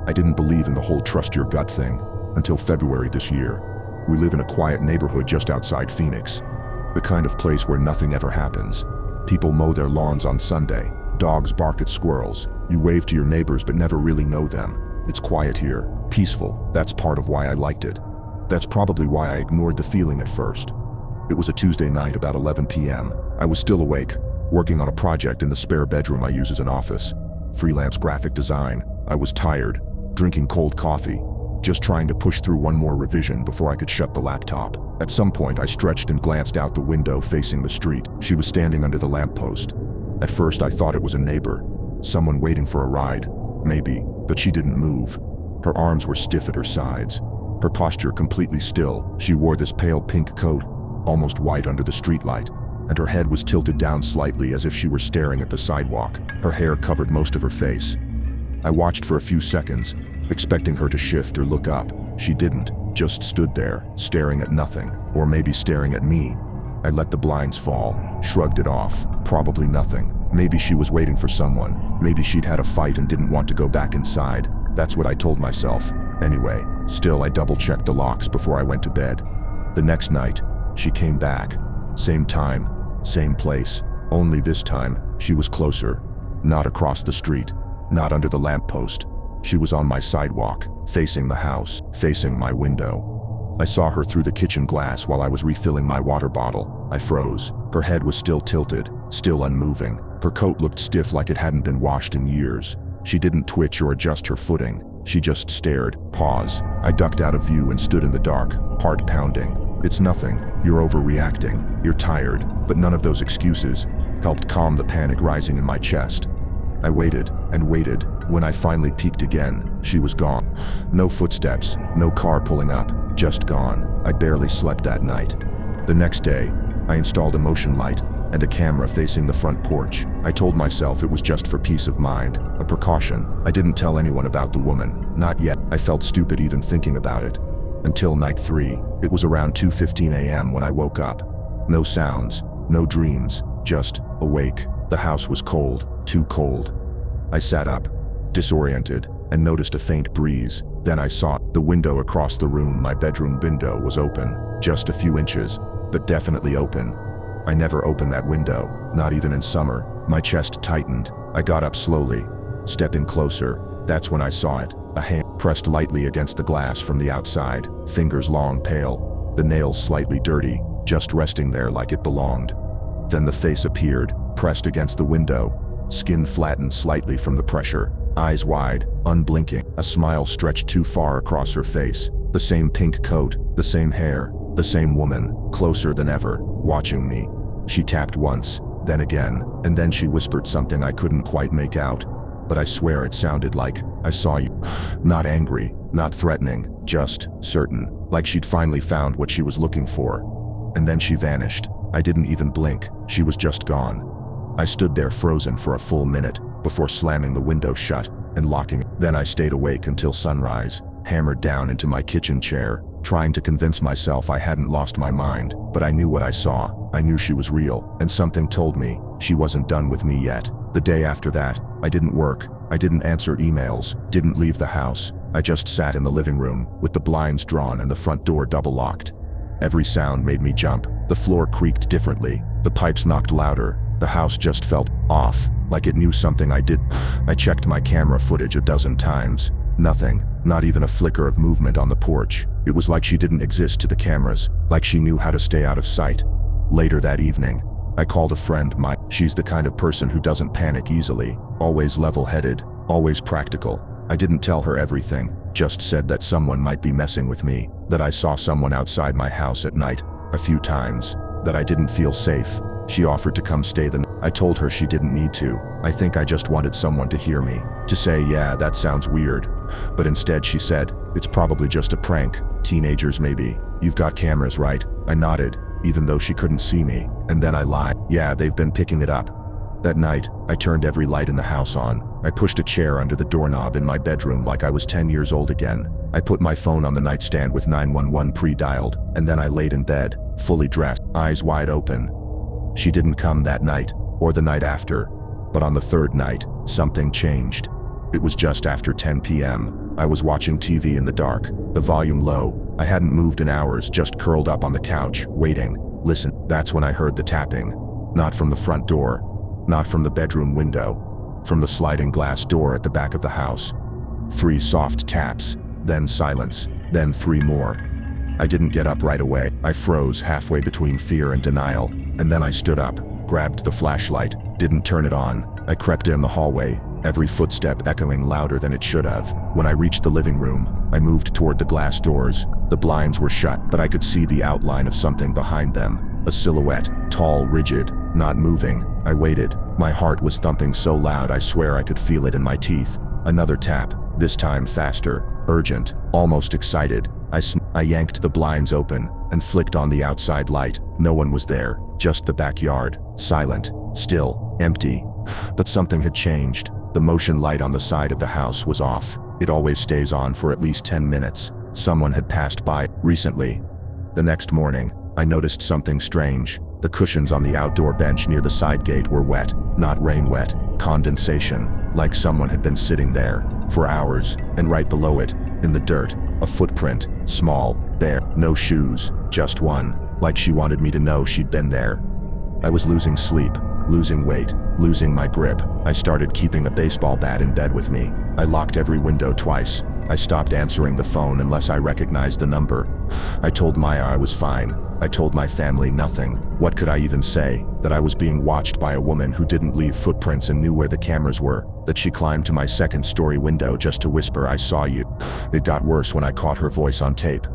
I didn't believe in the whole trust your gut thing until February this year. We live in a quiet neighborhood just outside Phoenix. The kind of place where nothing ever happens. People mow their lawns on Sunday. Dogs bark at squirrels. You wave to your neighbors but never really know them. It's quiet here, peaceful. That's part of why I liked it. That's probably why I ignored the feeling at first. It was a Tuesday night about 11 p.m. I was still awake, working on a project in the spare bedroom I use as an office. Freelance graphic design. I was tired, drinking cold coffee, just trying to push through one more revision before I could shut the laptop. At some point, I stretched and glanced out the window facing the street. She was standing under the lamppost. At first, I thought it was a neighbor, someone waiting for a ride, maybe, but she didn't move. Her arms were stiff at her sides, her posture completely still. She wore this pale pink coat, almost white under the streetlight, and her head was tilted down slightly as if she were staring at the sidewalk. Her hair covered most of her face. I watched for a few seconds, expecting her to shift or look up. She didn't, just stood there, staring at nothing, or maybe staring at me. I let the blinds fall, shrugged it off. Probably nothing. Maybe she was waiting for someone. Maybe she'd had a fight and didn't want to go back inside. That's what I told myself. Anyway, still I double-checked the locks before I went to bed. The next night, she came back. Same time, same place. Only this time, she was closer. Not across the street. Not under the lamppost. She was on my sidewalk, facing the house, facing my window. I saw her through the kitchen glass while I was refilling my water bottle. I froze. Her head was still tilted, still unmoving. Her coat looked stiff like it hadn't been washed in years. She didn't twitch or adjust her footing. She just stared. Pause. I ducked out of view and stood in the dark, heart pounding. It's nothing. You're overreacting. You're tired. But none of those excuses helped calm the panic rising in my chest. I waited and waited. When I finally peeked again, she was gone. No footsteps, no car pulling up, just gone. I barely slept that night. The next day, I installed a motion light and a camera facing the front porch. I told myself it was just for peace of mind, a precaution. I didn't tell anyone about the woman, not yet. I felt stupid even thinking about it. Until night 3, it was around 2:15 a.m. when I woke up. No sounds, no dreams, just awake. The house was cold, too cold. I sat up, disoriented, and noticed a faint breeze. Then I saw the window across the room. My bedroom window was open, just a few inches, but definitely open. I never opened that window, not even in summer. My chest tightened. I got up slowly, stepping closer. That's when I saw it. A hand pressed lightly against the glass from the outside, fingers long, pale, the nails slightly dirty, just resting there like it belonged. Then the face appeared, pressed against the window, skin flattened slightly from the pressure, eyes wide, unblinking. A smile stretched too far across her face. The same pink coat, the same hair, the same woman, closer than ever, watching me. She tapped once, then again, and then she whispered something I couldn't quite make out. But I swear it sounded like, "I saw you." Not angry, not threatening, just certain, like she'd finally found what she was looking for. And then she vanished. I didn't even blink. She was just gone. I stood there frozen for a full minute, before slamming the window shut and locking it. Then I stayed awake until sunrise, hammered down into my kitchen chair, trying to convince myself I hadn't lost my mind. But I knew what I saw. I knew she was real, and something told me she wasn't done with me yet. The day after that, I didn't work. I didn't answer emails, didn't leave the house. I just sat in the living room, with the blinds drawn and the front door double-locked. Every sound made me jump. The floor creaked differently. The pipes knocked louder. The house just felt off, like it knew something I did. I checked my camera footage a dozen times. Nothing, not even a flicker of movement on the porch. It was like she didn't exist to the cameras, like she knew how to stay out of sight. Later that evening, I called a friend. She's the kind of person who doesn't panic easily, always level-headed, always practical. I didn't tell her everything, just said that someone might be messing with me, that I saw someone outside my house at night, a few times, that I didn't feel safe. She offered to come stay the night. I told her she didn't need to. I think I just wanted someone to hear me, to say, "Yeah, that sounds weird." But instead she said, "It's probably just a prank. Teenagers maybe. You've got cameras, right?" I nodded, even though she couldn't see me, and then I lied. "Yeah, they've been picking it up." That night, I turned every light in the house on. I pushed a chair under the doorknob in my bedroom like I was 10 years old again. I put my phone on the nightstand with 911 pre-dialed, and then I laid in bed, fully dressed, eyes wide open. She didn't come that night, or the night after, but on the third night, something changed. It was just after 10 p.m. I was watching TV in the dark, the volume low. I hadn't moved in hours, just curled up on the couch, waiting. Listen, that's when I heard the tapping. Not from the front door, not from the bedroom window, from the sliding glass door at the back of the house. 3 soft taps, then silence, then 3 more. I didn't get up right away. I froze halfway between fear and denial, and then I stood up, grabbed the flashlight, didn't turn it on. I crept in the hallway, every footstep echoing louder than it should have. When I reached the living room, I moved toward the glass doors. The blinds were shut, but I could see the outline of something behind them. A silhouette, tall, rigid, not moving. I waited. My heart was thumping so loud I swear I could feel it in my teeth. Another tap, this time faster, urgent, almost excited. I yanked the blinds open and flicked on the outside light. No one was there, just the backyard, silent, still, empty. But something had changed. The motion light on the side of the house was off. It always stays on for at least 10 minutes. Someone had passed by recently. The next morning, I noticed something strange. The cushions on the outdoor bench near the side gate were wet, not rain wet, condensation, like someone had been sitting there for hours. And right below it, in the dirt, a footprint, small, bare, no shoes, just one, like she wanted me to know she'd been there. I was losing sleep, losing weight, losing my grip. I started keeping a baseball bat in bed with me. I locked every window twice. I stopped answering the phone unless I recognized the number. I told Maya I was fine. I told my family nothing. What could I even say? That I was being watched by a woman who didn't leave footprints and knew where the cameras were. That she climbed to my second-story window just to whisper, "I saw you." It got worse when I caught her voice on tape.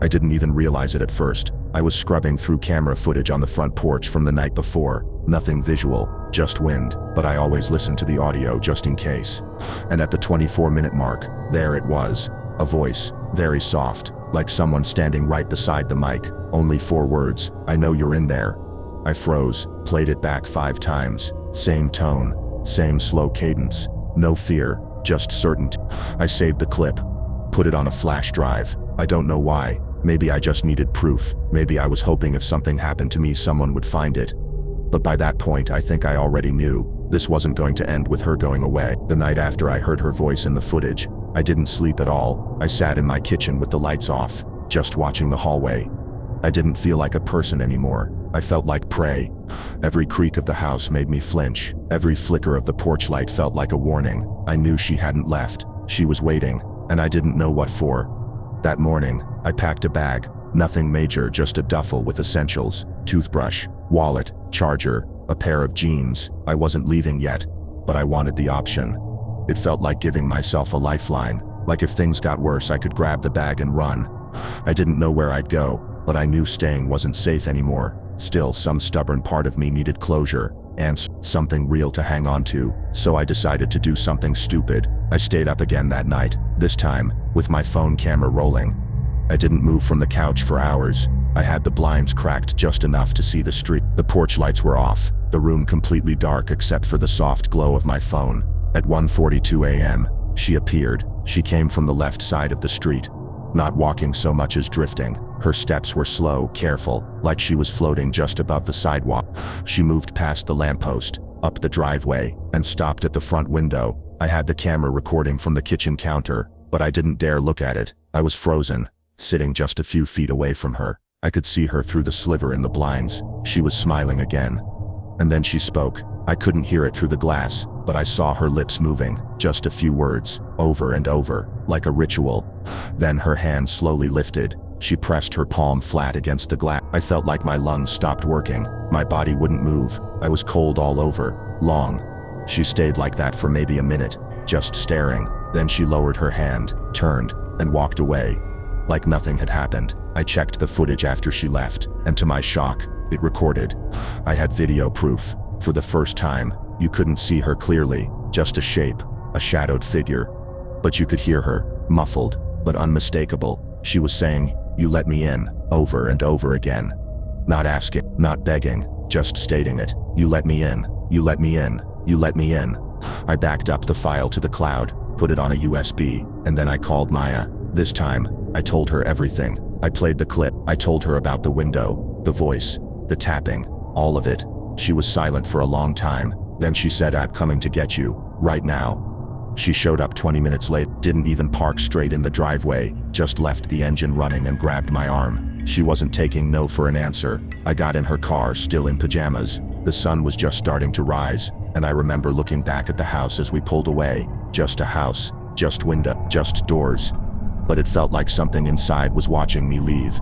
I didn't even realize it at first. I was scrubbing through camera footage on the front porch from the night before. Nothing visual, just wind, but I always listened to the audio just in case. And at the 24-minute mark, there it was. A voice, very soft, like someone standing right beside the mic. Only 4 words, "I know you're in there." I froze, played it back 5 times. Same tone, same slow cadence. No fear, just certainty. I saved the clip, put it on a flash drive. I don't know why. Maybe I just needed proof. Maybe I was hoping if something happened to me someone would find it. But by that point I think I already knew. This wasn't going to end with her going away. The night after I heard her voice in the footage, I didn't sleep at all. I sat in my kitchen with the lights off, just watching the hallway. I didn't feel like a person anymore. I felt like prey. Every creak of the house made me flinch. Every flicker of the porch light felt like a warning. I knew she hadn't left. She was waiting, and I didn't know what for. That morning, I packed a bag. Nothing major, just a duffel with essentials. Toothbrush, wallet, charger, a pair of jeans. I wasn't leaving yet, but I wanted the option. It felt like giving myself a lifeline, like if things got worse I could grab the bag and run. I didn't know where I'd go, but I knew staying wasn't safe anymore. Still, some stubborn part of me needed closure, and something real to hang on to, so I decided to do something stupid. I stayed up again that night, this time, with my phone camera rolling. I didn't move from the couch for hours. I had the blinds cracked just enough to see the street. The porch lights were off, the room completely dark except for the soft glow of my phone. At 1:42 a.m., she appeared. She came from the left side of the street, not walking so much as drifting. Her steps were slow, careful, like she was floating just above the sidewalk. She moved past the lamppost, up the driveway, and stopped at the front window. I had the camera recording from the kitchen counter, but I didn't dare look at it. I was frozen, sitting just a few feet away from her. I could see her through the sliver in the blinds. She was smiling again. And then she spoke. I couldn't hear it through the glass, but I saw her lips moving, just a few words, over and over, like a ritual. Then her hand slowly lifted. She pressed her palm flat against the glass. I felt like my lungs stopped working. My body wouldn't move. I was cold all over, long. She stayed like that for maybe a minute, just staring. Then she lowered her hand, turned, and walked away, like nothing had happened. I checked the footage after she left, and to my shock, it recorded. I had video proof. For the first time, you couldn't see her clearly, just a shape, a shadowed figure. But you could hear her, muffled, but unmistakable. She was saying, "You let me in," over and over again. Not asking, not begging, just stating it. "You let me in, you let me in, you let me in." I backed up the file to the cloud, put it on a USB, and then I called Maya. This time, I told her everything. I played the clip. I told her about the window, the voice, the tapping, all of it. She was silent for a long time. Then she said, "I'm coming to get you, right now." She showed up 20 minutes late, didn't even park straight in the driveway, just left the engine running and grabbed my arm. She wasn't taking no for an answer. I got in her car, still in pajamas. The sun was just starting to rise, and I remember looking back at the house as we pulled away. Just a house, just window, just doors. But it felt like something inside was watching me leave.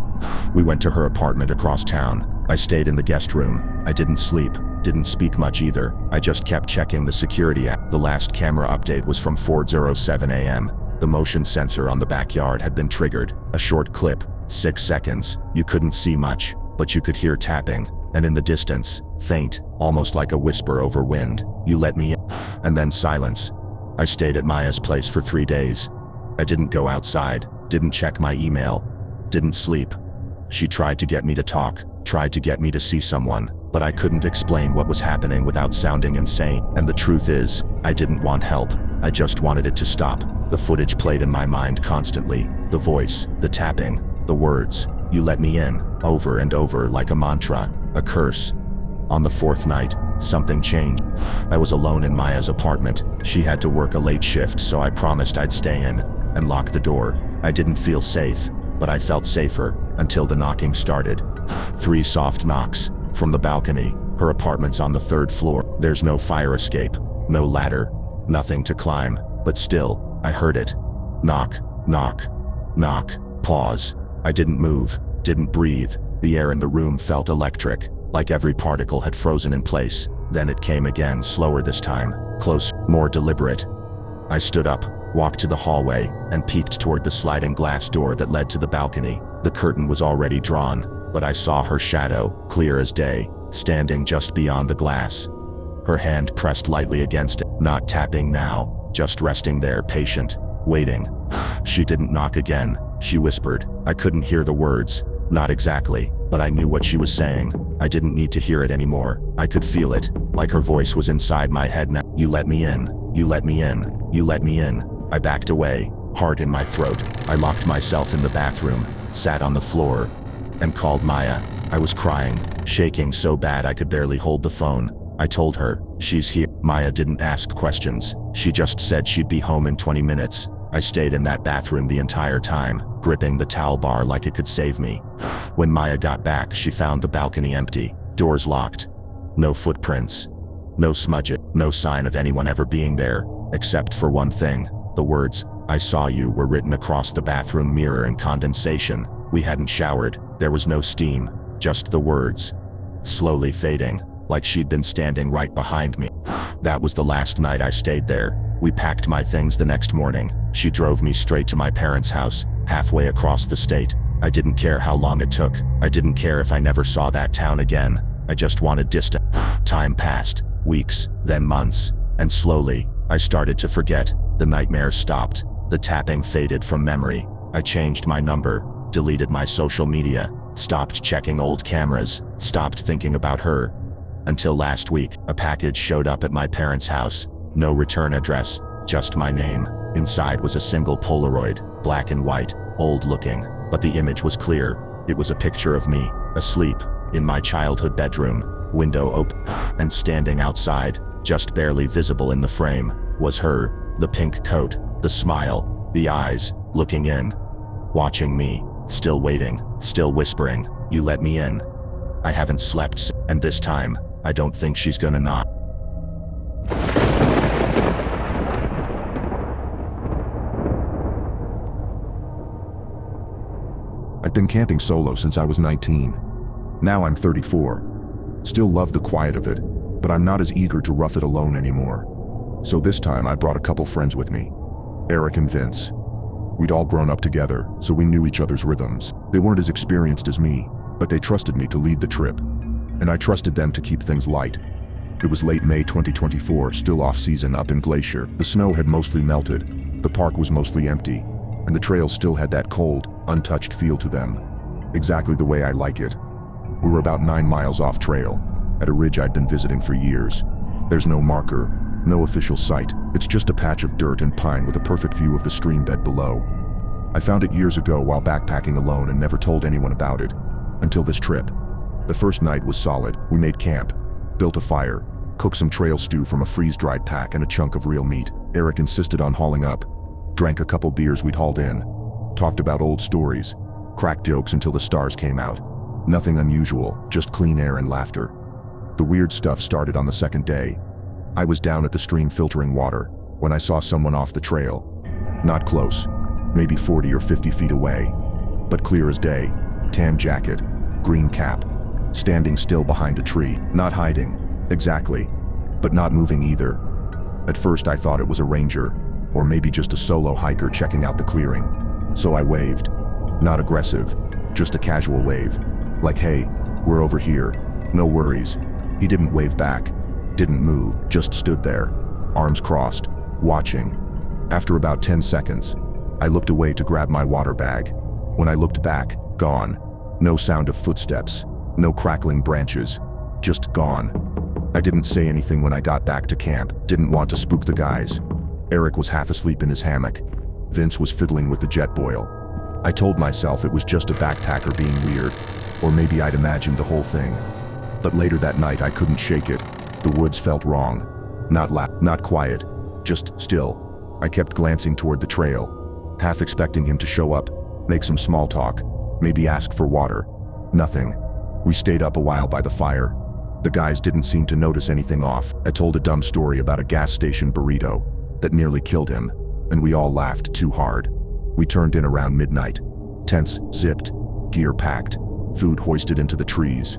We went to her apartment across town. I stayed in the guest room. I didn't sleep, didn't speak much either. I just kept checking the security app. The last camera update was from 4:07 a.m. The motion sensor on the backyard had been triggered. A short clip, 6 seconds. You couldn't see much, but you could hear tapping. And in the distance, faint, almost like a whisper over wind. You let me in. And then silence. I stayed at Maya's place for 3 days. I didn't go outside, didn't check my email, didn't sleep. She tried to get me to talk, tried to get me to see someone, but I couldn't explain what was happening without sounding insane. And the truth is, I didn't want help. I just wanted it to stop. The footage played in my mind constantly. The voice, the tapping, the words, "You let me in," over and over like a mantra, a curse. On the 4th night, something changed. I was alone in Maya's apartment. She had to work a late shift, so I promised I'd stay in and lock the door. I didn't feel safe, but I felt safer until the knocking started. 3 soft knocks from the balcony. Her apartment's on the 3rd floor. There's no fire escape, no ladder, nothing to climb, but still, I heard it. Knock, knock, knock, pause. I didn't move, didn't breathe. The air in the room felt electric, like every particle had frozen in place. Then it came again, slower this time, close, more deliberate. I stood up, walked to the hallway, and peeked toward the sliding glass door that led to the balcony. The curtain was already drawn, but I saw her shadow, clear as day, standing just beyond the glass. Her hand pressed lightly against it, not tapping now, just resting there, patient, waiting. She didn't knock again. She whispered. I couldn't hear the words, not exactly, but I knew what she was saying. I didn't need to hear it anymore. I could feel it, like her voice was inside my head now. "You let me in, you let me in, you let me in." I backed away, heart in my throat. I locked myself in the bathroom, sat on the floor, and called Maya. I was crying, shaking so bad I could barely hold the phone. I told her, "She's here." Maya didn't ask questions. She just said she'd be home in 20 minutes. I stayed in that bathroom the entire time, gripping the towel bar like it could save me. When Maya got back, she found the balcony empty, doors locked. No footprints, no smudges, no sign of anyone ever being there, except for one thing. The words, "I saw you," were written across the bathroom mirror in condensation. We hadn't showered, there was no steam, just the words. Slowly fading, like she'd been standing right behind me. That was the last night I stayed there. We packed my things the next morning. She drove me straight to my parents' house, halfway across the state. I didn't care how long it took. I didn't care if I never saw that town again. I just wanted distance. Time passed, weeks, then months, and slowly, I started to forget. The nightmares stopped. The tapping faded from memory. I changed my number, deleted my social media, stopped checking old cameras, stopped thinking about her. Until last week, a package showed up at my parents' house. No return address, just my name. Inside was a single Polaroid, black and white, old looking, but the image was clear. It was a picture of me, asleep, in my childhood bedroom, window open, and standing outside, just barely visible in the frame, was her. The pink coat, the smile, the eyes, looking in, watching me, still waiting, still whispering, "You let me in." I haven't slept, and this time, I don't think she's gonna knock. I've been camping solo since I was 19. Now I'm 34. Still love the quiet of it, but I'm not as eager to rough it alone anymore. So this time I brought a couple friends with me, Eric and Vince. We'd all grown up together, so we knew each other's rhythms. They weren't as experienced as me, but they trusted me to lead the trip, and I trusted them to keep things light. It was late May 2024, still off-season up in Glacier. The snow had mostly melted, the park was mostly empty, and the trails still had that cold, untouched feel to them. Exactly the way I like it. We were about 9 miles off trail, at a ridge I'd been visiting for years. There's no marker, no official site. It's just a patch of dirt and pine with a perfect view of the stream bed below. I found it years ago while backpacking alone and never told anyone about it, until this trip. The first night was solid. We made camp, built a fire, cooked some trail stew from a freeze-dried pack and a chunk of real meat. Eric insisted on hauling up. Drank a couple beers we'd hauled in. Talked about old stories. Cracked jokes until the stars came out. Nothing unusual, just clean air and laughter. The weird stuff started on the second day. I was down at the stream filtering water when I saw someone off the trail. Not close, maybe 40 or 50 feet away, but clear as day. Tan jacket, green cap, standing still behind a tree. Not hiding, exactly, but not moving either. At first I thought it was a ranger, or maybe just a solo hiker checking out the clearing. So I waved. Not aggressive, just a casual wave. Like, hey, we're over here, no worries. He didn't wave back, didn't move, just stood there, arms crossed, watching. After about 10 seconds, I looked away to grab my water bag. When I looked back, gone. No sound of footsteps, no crackling branches, just gone. I didn't say anything when I got back to camp, didn't want to spook the guys. Eric was half asleep in his hammock. Vince was fiddling with the jet boil. I told myself it was just a backpacker being weird, or maybe I'd imagined the whole thing. But later that night I couldn't shake it. The woods felt wrong. Not loud, not quiet, just still. I kept glancing toward the trail, half expecting him to show up, make some small talk, maybe ask for water. Nothing. We stayed up a while by the fire. The guys didn't seem to notice anything off. I told a dumb story about a gas station burrito that nearly killed him, and we all laughed too hard. We turned in around midnight. Tents zipped, gear packed, food hoisted into the trees.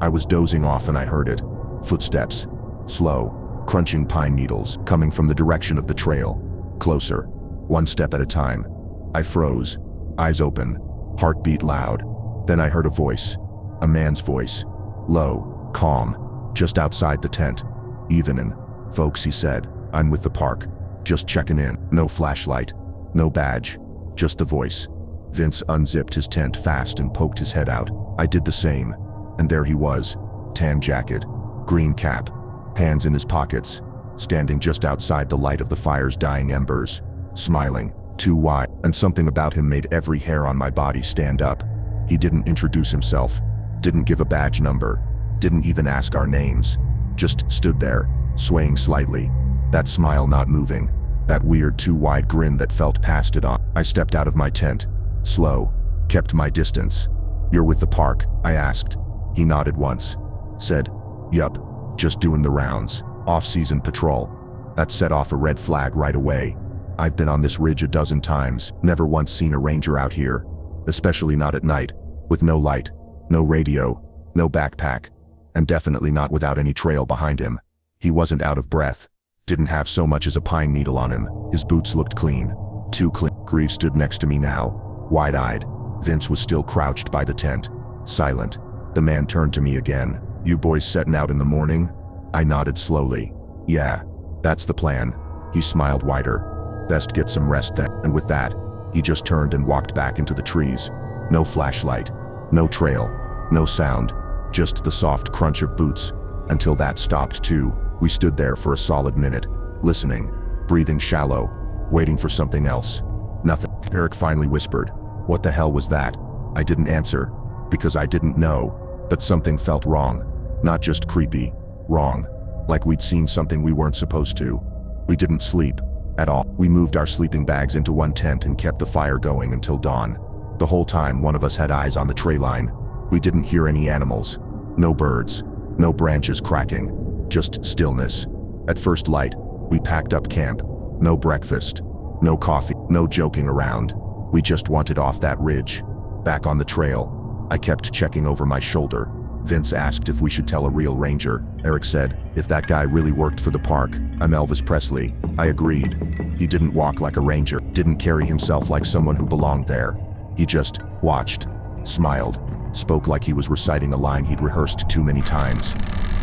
I was dozing off and I heard it. Footsteps. Slow, crunching pine needles coming from the direction of the trail. Closer, one step at a time. I froze, eyes open, heartbeat loud. Then I heard a voice. A man's voice. Low, calm, just outside the tent. Evenin', folks, he said. I'm with the park. Just checking in. No flashlight, no badge, just the voice. Vince unzipped his tent fast and poked his head out. I did the same. And there he was. Tan jacket, green cap, hands in his pockets, standing just outside the light of the fire's dying embers, smiling, too wide, and something about him made every hair on my body stand up. He didn't introduce himself, didn't give a badge number, didn't even ask our names, just stood there, swaying slightly, that smile not moving, that weird too wide grin that felt past it on. I stepped out of my tent, slow, kept my distance. You're with the park? I asked. He nodded once, said, yup, just doing the rounds, off-season patrol. That set off a red flag right away. I've been on this ridge a dozen times, never once seen a ranger out here, especially not at night, with no light, no radio, no backpack, and definitely not without any trail behind him. He wasn't out of breath, didn't have so much as a pine needle on him. His boots looked clean, too clean. Grief stood next to me now, wide-eyed. Vince was still crouched by the tent, silent. The man turned to me again. You boys setting out in the morning? I nodded slowly. Yeah, that's the plan. He smiled wider. Best get some rest then. And with that, he just turned and walked back into the trees. No flashlight, no trail, no sound, just the soft crunch of boots. Until that stopped too. We stood there for a solid minute, listening, breathing shallow, waiting for something else. Nothing. Eric finally whispered, "What the hell was that?" I didn't answer, because I didn't know, but something felt wrong. Not just creepy, wrong. Like we'd seen something we weren't supposed to. We didn't sleep, at all. We moved our sleeping bags into one tent and kept the fire going until dawn. The whole time one of us had eyes on the tree line. We didn't hear any animals. No birds, no branches cracking, just stillness. At first light, we packed up camp. No breakfast, no coffee, no joking around. We just wanted off that ridge. Back on the trail, I kept checking over my shoulder. Vince asked if we should tell a real ranger. Eric said, if that guy really worked for the park, I'm Elvis Presley. I agreed. He didn't walk like a ranger, didn't carry himself like someone who belonged there. He just watched, smiled, spoke like he was reciting a line he'd rehearsed too many times.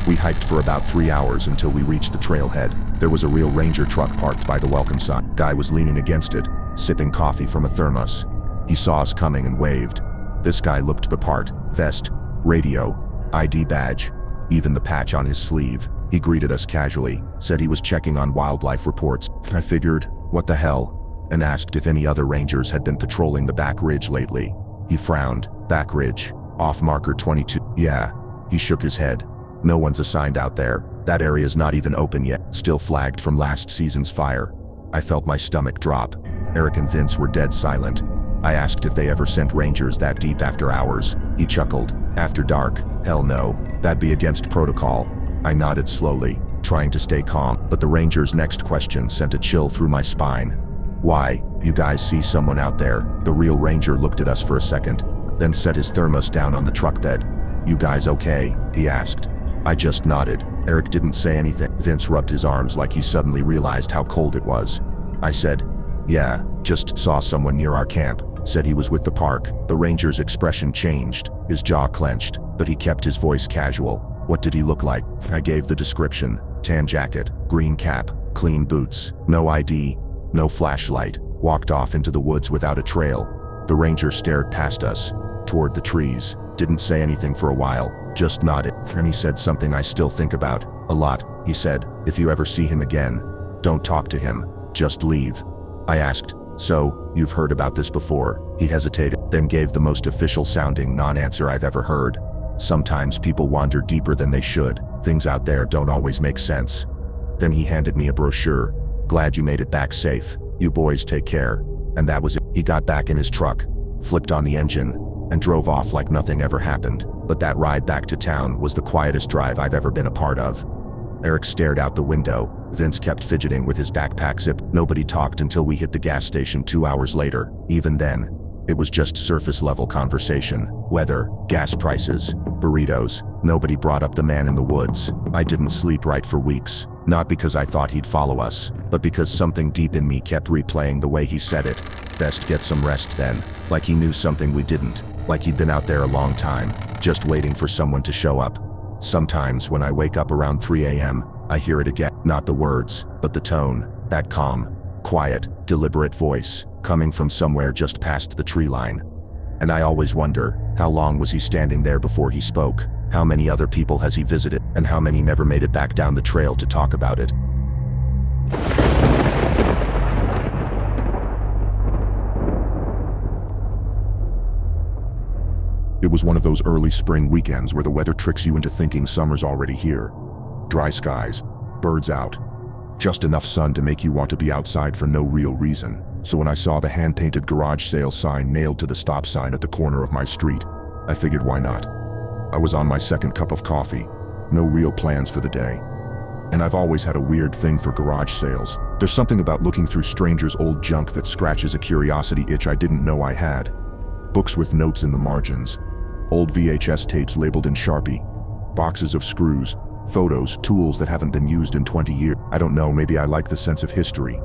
We hiked for about 3 hours until we reached the trailhead. There was a real ranger truck parked by the welcome sign. Guy was leaning against it, sipping coffee from a thermos. He saw us coming and waved. This guy looked the part, vest, radio, ID badge, even the patch on his sleeve. He greeted us casually, said he was checking on wildlife reports. I figured, what the hell, and asked if any other rangers had been patrolling the back ridge lately. He frowned. Back ridge, off marker 22. Yeah. He shook his head. No one's assigned out there. That area's not even open yet. Still flagged from last season's fire. I felt my stomach drop. Eric and Vince were dead silent. I asked if they ever sent rangers that deep after hours. He chuckled. After dark? Hell no. That'd be against protocol. I nodded slowly, trying to stay calm, but the ranger's next question sent a chill through my spine. Why? You guys see someone out there? The real ranger looked at us for a second, then set his thermos down on the truck bed. You guys okay? He asked. I just nodded. Eric didn't say anything. Vince rubbed his arms like he suddenly realized how cold it was. I said, yeah, just saw someone near our camp. Said he was with the park. The ranger's expression changed. His jaw clenched, but he kept his voice casual. What did he look like? I gave the description. Tan jacket, green cap, clean boots, no ID, no flashlight. Walked off into the woods without a trail. The ranger stared past us, toward the trees. Didn't say anything for a while, just nodded. And he said something I still think about a lot. He said, if you ever see him again, don't talk to him, just leave. I asked, so, you've heard about this before? He hesitated, then gave the most official sounding non-answer I've ever heard. Sometimes people wander deeper than they should. Things out there don't always make sense. Then he handed me a brochure. Glad you made it back safe. You boys take care. And that was it. He got back in his truck, flipped on the engine, and drove off like nothing ever happened. But that ride back to town was the quietest drive I've ever been a part of. Eric stared out the window. Vince kept fidgeting with his backpack zip. Nobody talked until we hit the gas station 2 hours later. Even then, it was just surface-level conversation. Weather, gas prices, burritos. Nobody brought up the man in the woods. I didn't sleep right for weeks. Not because I thought he'd follow us, but because something deep in me kept replaying the way he said it. Best get some rest then. Like he knew something we didn't. Like he'd been out there a long time, just waiting for someone to show up. Sometimes when I wake up around 3 a.m., I hear it again. Not the words, but the tone. That calm, quiet, deliberate voice, coming from somewhere just past the tree line. And I always wonder, how long was he standing there before he spoke? How many other people has he visited? And how many never made it back down the trail to talk about it? It was one of those early spring weekends where the weather tricks you into thinking summer's already here. Dry skies, birds out, just enough sun to make you want to be outside for no real reason. So when I saw the hand-painted garage sale sign nailed to the stop sign at the corner of my street, I figured why not. I was on my second cup of coffee, no real plans for the day. And I've always had a weird thing for garage sales. There's something about looking through strangers' old junk that scratches a curiosity itch I didn't know I had. Books with notes in the margins, old VHS tapes labeled in Sharpie, boxes of screws, photos, tools that haven't been used in 20 years. I don't know, maybe I like the sense of history.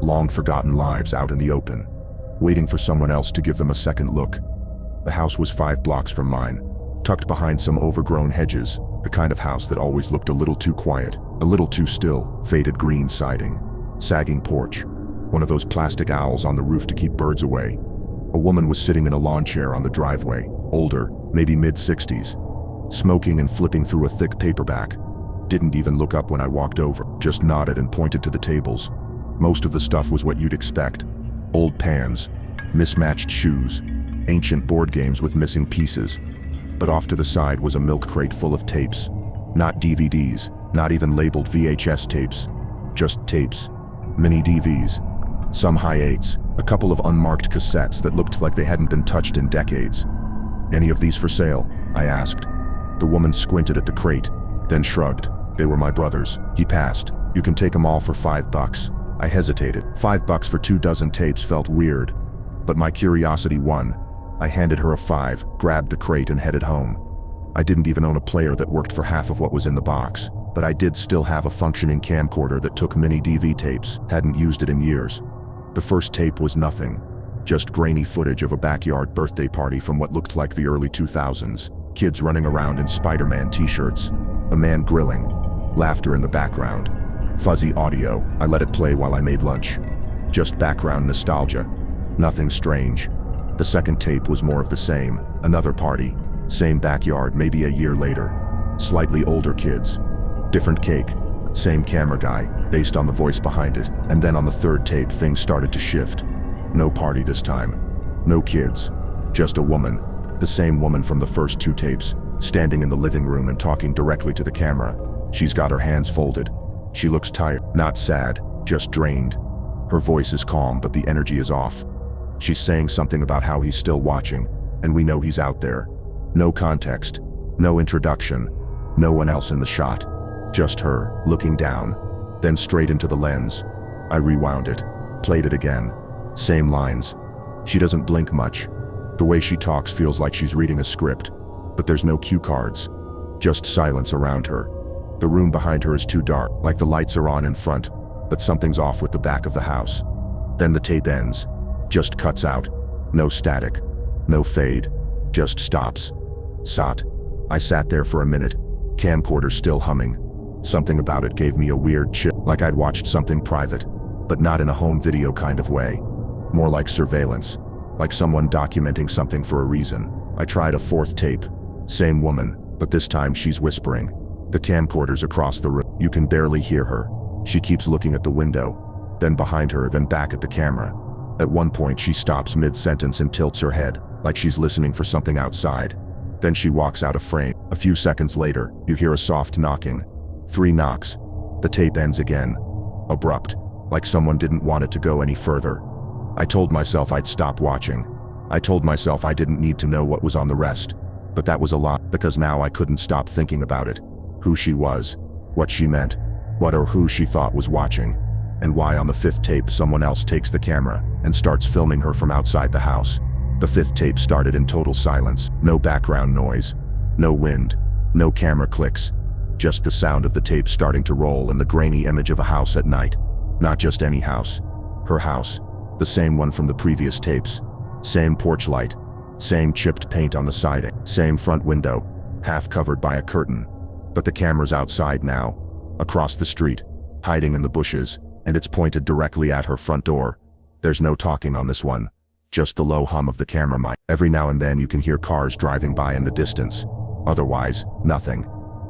Long forgotten lives out in the open, waiting for someone else to give them a second look. The house was 5 blocks from mine, tucked behind some overgrown hedges, the kind of house that always looked a little too quiet, a little too still. Faded green siding, sagging porch, one of those plastic owls on the roof to keep birds away. A woman was sitting in a lawn chair on the driveway, older, maybe mid-60s, smoking and flipping through a thick paperback. Didn't even look up when I walked over, just nodded and pointed to the tables. Most of the stuff was what you'd expect. Old pans, mismatched shoes, ancient board games with missing pieces. But off to the side was a milk crate full of tapes. Not DVDs, not even labeled VHS tapes. Just tapes. Mini DVs. Some hi-8s, a couple of unmarked cassettes that looked like they hadn't been touched in decades. Any of these for sale? I asked. The woman squinted at the crate, then shrugged. They were my brother's. He passed. You can take them all for $5. I hesitated. $5 for 2 dozen tapes felt weird. But my curiosity won. I handed her a 5, grabbed the crate and headed home. I didn't even own a player that worked for half of what was in the box, but I did still have a functioning camcorder that took mini DV tapes, hadn't used it in years. The first tape was nothing, just grainy footage of a backyard birthday party from what looked like the early 2000s. Kids running around in Spider-Man t-shirts, a man grilling, laughter in the background. Fuzzy audio. I let it play while I made lunch. Just background nostalgia. Nothing strange. The second tape was more of the same. Another party. Same backyard, maybe a year later. Slightly older kids. Different cake. Same camera guy, based on the voice behind it. And then on the third tape, things started to shift. No party this time. No kids. Just a woman. The same woman from the first 2 tapes, standing in the living room and talking directly to the camera. She's got her hands folded. She looks tired, not sad, just drained. Her voice is calm, but the energy is off. She's saying something about how he's still watching, and we know he's out there. No context, no introduction, no one else in the shot. Just her, looking down, then straight into the lens. I rewound it, played it again. Same lines. She doesn't blink much. The way she talks feels like she's reading a script, but there's no cue cards. Just silence around her. The room behind her is too dark, like the lights are on in front, but something's off with the back of the house. Then the tape ends. Just cuts out. No static. No fade. Just stops. Sat. I sat there for a minute. Camcorder still humming. Something about it gave me a weird chill, like I'd watched something private, but not in a home video kind of way. More like surveillance. Like someone documenting something for a reason. I tried a fourth tape. Same woman, but this time she's whispering. The camcorder's across the room. You can barely hear her. She keeps looking at the window, then behind her, then back at the camera. At one point she stops mid-sentence and tilts her head, like she's listening for something outside. Then she walks out of frame. A few seconds later, you hear a soft knocking. 3 knocks. The tape ends again. Abrupt, like someone didn't want it to go any further. I told myself I'd stop watching. I told myself I didn't need to know what was on the rest. But that was a lot, because now I couldn't stop thinking about it. Who she was, what she meant, what or who she thought was watching, and why on the 5th tape someone else takes the camera and starts filming her from outside the house. The 5th tape started in total silence. No background noise, no wind, no camera clicks. Just the sound of the tape starting to roll and the grainy image of a house at night. Not just any house. Her house. The same one from the previous tapes. Same porch light. Same chipped paint on the siding. Same front window, half covered by a curtain. But the camera's outside now. Across the street. Hiding in the bushes. And it's pointed directly at her front door. There's no talking on this one. Just the low hum of the camera mic. Every now and then you can hear cars driving by in the distance. Otherwise, nothing.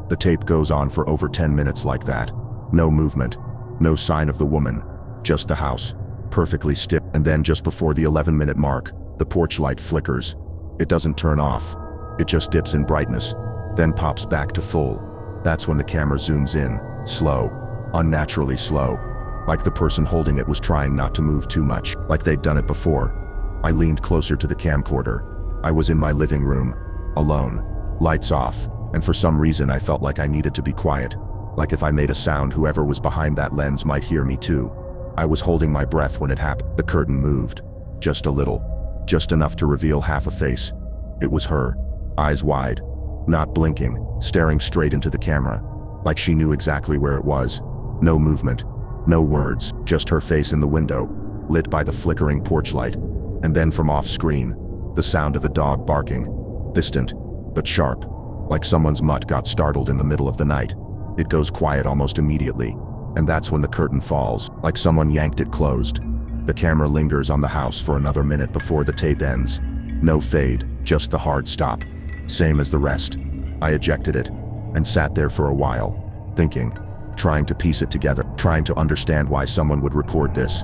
The tape goes on for over 10 minutes like that. No movement. No sign of the woman. Just the house. Perfectly still. And then just before the 11-minute mark, the porch light flickers. It doesn't turn off. It just dips in brightness. Then pops back to full. That's when the camera zooms in. Slow. Unnaturally slow. Like the person holding it was trying not to move too much. Like they'd done it before. I leaned closer to the camcorder. I was in my living room. Alone. Lights off. And for some reason I felt like I needed to be quiet. Like if I made a sound, whoever was behind that lens might hear me too. I was holding my breath when it happened. The curtain moved. Just a little. Just enough to reveal half a face. It was her. Eyes wide. Not blinking. Staring straight into the camera. Like she knew exactly where it was. No movement. No words. Just her face in the window. Lit by the flickering porch light. And then from off screen, the sound of a dog barking. Distant, but sharp. Like someone's mutt got startled in the middle of the night. It goes quiet almost immediately. And that's when the curtain falls, like someone yanked it closed. The camera lingers on the house for another minute before the tape ends. No fade, just the hard stop. Same as the rest. I ejected it, and sat there for a while, thinking, trying to piece it together, trying to understand why someone would record this,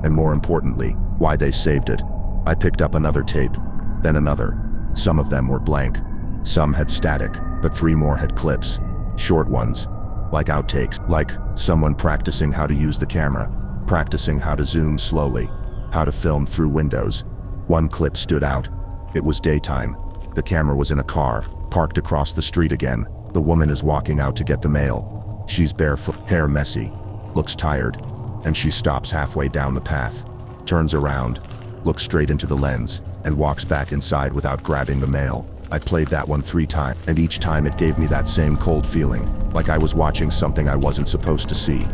and more importantly, why they saved it. I picked up another tape, then another. Some of them were blank. Some had static, but 3 more had clips. Short ones. Like outtakes. Like someone practicing how to use the camera. Practicing how to zoom slowly. How to film through windows. One clip stood out. It was daytime. The camera was in a car, parked across the street again. The woman is walking out to get the mail. She's barefoot, hair messy. Looks tired. And she stops halfway down the path. Turns around. Looks straight into the lens. And walks back inside without grabbing the mail. I played that one 3 times, and each time it gave me that same cold feeling, like I was watching something I wasn't supposed to see,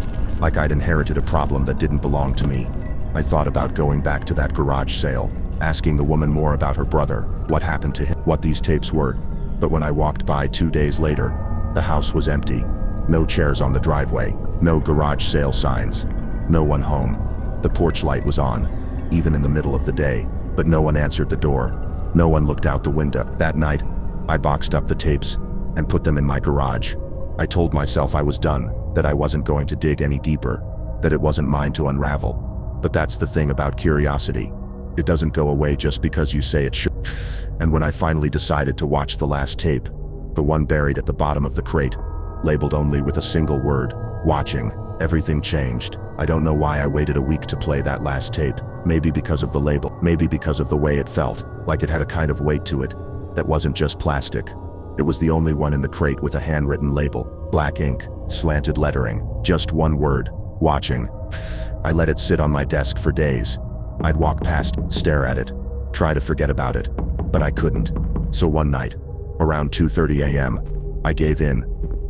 like I'd inherited a problem that didn't belong to me. I thought about going back to that garage sale, asking the woman more about her brother, what happened to him, what these tapes were, but when I walked by 2 days later, the house was empty. No chairs on the driveway, no garage sale signs, no one home. The porch light was on, even in the middle of the day, but no one answered the door. No one looked out the window. That night, I boxed up the tapes and put them in my garage. I told myself I was done, that I wasn't going to dig any deeper, that it wasn't mine to unravel. But that's the thing about curiosity. It doesn't go away just because you say it should. And when I finally decided to watch the last tape, the one buried at the bottom of the crate, labeled only with a single word, watching, everything changed. I don't know why I waited a week to play that last tape. Maybe because of the label, maybe because of the way it felt, like it had a kind of weight to it that wasn't just plastic. It was the only one in the crate with a handwritten label, black ink, slanted lettering, just one word, watching. I let it sit on my desk for days. I'd walk past, stare at it, try to forget about it, but I couldn't. So one night, around 2:30 a.m., I gave in.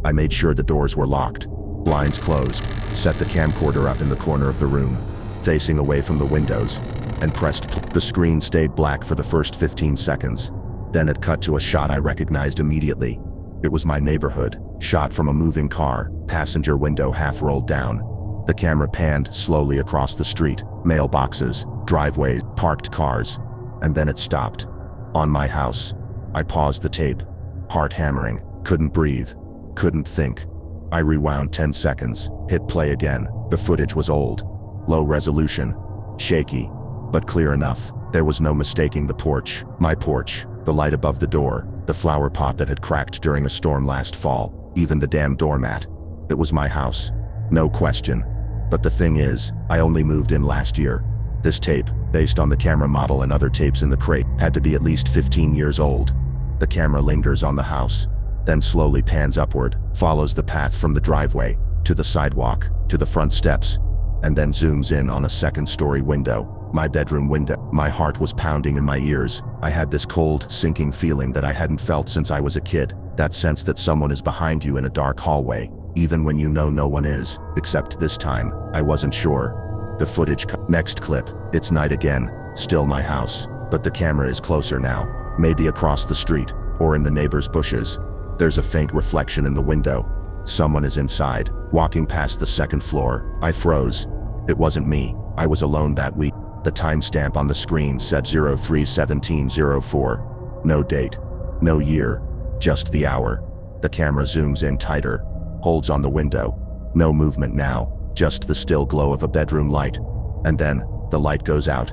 I made sure the doors were locked, blinds closed, set the camcorder up in the corner of the room, facing away from the windows, and pressed play. The screen stayed black for the first 15 seconds. Then it cut to a shot I recognized immediately. It was my neighborhood, shot from a moving car, passenger window half rolled down. The camera panned slowly across the street, mailboxes, driveways, parked cars, and then it stopped. On my house. I paused the tape, heart hammering, couldn't breathe, couldn't think. I rewound 10 seconds, hit play again. The footage was old, low resolution, shaky, but clear enough. There was no mistaking the porch, my porch, the light above the door, the flower pot that had cracked during a storm last fall, even the damn doormat. It was my house, no question. But the thing is, I only moved in last year. This tape, based on the camera model and other tapes in the crate, had to be at least 15 years old. The camera lingers on the house, then slowly pans upward, follows the path from the driveway, to the sidewalk, to the front steps, and then zooms in on a second-story window, my bedroom window. My heart was pounding in my ears. I had this cold, sinking feeling that I hadn't felt since I was a kid, that sense that someone is behind you in a dark hallway, even when you know no one is, except this time, I wasn't sure. The footage next clip, it's night again, still my house, but the camera is closer now, maybe across the street, or in the neighbor's bushes. There's a faint reflection in the window. Someone is inside, walking past the second floor. I froze. It wasn't me. I was alone that week. The timestamp on the screen said 03/17/04. No date, no year, just the hour. The camera zooms in tighter, holds on the window. No movement now, just the still glow of a bedroom light. And then, the light goes out,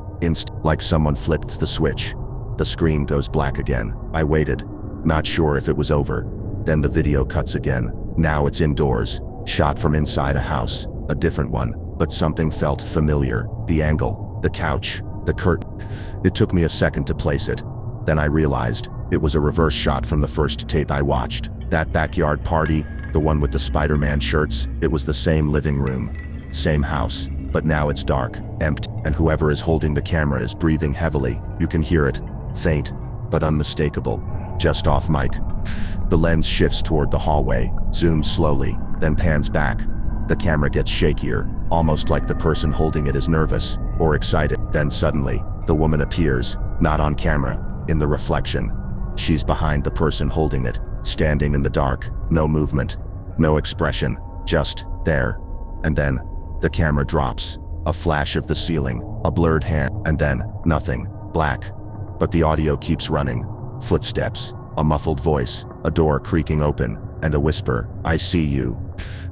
like someone flipped the switch. The screen goes black again. I waited, not sure if it was over. Then the video cuts again. Now it's indoors, shot from inside a house, a different one, but something felt familiar. The angle, the couch, the curtain. It took me a second to place it. Then I realized, it was a reverse shot from the first tape I watched. That backyard party, the one with the Spider-Man shirts, it was the same living room, same house, but now it's dark, empty, and whoever is holding the camera is breathing heavily. You can hear it, faint, but unmistakable, just off mic. The lens shifts toward the hallway, zooms slowly, then pans back. The camera gets shakier, almost like the person holding it is nervous or excited. Then suddenly, the woman appears, not on camera, in the reflection. She's behind the person holding it, standing in the dark, no movement, no expression, just there. And then, the camera drops, a flash of the ceiling, a blurred hand, and then, nothing, black. But the audio keeps running. Footsteps, a muffled voice, a door creaking open, and a whisper, "I see you."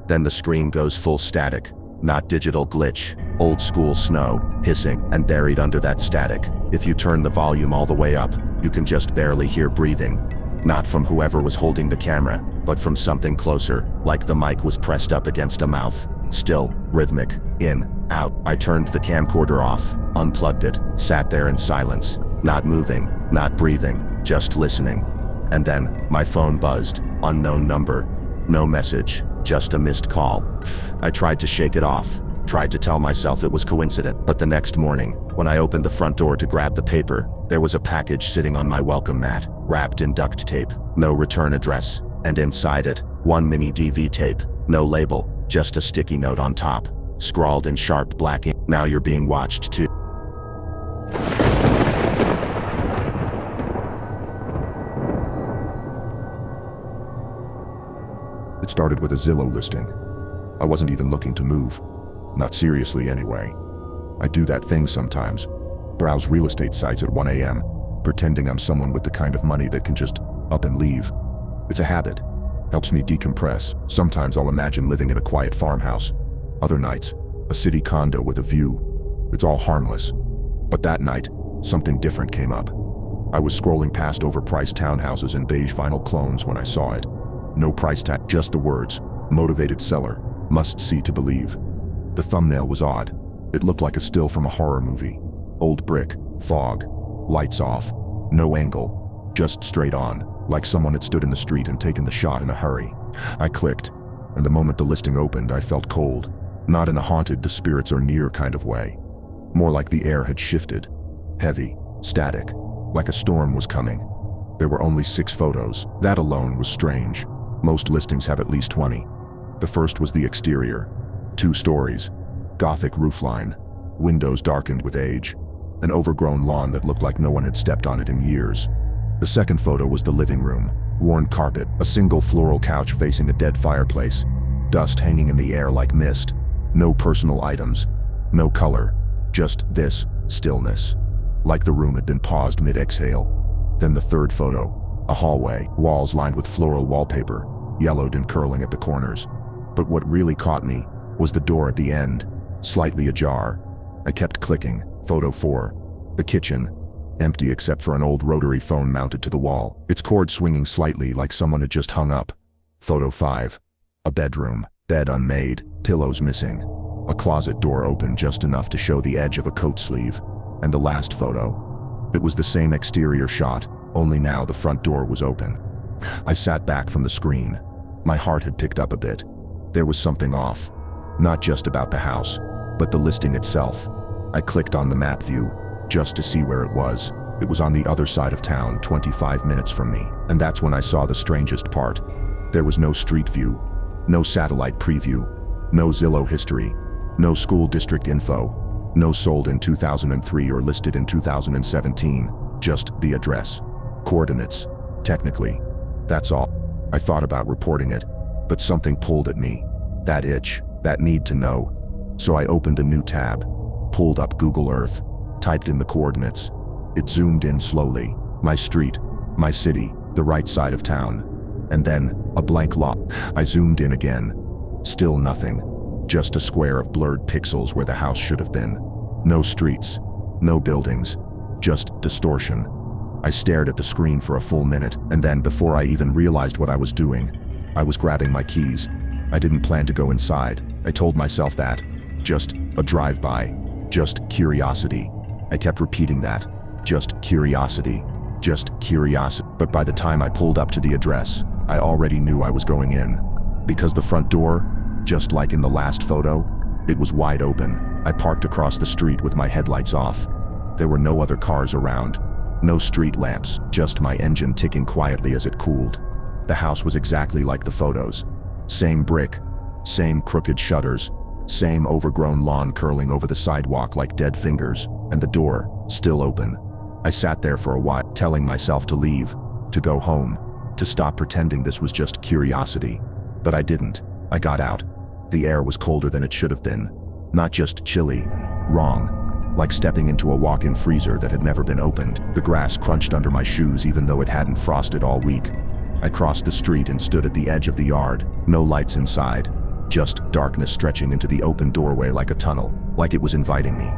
Then the screen goes full static, not digital glitch, old school snow, hissing, and buried under that static. If you turn the volume all the way up, you can just barely hear breathing. Not from whoever was holding the camera, but from something closer, like the mic was pressed up against a mouth. Still, rhythmic, in, out. I turned the camcorder off, unplugged it, sat there in silence, not moving, not breathing, just listening. And then, my phone buzzed, unknown number. No message, just a missed call. I tried to shake it off, tried to tell myself it was coincident, but the next morning, when I opened the front door to grab the paper, there was a package sitting on my welcome mat, wrapped in duct tape, no return address, and inside it, one mini DV tape, no label, just a sticky note on top, scrawled in sharp black ink. "Now you're being watched too." It started with a Zillow listing. I wasn't even looking to move. Not seriously anyway. I do that thing sometimes. Browse real estate sites at 1 a.m., pretending I'm someone with the kind of money that can just up and leave. It's a habit. Helps me decompress. Sometimes I'll imagine living in a quiet farmhouse. Other nights, a city condo with a view. It's all harmless. But that night, something different came up. I was scrolling past overpriced townhouses and beige vinyl clones when I saw it. No price tag, just the words, "Motivated seller, must see to believe." The thumbnail was odd. It looked like a still from a horror movie. Old brick, fog, lights off, no angle, just straight on, like someone had stood in the street and taken the shot in a hurry. I clicked, and the moment the listing opened, I felt cold. Not in a haunted, the spirits are near kind of way. More like the air had shifted. Heavy, static, like a storm was coming. There were only 6 photos. That alone was strange. Most listings have at least 20. The first was the exterior. 2 stories. Gothic roofline. Windows darkened with age. An overgrown lawn that looked like no one had stepped on it in years. The second photo was the living room. Worn carpet. A single floral couch facing a dead fireplace. Dust hanging in the air like mist. No personal items. No color. Just this stillness. Like the room had been paused mid-exhale. Then the third photo. A hallway. Walls lined with floral wallpaper. Yellowed and curling at the corners. But what really caught me was the door at the end. Slightly ajar. I kept clicking. Photo 4. The kitchen. Empty except for an old rotary phone mounted to the wall, its cord swinging slightly like someone had just hung up. Photo 5. A bedroom. Bed unmade. Pillows missing. A closet door open just enough to show the edge of a coat sleeve. And the last photo. It was the same exterior shot, only now the front door was open. I sat back from the screen. My heart had picked up a bit. There was something off. Not just about the house, but the listing itself. I clicked on the map view, just to see where it was. It was on the other side of town, 25 minutes from me. And that's when I saw the strangest part. There was no street view, no satellite preview, no Zillow history, no school district info, no sold in 2003 or listed in 2017, just the address. Coordinates, technically. That's all. I thought about reporting it, but something pulled at me. That itch, that need to know. So I opened a new tab, pulled up Google Earth, typed in the coordinates. It zoomed in slowly. My street, my city, the right side of town. And then, a blank lot. I zoomed in again. Still nothing. Just a square of blurred pixels where the house should have been. No streets, no buildings, just distortion. I stared at the screen for a full minute, and then before I even realized what I was doing, I was grabbing my keys. I didn't plan to go inside. I told myself that. Just a drive-by. Just curiosity. I kept repeating that. Just curiosity. Just curiosity. But by the time I pulled up to the address, I already knew I was going in. Because the front door, just like in the last photo, it was wide open. I parked across the street with my headlights off. There were no other cars around. No street lamps, just my engine ticking quietly as it cooled. The house was exactly like the photos. Same brick, same crooked shutters, same overgrown lawn curling over the sidewalk like dead fingers, and the door, still open. I sat there for a while, telling myself to leave, to go home, to stop pretending this was just curiosity. But I didn't. I got out. The air was colder than it should have been. Not just chilly, wrong. Like stepping into a walk-in freezer that had never been opened. The grass crunched under my shoes even though it hadn't frosted all week. I crossed the street and stood at the edge of the yard. No lights inside. Just darkness stretching into the open doorway like a tunnel. Like it was inviting me.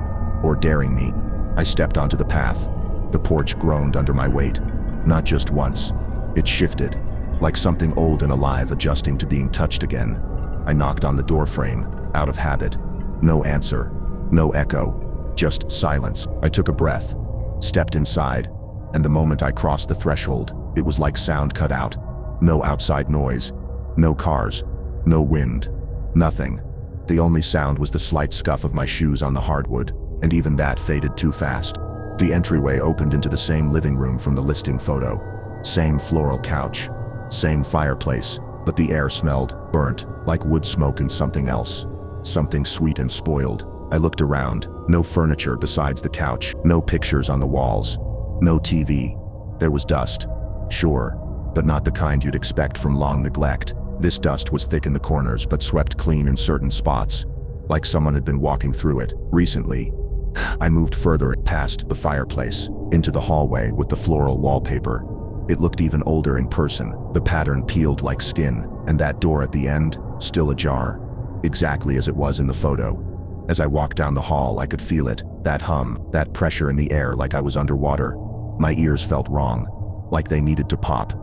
Or daring me. I stepped onto the path. The porch groaned under my weight. Not just once. It shifted. Like something old and alive adjusting to being touched again. I knocked on the door frame, out of habit. No answer. No echo. Just silence. I took a breath, stepped inside, and the moment I crossed the threshold, it was like sound cut out. No outside noise, no cars, no wind, nothing. The only sound was the slight scuff of my shoes on the hardwood, and even that faded too fast. The entryway opened into the same living room from the listing photo. Same floral couch, same fireplace, but the air smelled burnt, like wood smoke and something else. Something sweet and spoiled. I looked around. No furniture besides the couch. No pictures on the walls. No TV. There was dust. Sure, but not the kind you'd expect from long neglect. This dust was thick in the corners but swept clean in certain spots. Like someone had been walking through it recently. I moved further past the fireplace, into the hallway with the floral wallpaper. It looked even older in person. The pattern peeled like skin, and that door at the end, still ajar. Exactly as it was in the photo. As I walked down the hall, I could feel it, that hum, that pressure in the air like I was underwater. My ears felt wrong, like they needed to pop.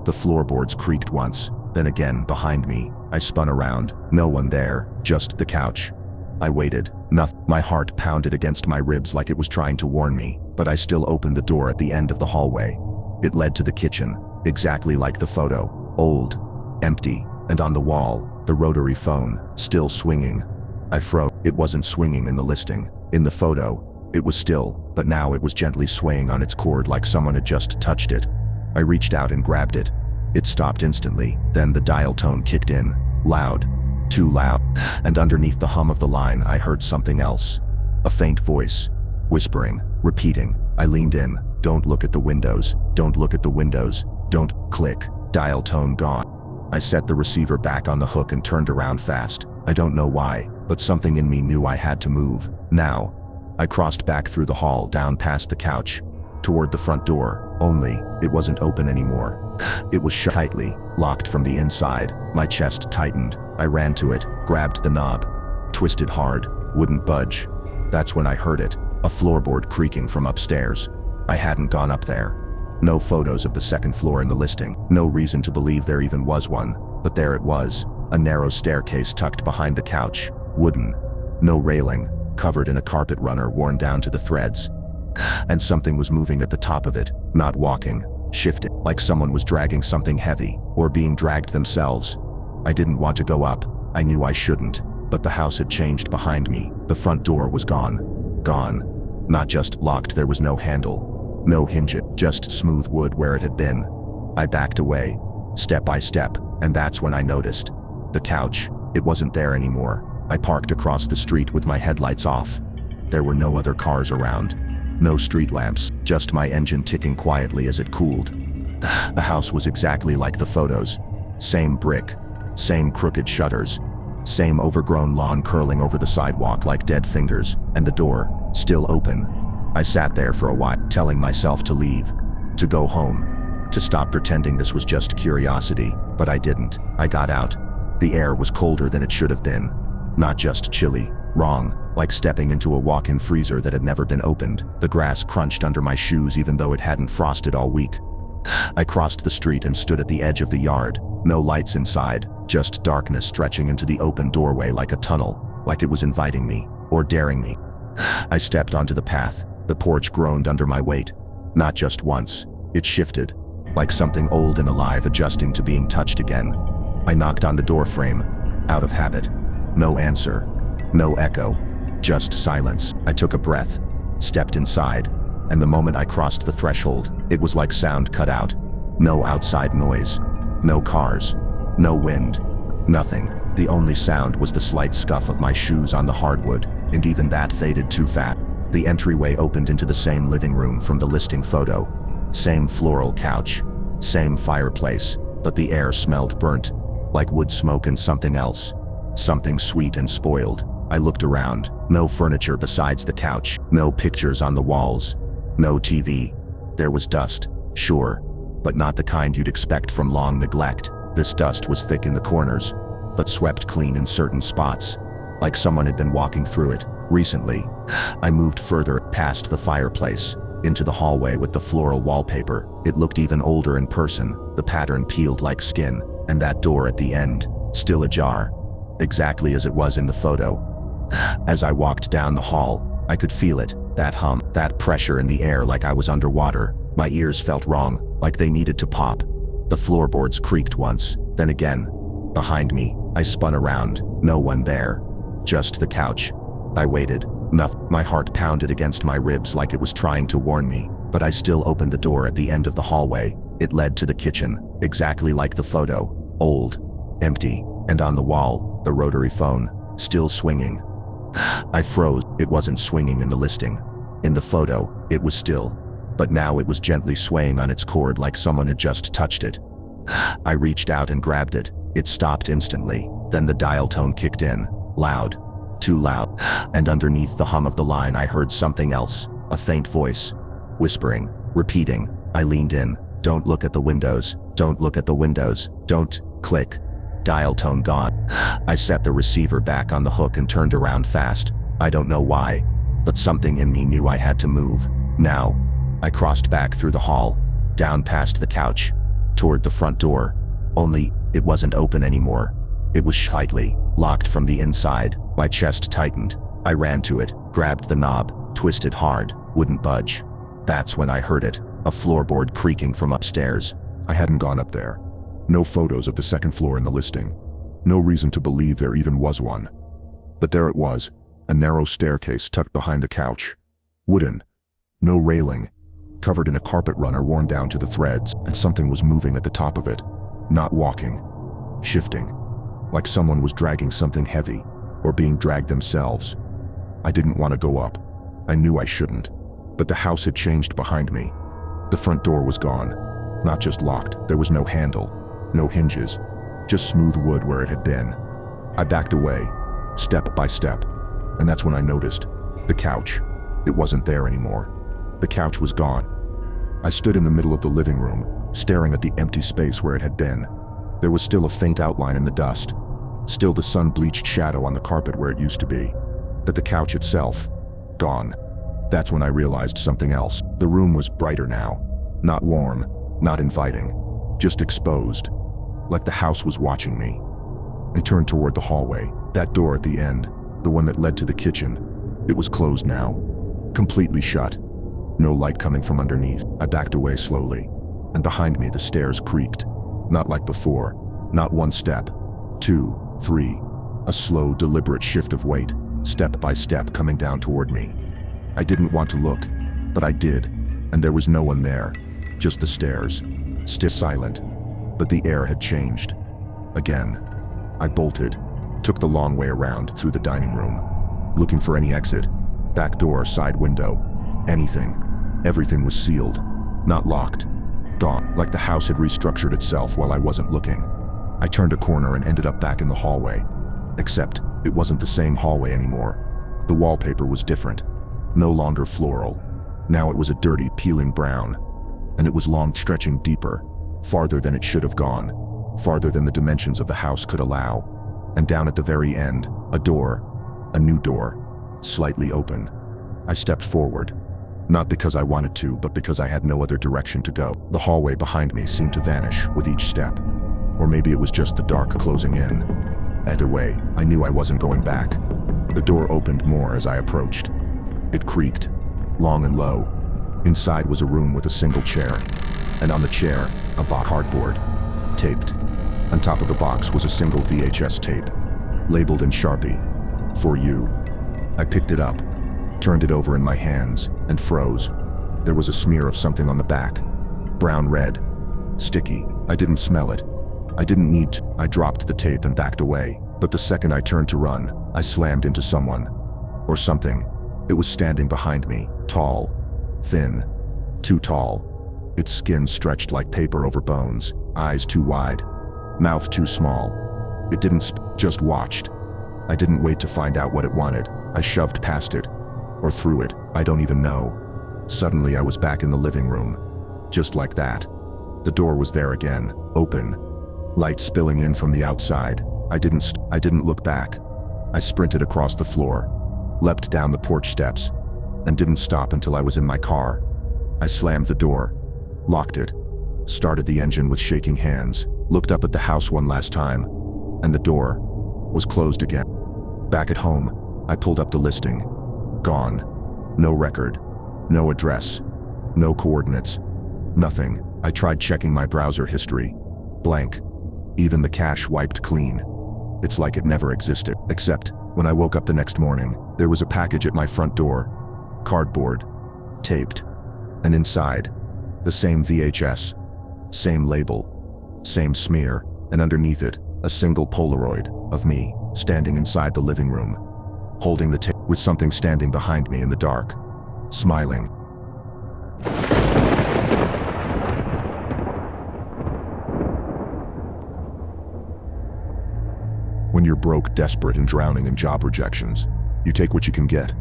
The floorboards creaked once, then again behind me. I spun around, no one there, just the couch. I waited. Nothing. My heart pounded against my ribs like it was trying to warn me, but I still opened the door at the end of the hallway. It led to the kitchen, exactly like the photo. Old, empty, and on the wall, the rotary phone, still swinging. I froze. It wasn't swinging in the listing. In the photo, it was still, but now it was gently swaying on its cord like someone had just touched it. I reached out and grabbed it. It stopped instantly, then the dial tone kicked in. Loud. Too loud. And underneath the hum of the line, I heard something else. A faint voice. Whispering. Repeating. I leaned in. Don't look at the windows. Don't look at the windows. Don't. Click. Dial tone gone. I set the receiver back on the hook and turned around fast. I don't know why, but something in me knew I had to move. Now. I crossed back through the hall, down past the couch, toward the front door, only, it wasn't open anymore. It was shut tightly, locked from the inside. My chest tightened. I ran to it, grabbed the knob, twisted hard, wouldn't budge. That's when I heard it, a floorboard creaking from upstairs. I hadn't gone up there. No photos of the second floor in the listing. No reason to believe there even was one, but there it was, a narrow staircase tucked behind the couch, wooden. No railing, covered in a carpet runner worn down to the threads. And something was moving at the top of it, not walking, shifting, like someone was dragging something heavy, or being dragged themselves. I didn't want to go up. I knew I shouldn't, but the house had changed behind me. The front door was gone. Gone. Not just locked, there was no handle. No hinge, just smooth wood where it had been. I backed away, step by step, and that's when I noticed. The couch, it wasn't there anymore. I parked across the street with my headlights off. There were no other cars around. No street lamps, just my engine ticking quietly as it cooled. The house was exactly like the photos. Same brick, same crooked shutters, same overgrown lawn curling over the sidewalk like dead fingers, and the door, still open. I sat there for a while, telling myself to leave, to go home, to stop pretending this was just curiosity, but I didn't. I got out. The air was colder than it should have been. Not just chilly, wrong, like stepping into a walk-in freezer that had never been opened. The grass crunched under my shoes even though it hadn't frosted all week. I crossed the street and stood at the edge of the yard. No lights inside, just darkness stretching into the open doorway like a tunnel, like it was inviting me, or daring me. I stepped onto the path. The porch groaned under my weight. Not just once, it shifted, like something old and alive adjusting to being touched again. I knocked on the door frame, out of habit. No answer, no echo, just silence. I took a breath, stepped inside, and the moment I crossed the threshold, it was like sound cut out. No outside noise, no cars, no wind, nothing. The only sound was the slight scuff of my shoes on the hardwood, and even that faded too fast. The entryway opened into the same living room from the listing photo. Same floral couch, same fireplace, but the air smelled burnt, like wood smoke and something else. Something sweet and spoiled. I looked around. No furniture besides the couch. No pictures on the walls. No TV. There was dust, sure, but not the kind you'd expect from long neglect. This dust was thick in the corners, but swept clean in certain spots, like someone had been walking through it recently. I moved further, past the fireplace, into the hallway with the floral wallpaper. It looked even older in person, the pattern peeled like skin, and that door at the end, still ajar. Exactly as it was in the photo. As I walked down the hall, I could feel it, that hum, that pressure in the air like I was underwater. My ears felt wrong, like they needed to pop. The floorboards creaked once, then again. Behind me, I spun around, no one there. Just the couch. I waited, nothing. My heart pounded against my ribs like it was trying to warn me, but I still opened the door at the end of the hallway. It led to the kitchen, exactly like the photo. Old, empty, and on the wall, the rotary phone, still swinging. I froze. It wasn't swinging in the listing. In the photo, it was still, but now it was gently swaying on its cord like someone had just touched it. I reached out and grabbed it. It stopped instantly. Then the dial tone kicked in, loud, too loud, and underneath the hum of the line I heard something else, a faint voice, whispering, repeating. I leaned in. Don't look at the windows. Don't look at the windows. Don't. Click. Dial tone gone. I set the receiver back on the hook and turned around fast. I don't know why, but something in me knew I had to move. Now. I crossed back through the hall, down past the couch, toward the front door. Only, it wasn't open anymore. It was tightly locked from the inside. My My chest tightened. I ran to it, grabbed the knob, twisted hard, wouldn't budge. That's when I heard it, a floorboard creaking from upstairs. I hadn't gone up there. No photos of the second floor in the listing. No reason to believe there even was one. But there it was, a narrow staircase tucked behind the couch. Wooden. No railing. Covered in a carpet runner worn down to the threads, and something was moving at the top of it. Not walking. Shifting. Like someone was dragging something heavy, or being dragged themselves. I didn't want to go up. I knew I shouldn't. But the house had changed behind me. The front door was gone. Not just locked, there was no handle, no hinges, just smooth wood where it had been. I backed away, step by step, and that's when I noticed the couch. It wasn't there anymore. The couch was gone. I stood in the middle of the living room, staring at the empty space where it had been. There was still a faint outline in the dust, still the sun-bleached shadow on the carpet where it used to be. But the couch itself, gone. That's when I realized something else. The room was brighter now. Not warm, not inviting, just exposed. Like the house was watching me. I turned toward the hallway. That door at the end, the one that led to the kitchen, it was closed now. Completely shut. No light coming from underneath. I backed away slowly, and behind me the stairs creaked. Not like before. Not one step. 2, 3. A slow, deliberate shift of weight, step by step coming down toward me. I didn't want to look, but I did, and there was no one there. Just the stairs. Still silent. But the air had changed. Again. I bolted, took the long way around through the dining room, looking for any exit. Back door, side window. Anything. Everything was sealed. Not locked. Gone. Like the house had restructured itself while I wasn't looking. I turned a corner and ended up back in the hallway. Except, it wasn't the same hallway anymore. The wallpaper was different. No longer floral. Now it was a dirty, peeling brown. And it was long, stretching deeper. Farther than it should have gone. Farther than the dimensions of the house could allow. And down at the very end, a door. A new door. Slightly open. I stepped forward. Not because I wanted to, but because I had no other direction to go. The hallway behind me seemed to vanish with each step. Or maybe it was just the dark closing in. Either way, I knew I wasn't going back. The door opened more as I approached. It creaked, long and low. Inside was a room with a single chair. And on the chair, a box cardboard, taped. On top of the box was a single VHS tape, labeled in Sharpie, "For you." I picked it up, turned it over in my hands, and froze. There was a smear of something on the back. Brown-red. Sticky. I didn't smell it. I didn't need to. I dropped the tape and backed away, but the second I turned to run, I slammed into someone. Or something. It was standing behind me, tall, thin, too tall. Its skin stretched like paper over bones, eyes too wide, mouth too small. It didn't just watched. I didn't wait to find out what it wanted. I shoved past it. Or through it, I don't even know. Suddenly I was back in the living room. Just like that. The door was there again, open. Light spilling in from the outside. I didn't look back. I sprinted across the floor, leapt down the porch steps, and didn't stop until I was in my car. I slammed the door, locked it, started the engine with shaking hands, looked up at the house one last time, and the door was closed again. Back at home, I pulled up the listing. Gone. No record. No address. No coordinates. Nothing. I tried checking my browser history. Blank. Even the cache wiped clean. It's like it never existed. Except, when I woke up the next morning, there was a package at my front door. Cardboard. Taped. And inside, the same VHS. Same label. Same smear. And underneath it, a single Polaroid of me, standing inside the living room, holding the tape, with something standing behind me in the dark, smiling. When you're broke, desperate, and drowning in job rejections, you take what you can get.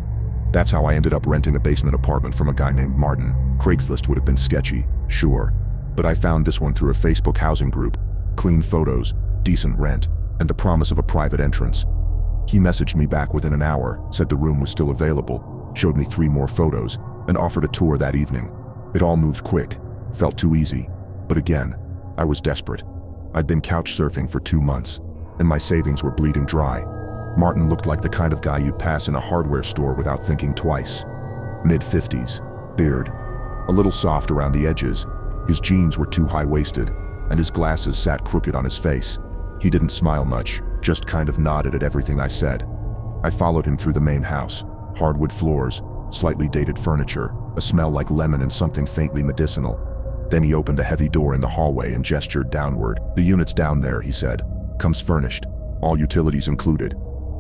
That's how I ended up renting a basement apartment from a guy named Martin. Craigslist would have been sketchy, sure, but I found this one through a Facebook housing group. Clean photos, decent rent, and the promise of a private entrance. He messaged me back within an hour, said the room was still available, showed me 3 more photos, and offered a tour that evening. It all moved quick, felt too easy, but again, I was desperate. I'd been couch surfing for 2 months, and my savings were bleeding dry. Martin looked like the kind of guy you'd pass in a hardware store without thinking twice. Mid-50s, beard, a little soft around the edges. His jeans were too high-waisted, and his glasses sat crooked on his face. He didn't smile much, just kind of nodded at everything I said. I followed him through the main house. Hardwood floors, slightly dated furniture, a smell like lemon and something faintly medicinal. Then he opened a heavy door in the hallway and gestured downward. "The unit's down there," he said. "Comes furnished. All utilities included."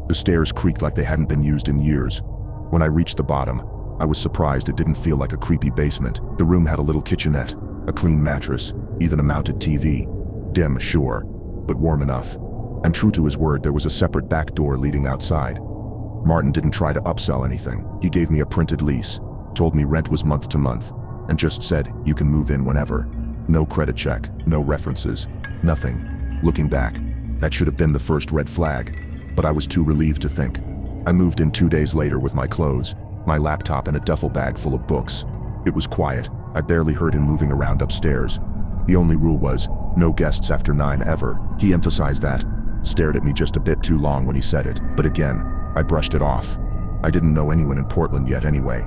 The stairs creaked like they hadn't been used in years. When I reached the bottom, I was surprised it didn't feel like a creepy basement. The room had a little kitchenette, a clean mattress, even a mounted TV. Dim, sure, but warm enough. And true to his word, there was a separate back door leading outside. Martin didn't try to upsell anything. He gave me a printed lease, told me rent was month to month, and just said, "You can move in whenever." No credit check, no references, nothing. Looking back, that should have been the first red flag, but I was too relieved to think. I moved in 2 days later with my clothes, my laptop and a duffel bag full of books. It was quiet. I barely heard him moving around upstairs. The only rule was, no guests after 9 ever. He emphasized that, stared at me just a bit too long when he said it, but again, I brushed it off. I didn't know anyone in Portland yet anyway.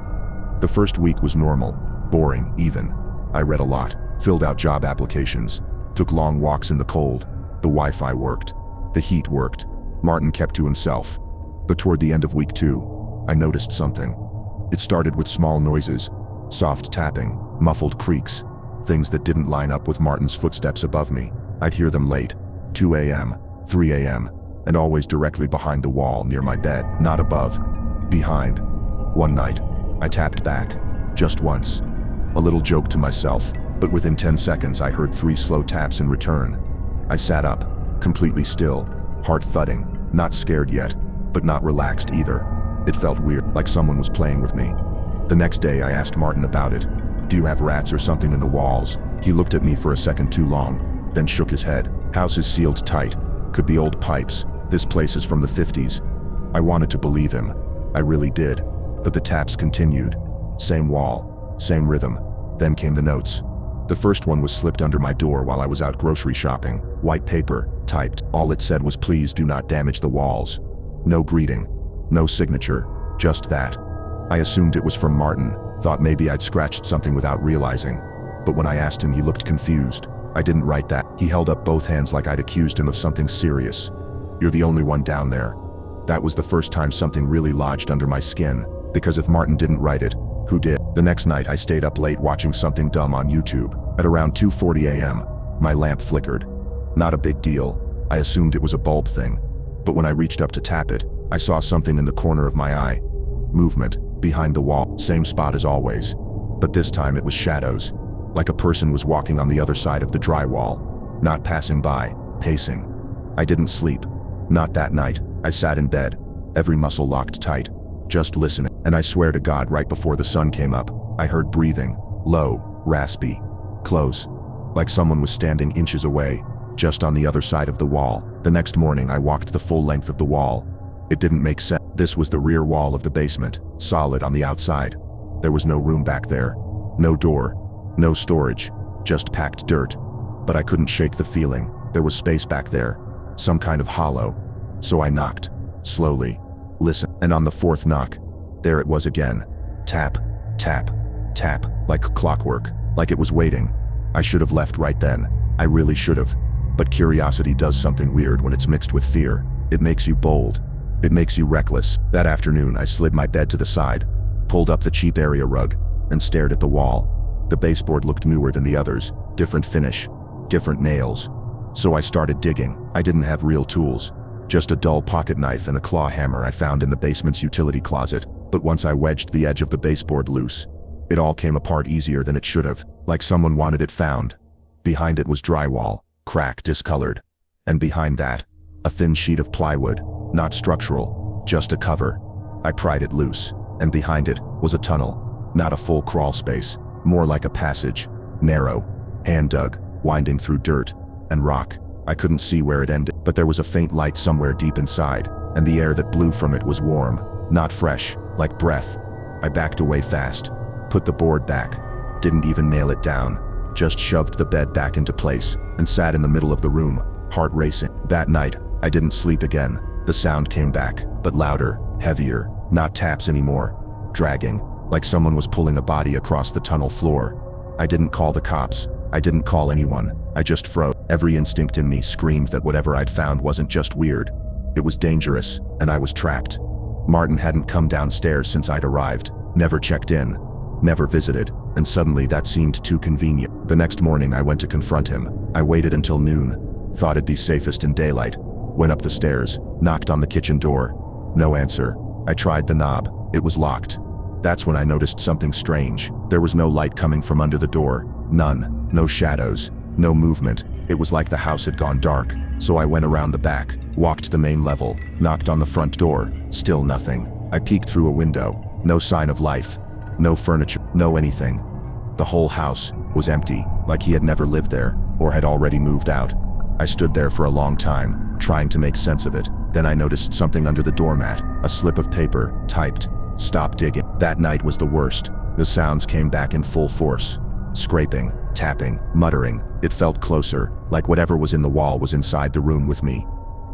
The first week was normal, boring, even. I read a lot, filled out job applications, took long walks in the cold. The Wi-Fi worked. The heat worked. Martin kept to himself. But toward the end of week 2, I noticed something. It started with small noises, soft tapping, muffled creaks, things that didn't line up with Martin's footsteps above me. I'd hear them late, 2 a.m., 3 a.m., and always directly behind the wall near my bed, not above, behind. One night, I tapped back, just once. A little joke to myself, but within 10 seconds I heard 3 slow taps in return. I sat up, completely still, heart thudding, not scared yet, but not relaxed either. It felt weird, like someone was playing with me. The next day I asked Martin about it. "Do you have rats or something in the walls?" He looked at me for a second too long, then shook his head. "House is sealed tight. Could be old pipes. This place is from the 50s. I wanted to believe him. I really did. But the taps continued. Same wall, same rhythm. Then came the notes. The first one was slipped under my door while I was out grocery shopping. White paper, typed. All it said was, "Please do not damage the walls." No greeting, no signature, just that. I assumed it was from Martin, thought maybe I'd scratched something without realizing. But when I asked him, he looked confused. I didn't write that. He held up both hands like I'd accused him of something serious. "You're the only one down there." That was the first time something really lodged under my skin, because if Martin didn't write it, who did? The next night I stayed up late watching something dumb on YouTube. At around 2:40 a.m., my lamp flickered. Not a big deal. I assumed it was a bulb thing. But when I reached up to tap it, I saw something in the corner of my eye. Movement, behind the wall, same spot as always. But this time it was shadows. Like a person was walking on the other side of the drywall. Not passing by, pacing. I didn't sleep. Not that night. I sat in bed, every muscle locked tight, just listening. And I swear to God, right before the sun came up, I heard breathing, low, raspy, close, like someone was standing inches away, just on the other side of the wall. The next morning I walked the full length of the wall. It didn't make sense. This was the rear wall of the basement, solid on the outside. There was no room back there. No door, no storage, just packed dirt. But I couldn't shake the feeling. There was space back there, some kind of hollow. So I knocked, slowly, listened, and on the 4th knock, there it was again. Tap, tap, tap, like clockwork, like it was waiting. I should have left right then. I really should have. But curiosity does something weird when it's mixed with fear. It makes you bold. It makes you reckless. That afternoon I slid my bed to the side, pulled up the cheap area rug, and stared at the wall. The baseboard looked newer than the others, different finish, different nails. So I started digging. I didn't have real tools. Just a dull pocket knife and a claw hammer I found in the basement's utility closet. But once I wedged the edge of the baseboard loose, it all came apart easier than it should have, like someone wanted it found. Behind it was drywall, cracked, discolored. And behind that, a thin sheet of plywood, not structural, just a cover. I pried it loose, and behind it was a tunnel, not a full crawl space, more like a passage, narrow, hand-dug, winding through dirt and rock. I couldn't see where it ended, but there was a faint light somewhere deep inside, and the air that blew from it was warm, not fresh, like breath. I backed away fast, put the board back, didn't even nail it down, just shoved the bed back into place, and sat in the middle of the room, heart racing. That night, I didn't sleep again. The sound came back, but louder, heavier, not taps anymore. Dragging, like someone was pulling a body across the tunnel floor. I didn't call the cops. I didn't call anyone. I just froze. Every instinct in me screamed that whatever I'd found wasn't just weird. It was dangerous, and I was trapped. Martin hadn't come downstairs since I'd arrived, never checked in, never visited, and suddenly that seemed too convenient. The next morning I went to confront him. I waited until noon, thought it'd be safest in daylight, went up the stairs, knocked on the kitchen door. No answer. I tried the knob. It was locked. That's when I noticed something strange. There was no light coming from under the door. None. No shadows. No movement. It was like the house had gone dark. So I went around the back, walked the main level, knocked on the front door. Still nothing. I peeked through a window. No sign of life. No furniture. No anything. The whole house was empty, like he had never lived there, or had already moved out. I stood there for a long time, trying to make sense of it. Then I noticed something under the doormat, a slip of paper, typed, "Stop digging." That night was the worst. The sounds came back in full force. Scraping, tapping, muttering. It felt closer, like whatever was in the wall was inside the room with me.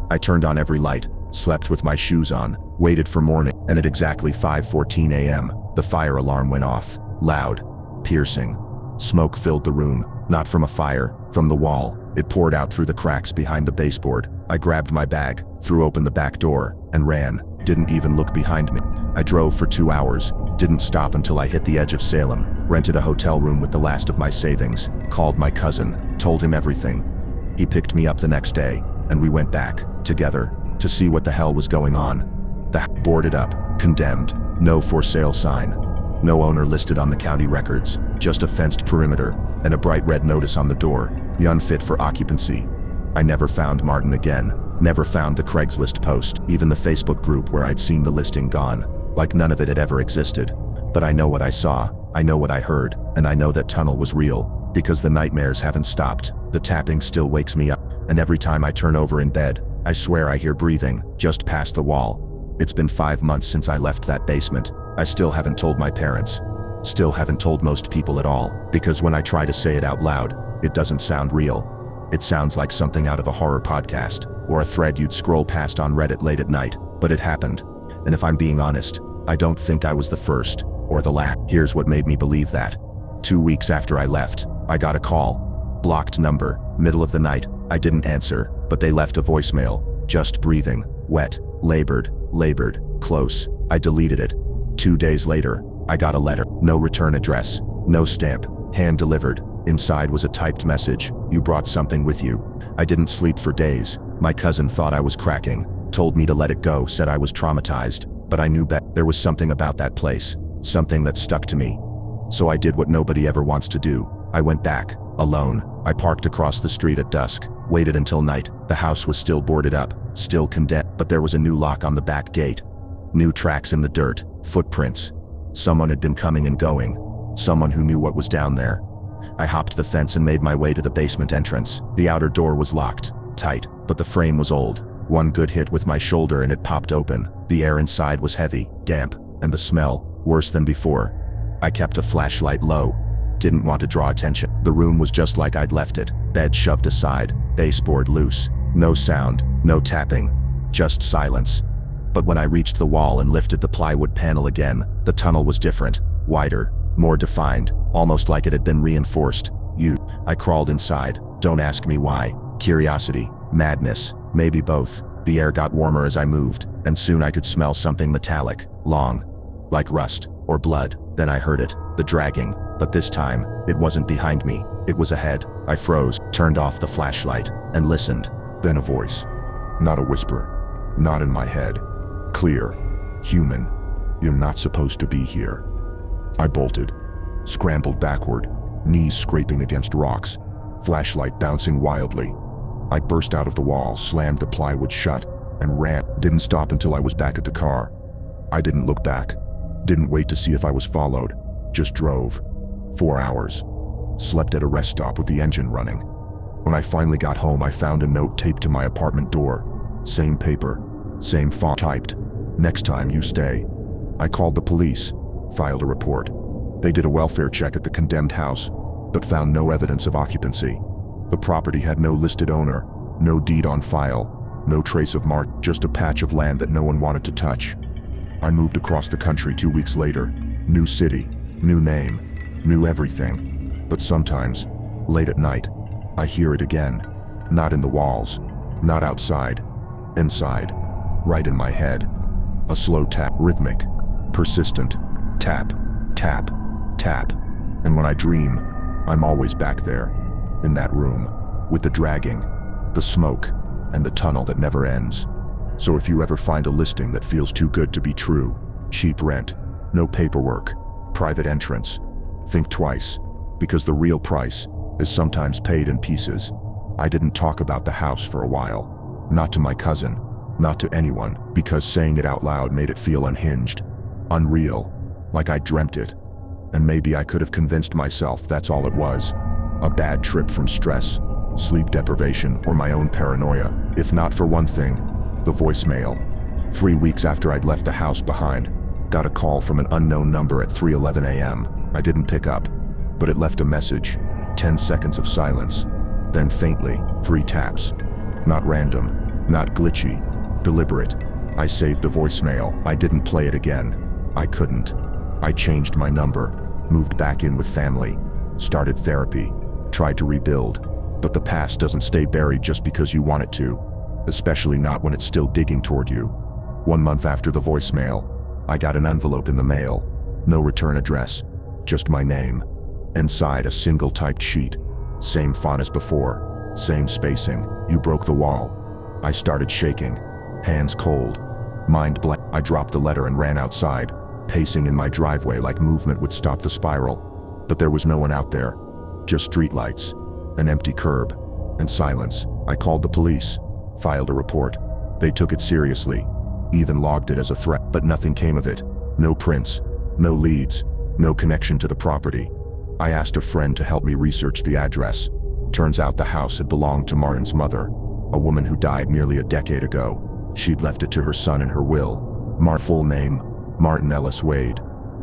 I turned on every light, slept with my shoes on, waited for morning, and at exactly 5:14 a.m., the fire alarm went off. Loud, piercing. Smoke filled the room, not from a fire, from the wall. It poured out through the cracks behind the baseboard. I grabbed my bag, threw open the back door, and ran. Didn't even look behind me. I drove for 2 hours, didn't stop until I hit the edge of Salem, rented a hotel room with the last of my savings, called my cousin, told him everything. He picked me up the next day, and we went back, together, to see what the hell was going on. The boarded up, condemned, no for sale sign. No owner listed on the county records, just a fenced perimeter, and a bright red notice on the door, the unfit for occupancy. I never found Martin again, never found the Craigslist post, even the Facebook group where I'd seen the listing gone, like none of it had ever existed. But I know what I saw, I know what I heard, and I know that tunnel was real, because the nightmares haven't stopped. The tapping still wakes me up, and every time I turn over in bed, I swear I hear breathing, just past the wall. It's been 5 months since I left that basement. I still haven't told my parents. Still haven't told most people at all, because when I try to say it out loud, it doesn't sound real. It sounds like something out of a horror podcast, or a thread you'd scroll past on Reddit late at night, but it happened. And if I'm being honest, I don't think I was the first, or the last. Here's what made me believe that. 2 weeks after I left, I got a call. Blocked number, middle of the night. I didn't answer, but they left a voicemail. Just breathing, wet, labored, close. I deleted it. 2 days later, I got a letter. No return address, no stamp, hand delivered. Inside was a typed message. "You brought something with you." I didn't sleep for days. My cousin thought I was cracking, told me to let it go, said I was traumatized, but I knew better. There was something about that place, something that stuck to me. So I did what nobody ever wants to do. I went back, alone. I parked across the street at dusk, waited until night. The house was still boarded up, still condemned, but there was a new lock on the back gate. New tracks in the dirt, footprints. Someone had been coming and going. Someone who knew what was down there. I hopped the fence and made my way to the basement entrance. The outer door was locked, tight, but the frame was old. One good hit with my shoulder and it popped open. The air inside was heavy, damp, and the smell, worse than before. I kept a flashlight low. Didn't want to draw attention. The room was just like I'd left it. Bed shoved aside, baseboard loose. No sound, no tapping, just silence. But when I reached the wall and lifted the plywood panel again, the tunnel was different, wider, more defined, almost like it had been reinforced. I crawled inside. Don't ask me why. Curiosity, madness, maybe both. The air got warmer as I moved, and soon I could smell something metallic, long, like rust or blood. Then I heard it, the dragging, but this time, it wasn't behind me, it was ahead. I froze, turned off the flashlight, and listened. Then a voice. Not a whisper. Not in my head. Clear. Human. You're not supposed to be here. I bolted. Scrambled backward, knees scraping against rocks, flashlight bouncing wildly. I burst out of the wall, slammed the plywood shut, and ran. Didn't stop until I was back at the car. I didn't look back. Didn't wait to see if I was followed. Just drove. 4 hours. Slept at a rest stop with the engine running. When I finally got home, I found a note taped to my apartment door. Same paper, same font typed. "Next time you stay." I called the police, filed a report. They did a welfare check at the condemned house, but found no evidence of occupancy. The property had no listed owner, no deed on file, No trace of mark, just a patch of land that no one wanted to touch. I moved across the country 2 weeks later. New city, new name, new everything. But sometimes, late at night, I hear it again. Not in the walls, not outside, inside, right in my head. A slow tap, rhythmic, persistent, tap, tap, tap. And when I dream, I'm always back there, in that room, with the dragging, the smoke, and the tunnel that never ends. So if you ever find a listing that feels too good to be true, cheap rent, no paperwork, private entrance, think twice, because the real price is sometimes paid in pieces. I didn't talk about the house for a while, not to my cousin, not to anyone, because saying it out loud made it feel unhinged, unreal, like I dreamt it. And maybe I could have convinced myself that's all it was. A bad trip from stress, sleep deprivation, or my own paranoia. If not for one thing, the voicemail. 3 weeks after I'd left the house behind, got a call from an unknown number at 3:11 a.m. I didn't pick up, but it left a message. 10 seconds of silence. Then faintly, 3 taps. Not random, not glitchy, deliberate. I saved the voicemail. I didn't play it again. I couldn't. I changed my number, moved back in with family, started therapy, tried to rebuild. But the past doesn't stay buried just because you want it to, especially not when it's still digging toward you. 1 month after the voicemail, I got an envelope in the mail. No return address, just my name. Inside a single typed sheet. Same font as before, same spacing. You broke the wall. I started shaking, hands cold, mind blank. I dropped the letter and ran outside, pacing in my driveway like movement would stop the spiral. But there was no one out there, just streetlights, an empty curb, and silence. I called the police, filed a report. They took it seriously, even logged it as a threat, but nothing came of it. No prints, no leads, no connection to the property. I asked a friend to help me research the address. Turns out the house had belonged to Martin's mother, a woman who died nearly a decade ago. She'd left it to her son in her will. Full name, Martin Ellis Wade.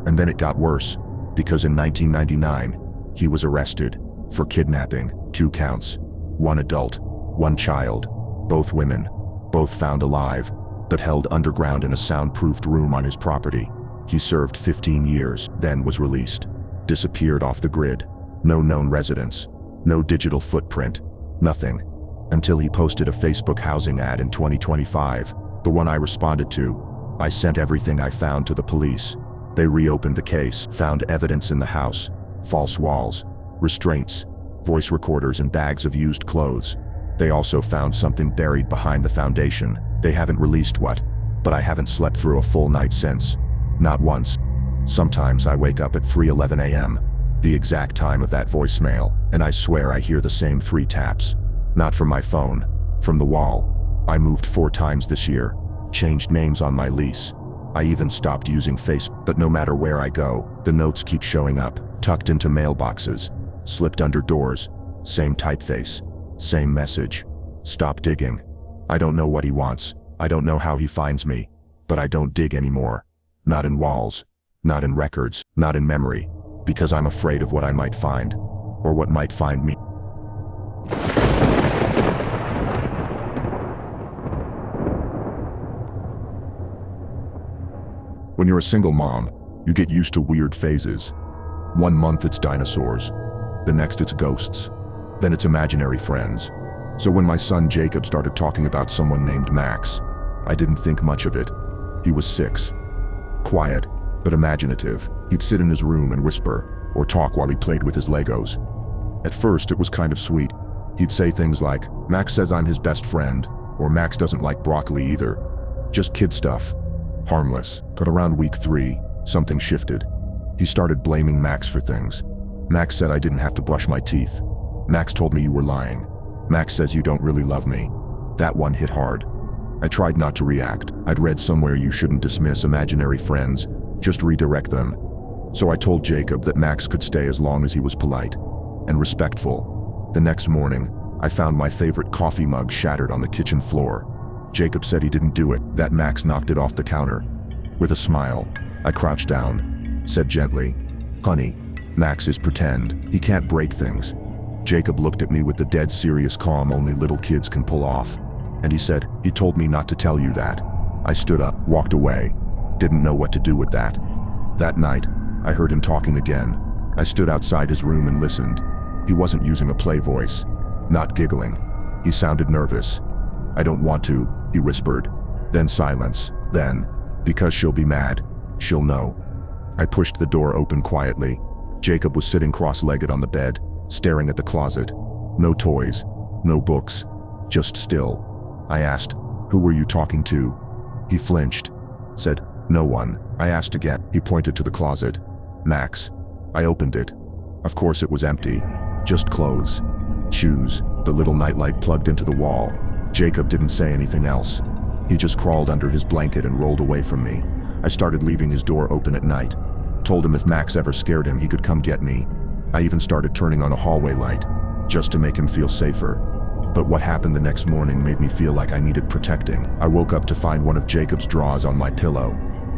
And then it got worse, because in 1999, he was arrested for kidnapping, 2 counts, 1 adult, 1 child, both women, both found alive, but held underground in a soundproofed room on his property. He served 15 years, then was released. Disappeared off the grid. No known residence, no digital footprint, nothing. Until he posted a Facebook housing ad in 2025, the one I responded to. I sent everything I found to the police. They reopened the case, found evidence in the house, false walls, restraints, voice recorders and bags of used clothes. They also found something buried behind the foundation. They haven't released what, but I haven't slept through a full night since. Not once. Sometimes I wake up at 3:11 a.m., the exact time of that voicemail, and I swear I hear the same 3 taps. Not from my phone, from the wall. I moved 4 times this year, changed names on my lease. I even stopped using Facebook, but no matter where I go, the notes keep showing up, tucked into mailboxes, slipped under doors, same typeface, same message. Stop digging. I don't know what he wants. I don't know how he finds me, but I don't dig anymore. Not in walls, not in records, not in memory, because I'm afraid of what I might find, or what might find me. When you're a single mom, you get used to weird phases. 1 month it's dinosaurs, the next it's ghosts, then it's imaginary friends. So when my son Jacob started talking about someone named Max, I didn't think much of it. He was 6. Quiet, but imaginative. He'd sit in his room and whisper, or talk while he played with his Legos. At first it was kind of sweet. He'd say things like, "Max says I'm his best friend," or "Max doesn't like broccoli either." Just kid stuff. Harmless. But around week 3, something shifted. He started blaming Max for things. "Max said I didn't have to brush my teeth. Max told me you were lying. Max says you don't really love me." That one hit hard. I tried not to react. I'd read somewhere you shouldn't dismiss imaginary friends, just redirect them. So I told Jacob that Max could stay as long as he was polite and respectful. The next morning, I found my favorite coffee mug shattered on the kitchen floor. Jacob said he didn't do it, that Max knocked it off the counter. With a smile, I crouched down, said gently, "Honey, Max is pretend. He can't break things." Jacob looked at me with the dead serious calm only little kids can pull off. And he said, "He told me not to tell you that." I stood up, walked away. Didn't know what to do with that. That night, I heard him talking again. I stood outside his room and listened. He wasn't using a play voice. Not giggling. He sounded nervous. "I don't want to," he whispered. Then silence. Then, "Because she'll be mad. She'll know." I pushed the door open quietly. Jacob was sitting cross-legged on the bed, staring at the closet. No toys. No books. Just still. I asked, "Who were you talking to?" He flinched. Said, "No one." I asked again. He pointed to the closet. "Max." I opened it. Of course it was empty. Just clothes. Shoes. The little nightlight plugged into the wall. Jacob didn't say anything else. He just crawled under his blanket and rolled away from me. I started leaving his door open at night. Told him if Max ever scared him, he could come get me. I even started turning on a hallway light, just to make him feel safer. But what happened the next morning made me feel like I needed protecting. I woke up to find one of Jacob's drawers on my pillow.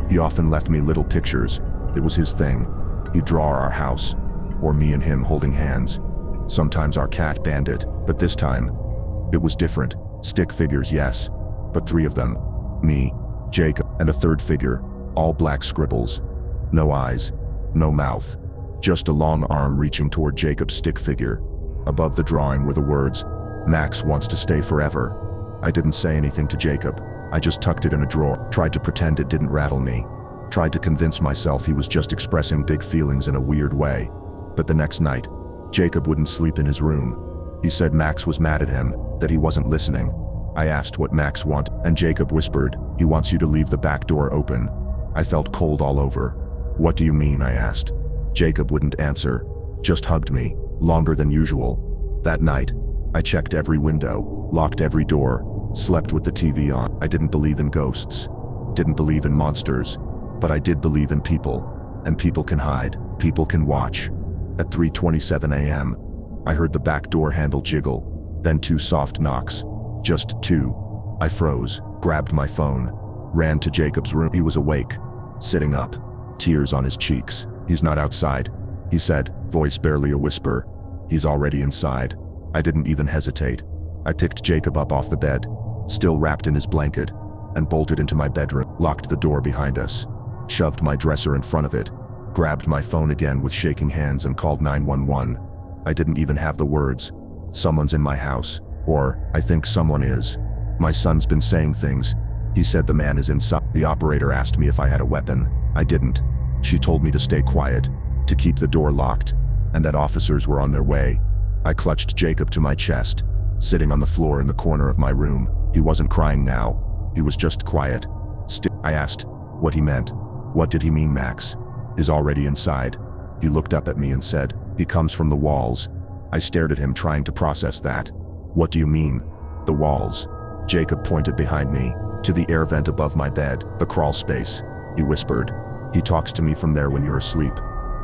He often left me little pictures. It was his thing. He'd draw our house, or me and him holding hands. Sometimes our cat Bandit, but this time, it was different. Stick figures, yes, but 3 of them. Me, Jacob, and a third figure, all black scribbles. No eyes, no mouth, just a long arm reaching toward Jacob's stick figure. Above the drawing were the words, "Max wants to stay forever." I didn't say anything to Jacob. I just tucked it in a drawer, tried to pretend it didn't rattle me. Tried to convince myself he was just expressing big feelings in a weird way. But the next night, Jacob wouldn't sleep in his room. He said Max was mad at him, that he wasn't listening. I asked what Max wanted, and Jacob whispered, "He wants you to leave the back door open." I felt cold all over. "What do you mean?" I asked. Jacob wouldn't answer, just hugged me, longer than usual. That night, I checked every window, locked every door, slept with the TV on. I didn't believe in ghosts, didn't believe in monsters, but I did believe in people. And people can hide, people can watch. At 3:27 a.m., I heard the back door handle jiggle, then 2 soft knocks. Just 2. I froze, grabbed my phone, ran to Jacob's room. He was awake, sitting up, tears on his cheeks. "He's not outside," he said, voice barely a whisper. "He's already inside." I didn't even hesitate. I picked Jacob up off the bed, still wrapped in his blanket, and bolted into my bedroom, locked the door behind us, shoved my dresser in front of it, grabbed my phone again with shaking hands and called 911. I didn't even have the words, "Someone's in my house," or, "I think someone is. My son's been saying things. He said the man is inside." The operator asked me if I had a weapon. I didn't. She told me to stay quiet, to keep the door locked, and that officers were on their way. I clutched Jacob to my chest, sitting on the floor in the corner of my room. He wasn't crying now. He was just quiet. I asked what he meant. "What did he mean, Max? Is already inside?" He looked up at me and said, "He comes from the walls." I stared at him, trying to process that. "What do you mean? The walls?" Jacob pointed behind me, to the air vent above my bed, the crawl space. He whispered, "He talks to me from there when you're asleep."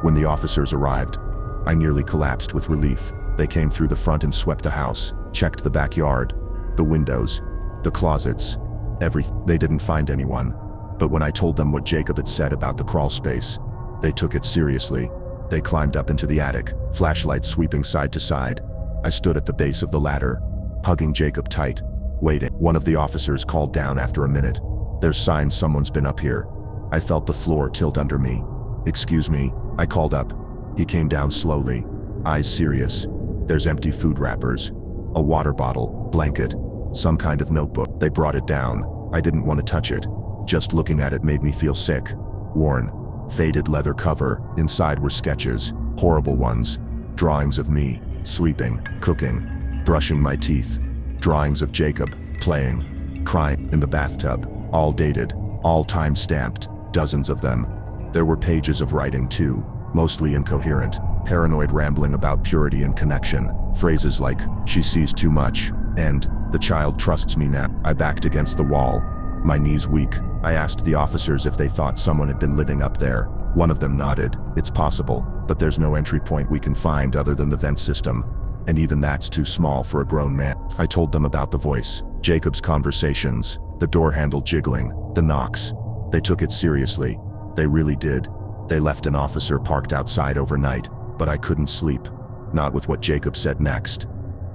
When the officers arrived, I nearly collapsed with relief. They came through the front and swept the house, checked the backyard, the windows, the closets, everything. They didn't find anyone. But when I told them what Jacob had said about the crawl space, they took it seriously. They climbed up into the attic, flashlights sweeping side to side. I stood at the base of the ladder, hugging Jacob tight, waiting. One of the officers called down after a minute. "There's signs someone's been up here." I felt the floor tilt under me. "Excuse me," I called up. He came down slowly, eyes serious. "There's empty food wrappers, a water bottle, blanket, some kind of notebook." They brought it down. I didn't want to touch it. Just looking at it made me feel sick. Worn, faded leather cover. Inside were sketches, horrible ones. Drawings of me, sleeping, cooking, brushing my teeth. Drawings of Jacob, playing, crying, in the bathtub. All dated, all time-stamped, dozens of them. There were pages of writing too, mostly incoherent. Paranoid rambling about purity and connection. Phrases like, "She sees too much," and, "The child trusts me now." I backed against the wall, my knees weak. I asked the officers if they thought someone had been living up there. One of them nodded. "It's possible, but there's no entry point we can find other than the vent system. And even that's too small for a grown man." I told them about the voice, Jacob's conversations, the door handle jiggling, the knocks. They took it seriously. They really did. They left an officer parked outside overnight, but I couldn't sleep. Not with what Jacob said next.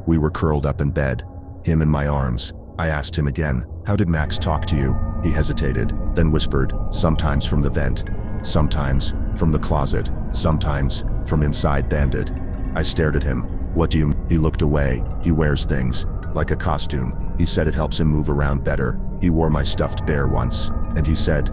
We were curled up in bed, him in my arms. I asked him again, how did Max talk to you? He hesitated, then whispered, sometimes from the vent, sometimes from the closet, sometimes from inside Bandit. I stared at him. What do you mean? He looked away. He wears things like a costume. He said it helps him move around better. He wore my stuffed bear once, and he said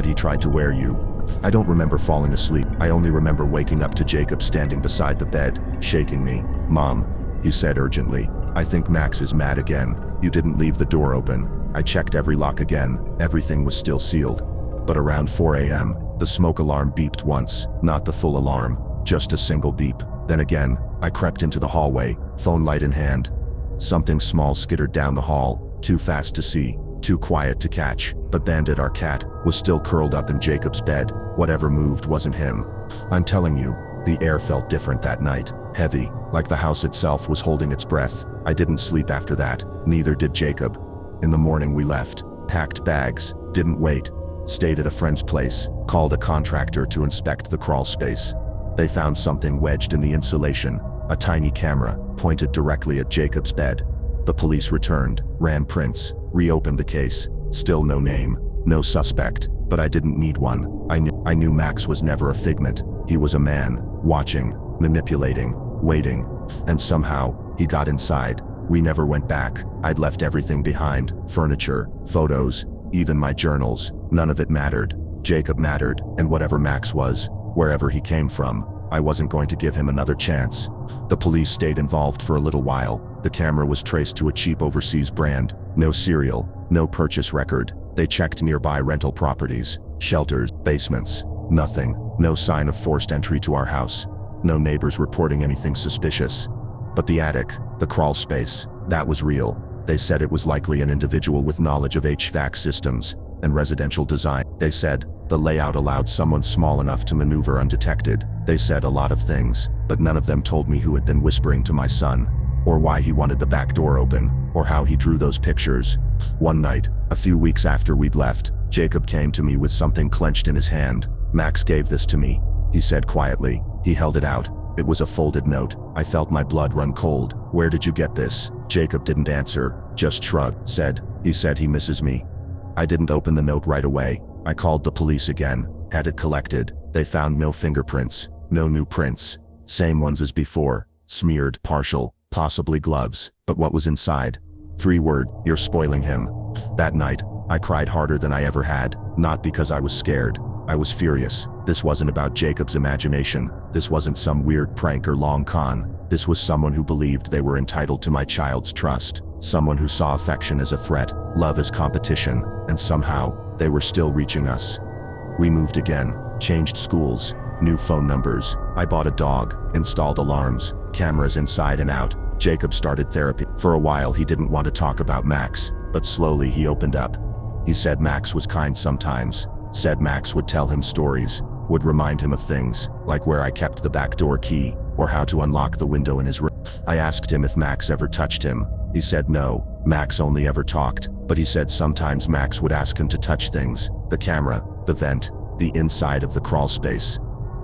he tried to wear you. I don't remember falling asleep. I only remember waking up to Jacob standing beside the bed, shaking me. Mom, he said urgently, I think Max is mad again. You didn't leave the door open. I checked every lock again. Everything was still sealed. But around 4 a.m., the smoke alarm beeped once, not the full alarm, just a single beep. Then again, I crept into the hallway, phone light in hand. Something small skittered down the hall, too fast to see, too quiet to catch, but Bandit, our cat, was still curled up in Jacob's bed. Whatever moved wasn't him. I'm telling you, the air felt different that night, heavy, like the house itself was holding its breath. I didn't sleep after that, neither did Jacob. In the morning we left, packed bags, didn't wait, stayed at a friend's place, called a contractor to inspect the crawl space. They found something wedged in the insulation, a tiny camera, pointed directly at Jacob's bed. The police returned, ran prints, reopened the case. Still no name, no suspect, but I didn't need one. I knew Max was never a figment. He was a man, watching, manipulating, waiting. And somehow, he got inside. We never went back. I'd left everything behind, furniture, photos, even my journals. None of it mattered. Jacob mattered, and whatever Max was, wherever he came from, I wasn't going to give him another chance. The police stayed involved for a little while. The camera was traced to a cheap overseas brand. No serial, no purchase record. They checked nearby rental properties, shelters, basements. Nothing. No sign of forced entry to our house. No neighbors reporting anything suspicious. But the attic, the crawl space, that was real. They said it was likely an individual with knowledge of HVAC systems and residential design. They said the layout allowed someone small enough to maneuver undetected. They said a lot of things, but none of them told me who had been whispering to my son, or why he wanted the back door open, or how he drew those pictures. One night, a few weeks after we'd left, Jacob came to me with something clenched in his hand. Max gave this to me, he said quietly. He held it out. It was a folded note. I felt my blood run cold. Where did you get this? Jacob didn't answer, just shrugged. He said he misses me. I didn't open the note right away. I called the police again, had it collected. They found no fingerprints, no new prints. Same ones as before, smeared, partial, possibly gloves. But what was inside? 3 words, you're spoiling him. That night, I cried harder than I ever had, not because I was scared. I was furious. This wasn't about Jacob's imagination. This wasn't some weird prank or long con. This was someone who believed they were entitled to my child's trust. Someone who saw affection as a threat, love as competition, and somehow, they were still reaching us. We moved again, changed schools, new phone numbers. I bought a dog, installed alarms, cameras inside and out. Jacob started therapy. For a while he didn't want to talk about Max, but slowly he opened up. He said Max was kind sometimes. Said Max would tell him stories, would remind him of things, like where I kept the back door key, or how to unlock the window in his room. I asked him if Max ever touched him. He said no, Max only ever talked, but he said sometimes Max would ask him to touch things, the camera, the vent, the inside of the crawl space.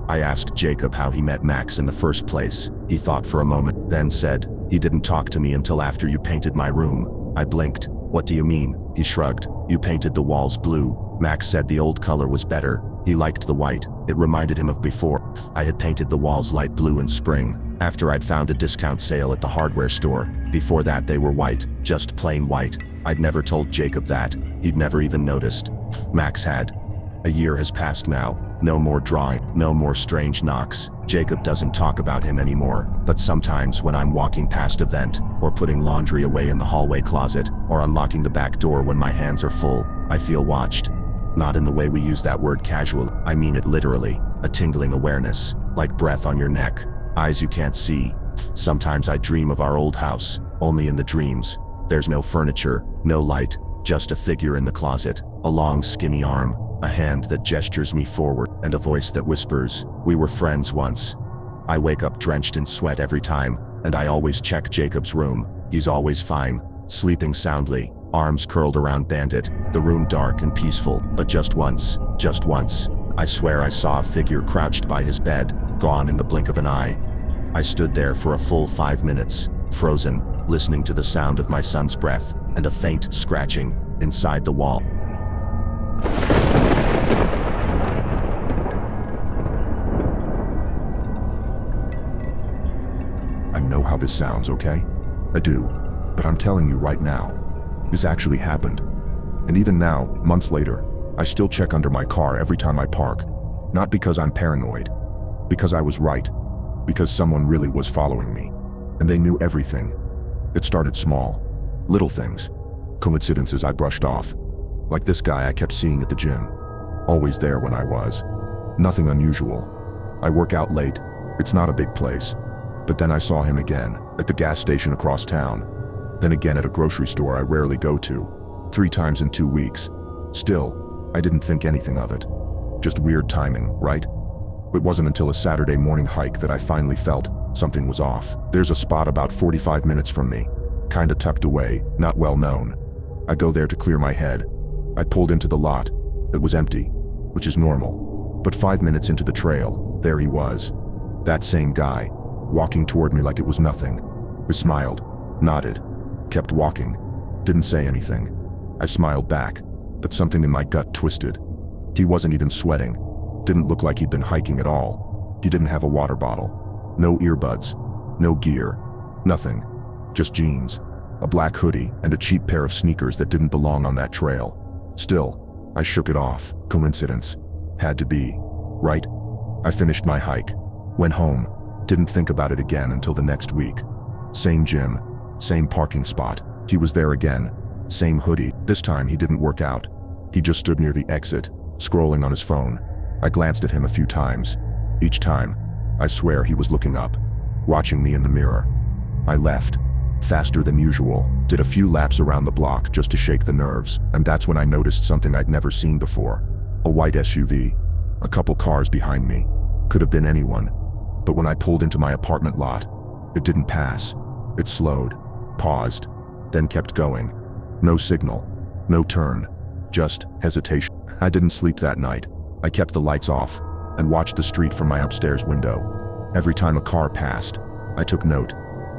I asked Jacob how he met Max in the first place. He thought for a moment, then said, he didn't talk to me until after you painted my room. I blinked. What do you mean? He shrugged. You painted the walls blue. Max said the old color was better. He liked the white. It reminded him of before. I had painted the walls light blue in spring, after I'd found a discount sale at the hardware store. Before that they were white, just plain white. I'd never told Jacob that. He'd never even noticed. Max had. A year has passed now. No more drawing, no more strange knocks. Jacob doesn't talk about him anymore, but sometimes when I'm walking past a vent, or putting laundry away in the hallway closet, or unlocking the back door when my hands are full, I feel watched. Not in the way we use that word casually, I mean it literally, a tingling awareness, like breath on your neck, eyes you can't see. Sometimes I dream of our old house, only in the dreams. There's no furniture, no light, just a figure in the closet, a long skinny arm, a hand that gestures me forward, and a voice that whispers, we were friends once. I wake up drenched in sweat every time, and I always check Jacob's room. He's always fine, sleeping soundly, arms curled around Bandit, the room dark and peaceful. But just once, I swear I saw a figure crouched by his bed, gone in the blink of an eye. I stood there for a full 5 minutes, frozen, listening to the sound of my son's breath, and a faint scratching inside the wall. I know how this sounds, okay? I do. But I'm telling you right now, this actually happened. And even now, months later, I still check under my car every time I park. Not because I'm paranoid. Because I was right. Because someone really was following me. And they knew everything. It started small. Little things. Coincidences I brushed off. Like this guy I kept seeing at the gym. Always there when I was. Nothing unusual. I work out late. It's not a big place. But then I saw him again, at the gas station across town. Then again at a grocery store I rarely go to. 3 times in 2 weeks. Still, I didn't think anything of it. Just weird timing, right? It wasn't until a Saturday morning hike that I finally felt something was off. There's a spot about 45 minutes from me. Kinda tucked away, not well known. I go there to clear my head. I pulled into the lot. It was empty, which is normal. But 5 minutes into the trail, there he was. That same guy, walking toward me like it was nothing. I smiled, nodded, kept walking, didn't say anything. I smiled back, but something in my gut twisted. He wasn't even sweating. Didn't look like he'd been hiking at all. He didn't have a water bottle. No earbuds. No gear. Nothing. Just jeans, a black hoodie, and a cheap pair of sneakers that didn't belong on that trail. Still, I shook it off. Coincidence. Had to be. Right? I finished my hike. Went home. Didn't think about it again until the next week. Same gym. Same parking spot. He was there again. Same hoodie. This time he didn't work out. He just stood near the exit, scrolling on his phone. I glanced at him a few times. Each time, I swear he was looking up, watching me in the mirror. I left, faster than usual, did a few laps around the block just to shake the nerves, and that's when I noticed something I'd never seen before. A white SUV. A couple cars behind me. Could have been anyone. But when I pulled into my apartment lot, it didn't pass. It slowed, paused, then kept going. No signal, no turn, just hesitation. I didn't sleep that night. I kept the lights off and watched the street from my upstairs window. Every time a car passed, I took note,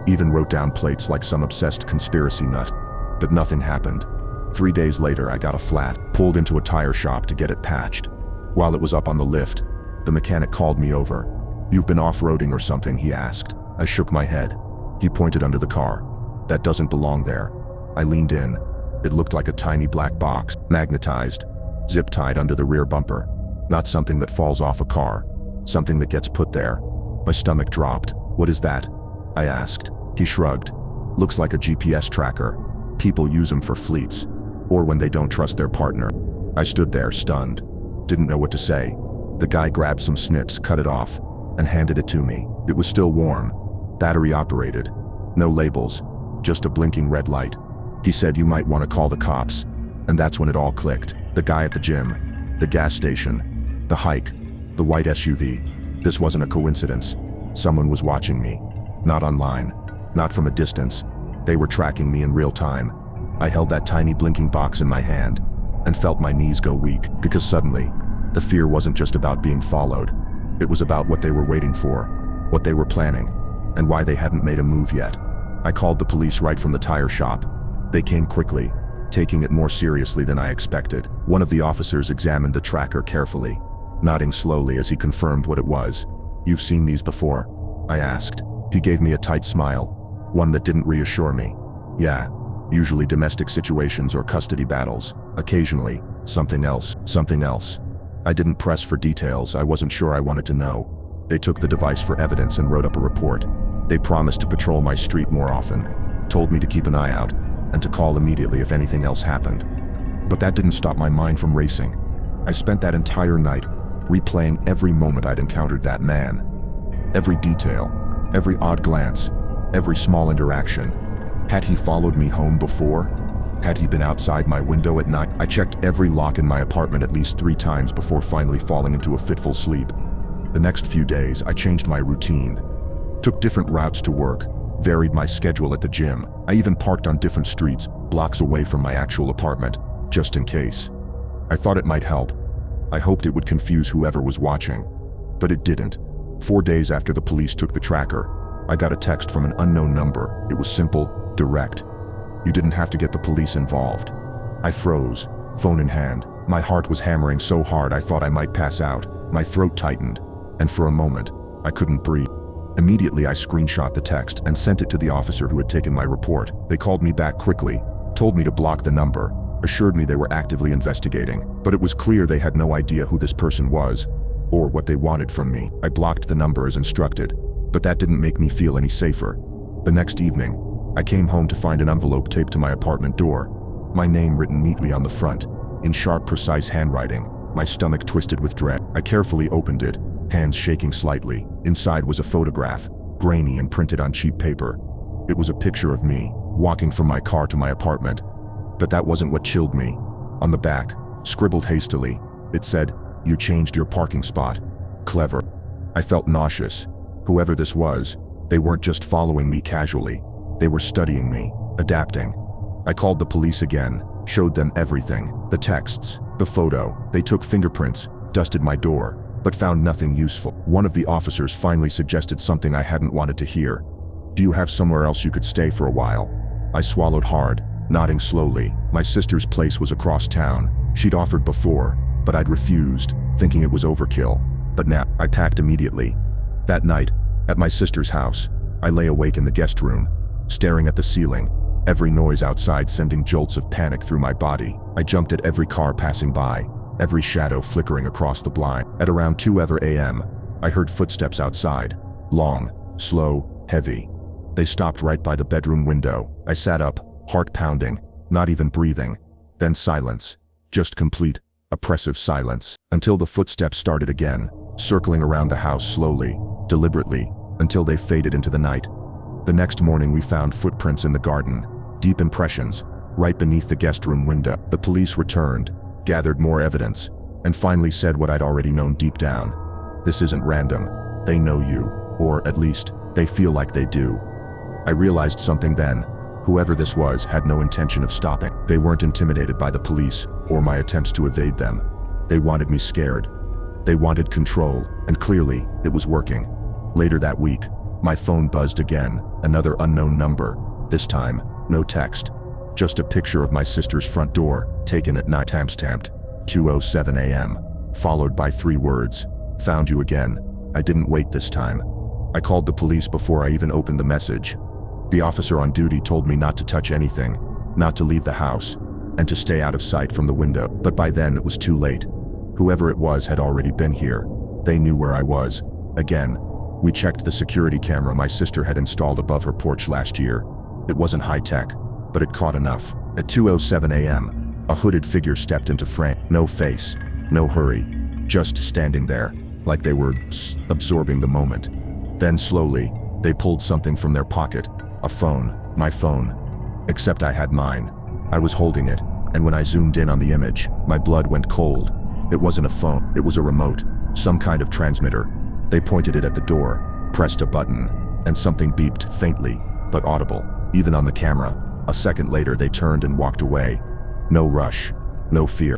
even wrote down plates like some obsessed conspiracy nut. But nothing happened. 3 days later I got a flat, pulled into a tire shop to get it patched. While it was up on the lift, the mechanic called me over. "You've been off-roading or something?" he asked. I shook my head. He pointed under the car. "That doesn't belong there." I leaned in. It looked like a tiny black box, magnetized, zip-tied under the rear bumper. Not something that falls off a car, something that gets put there. My stomach dropped. "What is that?" I asked. He shrugged. "Looks like a GPS tracker. People use them for fleets, or when they don't trust their partner." I stood there, stunned. Didn't know what to say. The guy grabbed some snips, cut it off, and handed it to me. It was still warm. Battery operated. No labels, just a blinking red light. He said, "You might want to call the cops." And that's when it all clicked. The guy at the gym, the gas station, the hike, the white SUV. This wasn't a coincidence. Someone was watching me. Not online, not from a distance. They were tracking me in real time. I held that tiny blinking box in my hand and felt my knees go weak, because suddenly, the fear wasn't just about being followed. It was about what they were waiting for, what they were planning, and why they hadn't made a move yet. I called the police right from the tire shop. They came quickly, taking it more seriously than I expected. One of the officers examined the tracker carefully, nodding slowly as he confirmed what it was. "You've seen these before?" I asked. He gave me a tight smile, one that didn't reassure me. "Yeah, usually domestic situations or custody battles. Occasionally, something else, something else." I didn't press for details. I wasn't sure I wanted to know. They took the device for evidence and wrote up a report. They promised to patrol my street more often, told me to keep an eye out, and to call immediately if anything else happened. But that didn't stop my mind from racing. I spent that entire night replaying every moment I'd encountered that man. Every detail, every odd glance, every small interaction. Had he followed me home before? Had he been outside my window at night? I checked every lock in my apartment at least 3 times before finally falling into a fitful sleep. The next few days, I changed my routine. Took different routes to work, varied my schedule at the gym. I even parked on different streets, blocks away from my actual apartment, just in case. I thought it might help. I hoped it would confuse whoever was watching. But it didn't. 4 days after the police took the tracker, I got a text from an unknown number. It was simple, direct. You didn't have to get the police involved." I froze, phone in hand. My heart was hammering so hard I thought I might pass out. My throat tightened, and for a moment, I couldn't breathe. Immediately I screenshot the text and sent it to the officer who had taken my report. They called me back quickly, told me to block the number, assured me they were actively investigating, but it was clear they had no idea who this person was, or what they wanted from me. I blocked the number as instructed, but that didn't make me feel any safer. The next evening, I came home to find an envelope taped to my apartment door, my name written neatly on the front, in sharp, precise handwriting, my stomach twisted with dread. I carefully opened it, hands shaking slightly. Inside was a photograph, grainy and printed on cheap paper. It was a picture of me, walking from my car to my apartment. But that wasn't what chilled me. On the back, scribbled hastily, it said, "You changed your parking spot. Clever." I felt nauseous. Whoever this was, they weren't just following me casually. They were studying me, adapting. I called the police again, showed them everything, the texts, the photo. They took fingerprints, dusted my door, but found nothing useful. One of the officers finally suggested something I hadn't wanted to hear. "Do you have somewhere else you could stay for a while?" I swallowed hard, nodding slowly. My sister's place was across town. She'd offered before, but I'd refused, thinking it was overkill. But now, I packed immediately. That night, at my sister's house, I lay awake in the guest room, staring at the ceiling, every noise outside sending jolts of panic through my body. I jumped at every car passing by, every shadow flickering across the blind. At around 2 a.m., I heard footsteps outside, long, slow, heavy. They stopped right by the bedroom window. I sat up, heart pounding, not even breathing. Then silence, just complete, oppressive silence, until the footsteps started again, circling around the house slowly, deliberately, until they faded into the night. The next morning we found footprints in the garden, deep impressions, right beneath the guest room window. The police returned, gathered more evidence, and finally said what I'd already known deep down. This isn't random. They know you, or at least, they feel like they do. I realized something then. Whoever this was had no intention of stopping. They weren't intimidated by the police, or my attempts to evade them. They wanted me scared. They wanted control, and clearly, it was working. Later that week, my phone buzzed again, another unknown number. This time, no text. Just a picture of my sister's front door, taken at night, timestamped 2:07 a.m., followed by 3 words, "Found you again." I didn't wait this time. I called the police before I even opened the message. The officer on duty told me not to touch anything, not to leave the house, and to stay out of sight from the window. But by then it was too late. Whoever it was had already been here. They knew where I was. Again, we checked the security camera my sister had installed above her porch last year. It wasn't high-tech, but it caught enough. At 2:07 a.m., a hooded figure stepped into frame. No face, no hurry, just standing there, like they were absorbing the moment. Then slowly, they pulled something from their pocket. A phone, my phone. Except I had mine. I was holding it, and when I zoomed in on the image, my blood went cold. It wasn't a phone, it was a remote, some kind of transmitter. They pointed it at the door, pressed a button, and something beeped faintly, but audible, even on the camera. A second later they turned and walked away. No rush, no fear.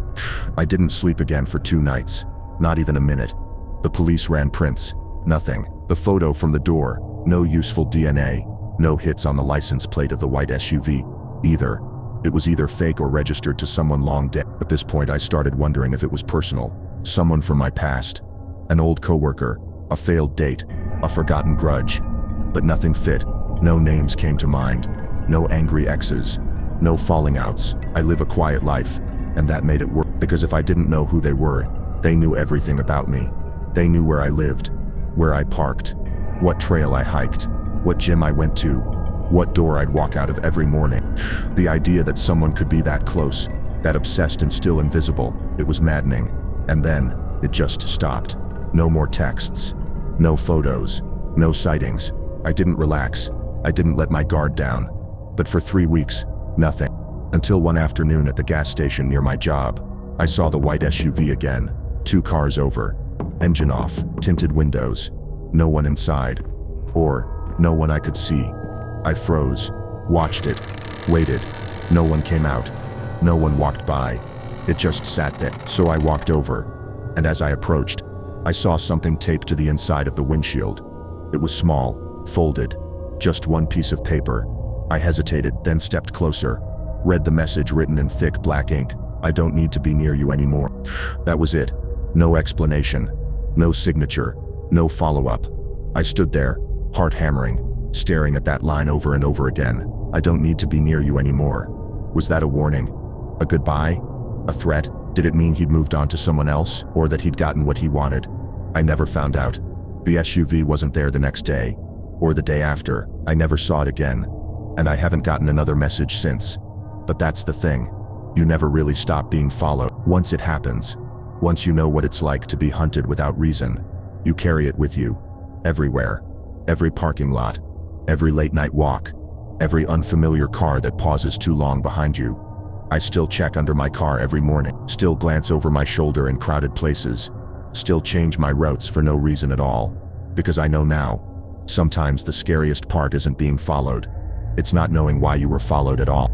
I didn't sleep again for 2 nights, not even a minute. The police ran prints, nothing. The photo from the door, no useful DNA. No hits on the license plate of the white SUV, either. It was either fake or registered to someone long dead. At this point I started wondering if it was personal. Someone from my past. An old coworker, a failed date, a forgotten grudge. But nothing fit. No names came to mind. No angry exes. No falling outs. I live a quiet life, and that made it work. Because if I didn't know who they were, they knew everything about me. They knew where I lived, where I parked, what trail I hiked, what gym I went to, what door I'd walk out of every morning. The idea that someone could be that close, that obsessed and still invisible, it was maddening. And then, it just stopped. No more texts. No photos. No sightings. I didn't relax. I didn't let my guard down. But for 3 weeks, nothing. Until one afternoon at the gas station near my job, I saw the white SUV again. 2 cars over. Engine off. Tinted windows. No one inside. Or, no one I could see. I froze, watched it, waited. No one came out. No one walked by. It just sat there. So I walked over, and as I approached, I saw something taped to the inside of the windshield. It was small, folded, just one piece of paper, I hesitated, then stepped closer. Read the message written in thick black ink. I don't need to be near you anymore. That was it. No explanation. No signature. No follow-up. I stood there, heart hammering, staring at that line over and over again. I don't need to be near you anymore. Was that a warning? A goodbye? A threat? Did it mean he'd moved on to someone else, or that he'd gotten what he wanted? I never found out. The SUV wasn't there the next day, or the day after. I never saw it again, and I haven't gotten another message since. But that's the thing. You never really stop being followed. Once it happens, once you know what it's like to be hunted without reason, you carry it with you. Everywhere. Every parking lot. Every late night walk. Every unfamiliar car that pauses too long behind you. I still check under my car every morning. Still glance over my shoulder in crowded places. Still change my routes for no reason at all. Because I know now, sometimes the scariest part isn't being followed. It's not knowing why you were followed at all.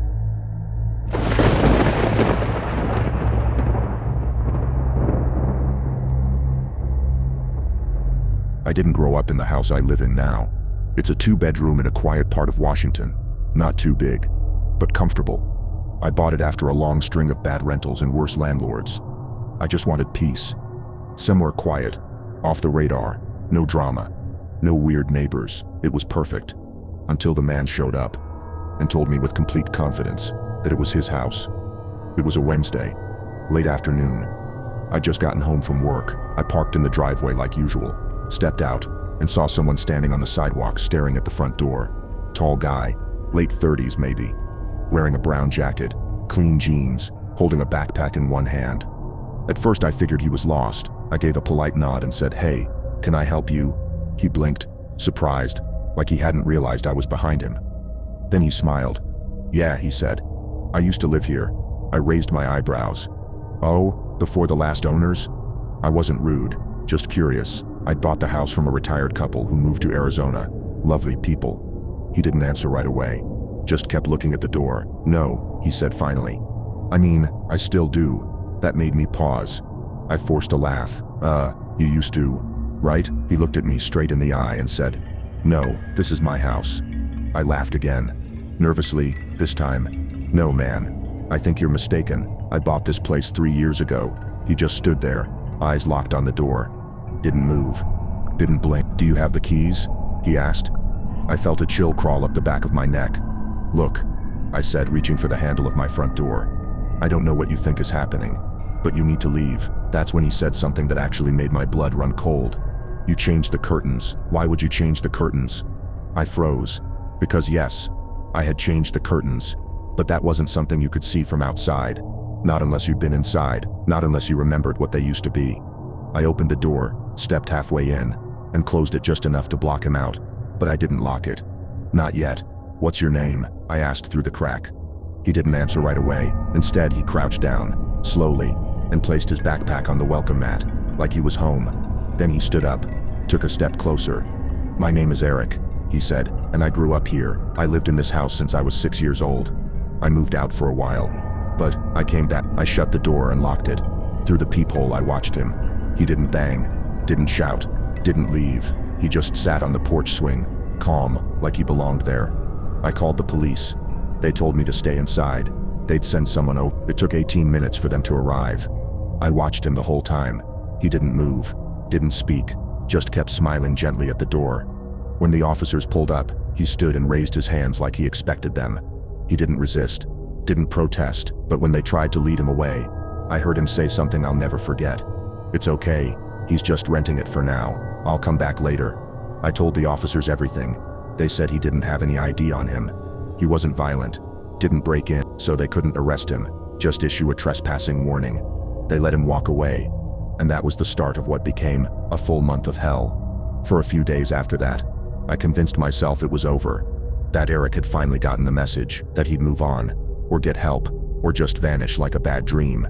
I didn't grow up in the house I live in now. It's a 2-bedroom in a quiet part of Washington. Not too big, but comfortable. I bought it after a long string of bad rentals and worse landlords. I just wanted peace. Somewhere quiet, off the radar, no drama, no weird neighbors. It was perfect. Until the man showed up and told me with complete confidence that it was his house. It was a Wednesday, late afternoon. I'd just gotten home from work. I parked in the driveway like usual, stepped out, and saw someone standing on the sidewalk staring at the front door. Tall guy, late 30s maybe, wearing a brown jacket, clean jeans, holding a backpack in one hand. At first I figured he was lost. I gave a polite nod and said, "Hey, can I help you?" He blinked, surprised, like he hadn't realized I was behind him. Then he smiled. "Yeah," he said. "I used to live here." I raised my eyebrows. "Oh, before the last owners?" I wasn't rude, just curious. I'd bought the house from a retired couple who moved to Arizona. Lovely people. He didn't answer right away. Just kept looking at the door. "No," he said finally. "I mean, I still do." That made me pause. I forced a laugh. You used to, right?" He looked at me straight in the eye and said, "No, this is my house." I laughed again. Nervously, this time. "No, man. I think you're mistaken. I bought this place 3 years ago." He just stood there, eyes locked on the door. Didn't move. Didn't blink. "Do you have the keys?" he asked. I felt a chill crawl up the back of my neck. "Look," I said, reaching for the handle of my front door. "I don't know what you think is happening, but you need to leave." That's when he said something that actually made my blood run cold. "You changed the curtains. Why would you change the curtains?" I froze. Because yes, I had changed the curtains, but that wasn't something you could see from outside. Not unless you'd been inside, not unless you remembered what they used to be. I opened the door, stepped halfway in, and closed it just enough to block him out, but I didn't lock it. "Not yet. What's your name?" I asked through the crack. He didn't answer right away. Instead, he crouched down, slowly, and placed his backpack on the welcome mat, like he was home. Then he stood up, took a step closer. "My name is Eric," he said, "and I grew up here. I lived in this house since I was 6 years old. I moved out for a while, but I came back." I shut the door and locked it. Through the peephole I watched him. He didn't bang, didn't shout, didn't leave. He just sat on the porch swing, calm, like he belonged there. I called the police. They told me to stay inside. They'd send someone over. It took 18 minutes for them to arrive. I watched him the whole time. He didn't move, didn't speak, just kept smiling gently at the door. When the officers pulled up, he stood and raised his hands like he expected them. He didn't resist, didn't protest, but when they tried to lead him away, I heard him say something I'll never forget. "It's okay, he's just renting it for now. I'll come back later." I told the officers everything. They said he didn't have any ID on him. He wasn't violent, didn't break in, so they couldn't arrest him, just issue a trespassing warning. They let him walk away, and that was the start of what became a full month of hell. For a few days after that, I convinced myself it was over, that Eric had finally gotten the message, that he'd move on, or get help, or just vanish like a bad dream.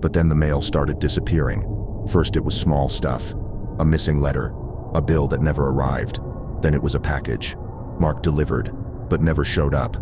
But then the mail started disappearing. First it was small stuff, a missing letter, a bill that never arrived. Then it was a package, marked delivered, but never showed up.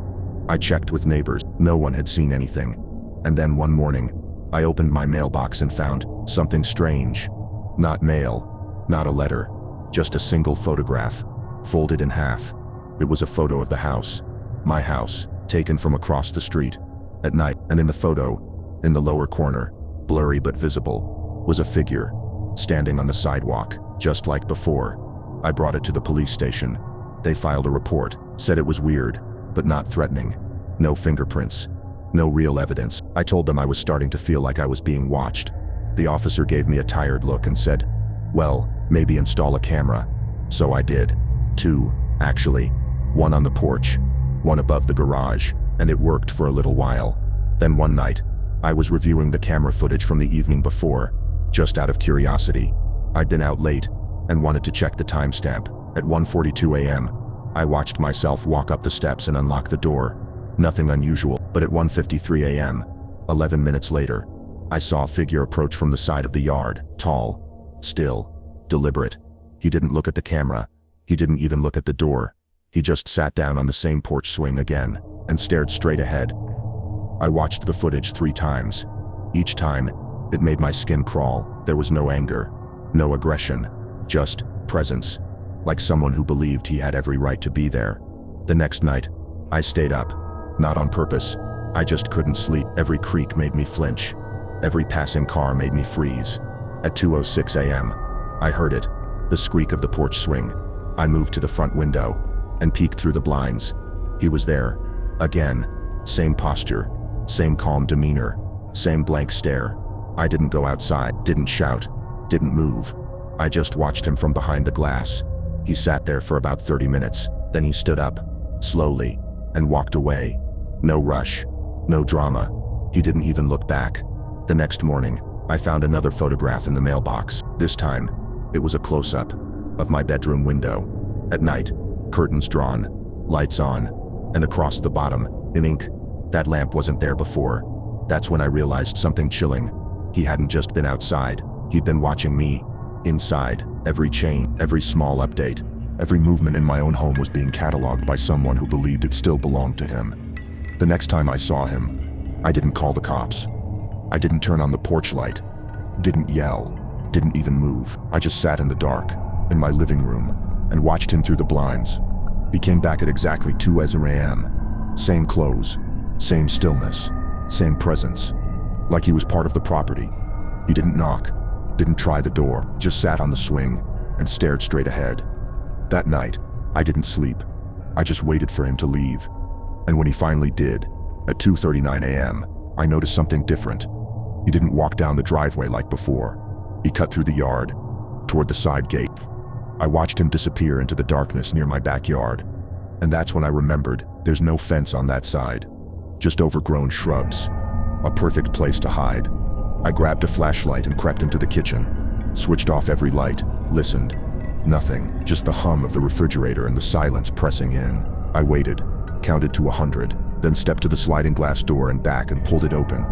I checked with neighbors, no one had seen anything. And then one morning, I opened my mailbox and found something strange. Not mail, not a letter, just a single photograph, folded in half. It was a photo of the house, My house, taken from across the street. At night, and in the photo, in the lower corner, blurry but visible, was a figure, standing on the sidewalk, just like before. I brought it to the police station. They filed a report, said it was weird, but not threatening. No fingerprints. No real evidence. I told them I was starting to feel like I was being watched. The officer gave me a tired look and said, "Well, maybe install a camera." So I did. 2, actually. One on the porch, one above the garage, and it worked for a little while. Then one night, I was reviewing the camera footage from the evening before, just out of curiosity. I'd been out late and wanted to check the timestamp. At 1:42 a.m., I watched myself walk up the steps and unlock the door. Nothing unusual, but at 1:53 a.m., 11 minutes later, I saw a figure approach from the side of the yard, tall, still, deliberate. He didn't look at the camera. He didn't even look at the door. He just sat down on the same porch swing again and stared straight ahead. I watched the footage 3 times. Each time, it made my skin crawl. There was no anger, no aggression, just presence, like someone who believed he had every right to be there. The next night, I stayed up, not on purpose. I just couldn't sleep. Every creak made me flinch. Every passing car made me freeze. At 2:06 a.m., I heard it, the squeak of the porch swing. I moved to the front window and peeked through the blinds. He was there, again. Same posture, same calm demeanor, same blank stare. I didn't go outside, didn't shout, didn't move. I just watched him from behind the glass. He sat there for about 30 minutes, then he stood up, slowly, and walked away. No rush, no drama. He didn't even look back. The next morning, I found another photograph in the mailbox. This time, it was a close-up of my bedroom window. At night, curtains drawn, lights on, and across the bottom, in ink, that lamp wasn't there before. That's when I realized something chilling. He hadn't just been outside, he'd been watching me. Inside, every chain, every small update, every movement in my own home was being cataloged by someone who believed it still belonged to him. The next time I saw him, I didn't call the cops. I didn't turn on the porch light, didn't yell, didn't even move. I just sat in the dark, in my living room, and watched him through the blinds. He came back at exactly 2:00 a.m. Same clothes, same stillness, same presence. Like he was part of the property. He didn't knock, didn't try the door, just sat on the swing and stared straight ahead. That night, I didn't sleep. I just waited for him to leave. And when he finally did, at 2:39 a.m., I noticed something different. He didn't walk down the driveway like before. He cut through the yard, toward the side gate. I watched him disappear into the darkness near my backyard. And that's when I remembered there's no fence on that side. Just overgrown shrubs. A perfect place to hide. I grabbed a flashlight and crept into the kitchen. Switched off every light, listened. Nothing, just the hum of the refrigerator and the silence pressing in. I waited, counted to 100, then stepped to the sliding glass door and back and pulled it open.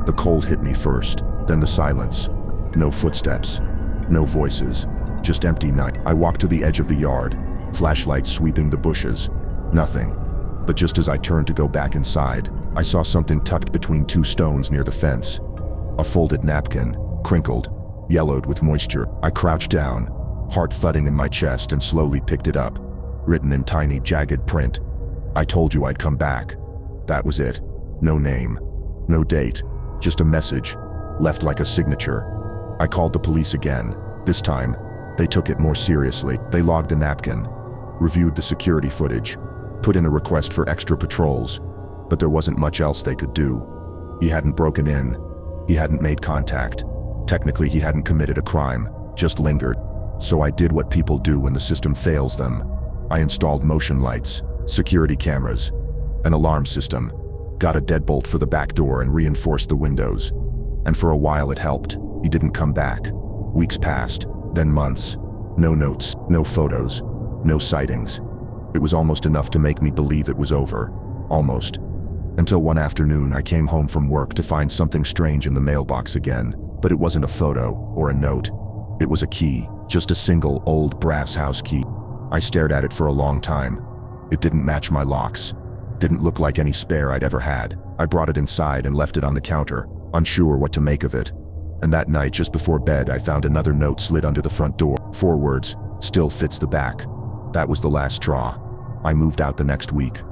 The cold hit me first, then the silence. No footsteps, no voices, just empty night. I walked to the edge of the yard, flashlight sweeping the bushes. Nothing. But just as I turned to go back inside, I saw something tucked between 2 stones near the fence. A folded napkin, crinkled, yellowed with moisture. I crouched down, heart thudding in my chest, and slowly picked it up. Written in tiny, jagged print. "I told you I'd come back." That was it. No name, no date, just a message, left like a signature. I called the police again. This time, they took it more seriously. They logged the napkin, reviewed the security footage, put in a request for extra patrols, but there wasn't much else they could do. He hadn't broken in. He hadn't made contact. Technically, he hadn't committed a crime, just lingered. So I did what people do when the system fails them. I installed motion lights, security cameras, an alarm system, got a deadbolt for the back door and reinforced the windows. And for a while it helped. He didn't come back. Weeks passed, then months. No notes, no photos, no sightings. It was almost enough to make me believe it was over. Almost. Until one afternoon I came home from work to find something strange in the mailbox again. But it wasn't a photo or a note. It was a key, just a single old brass house key. I stared at it for a long time. It didn't match my locks. Didn't look like any spare I'd ever had. I brought it inside and left it on the counter, unsure what to make of it. And that night, just before bed, I found another note slid under the front door. 4 words, "Still fits the back." That was the last straw. I moved out the next week.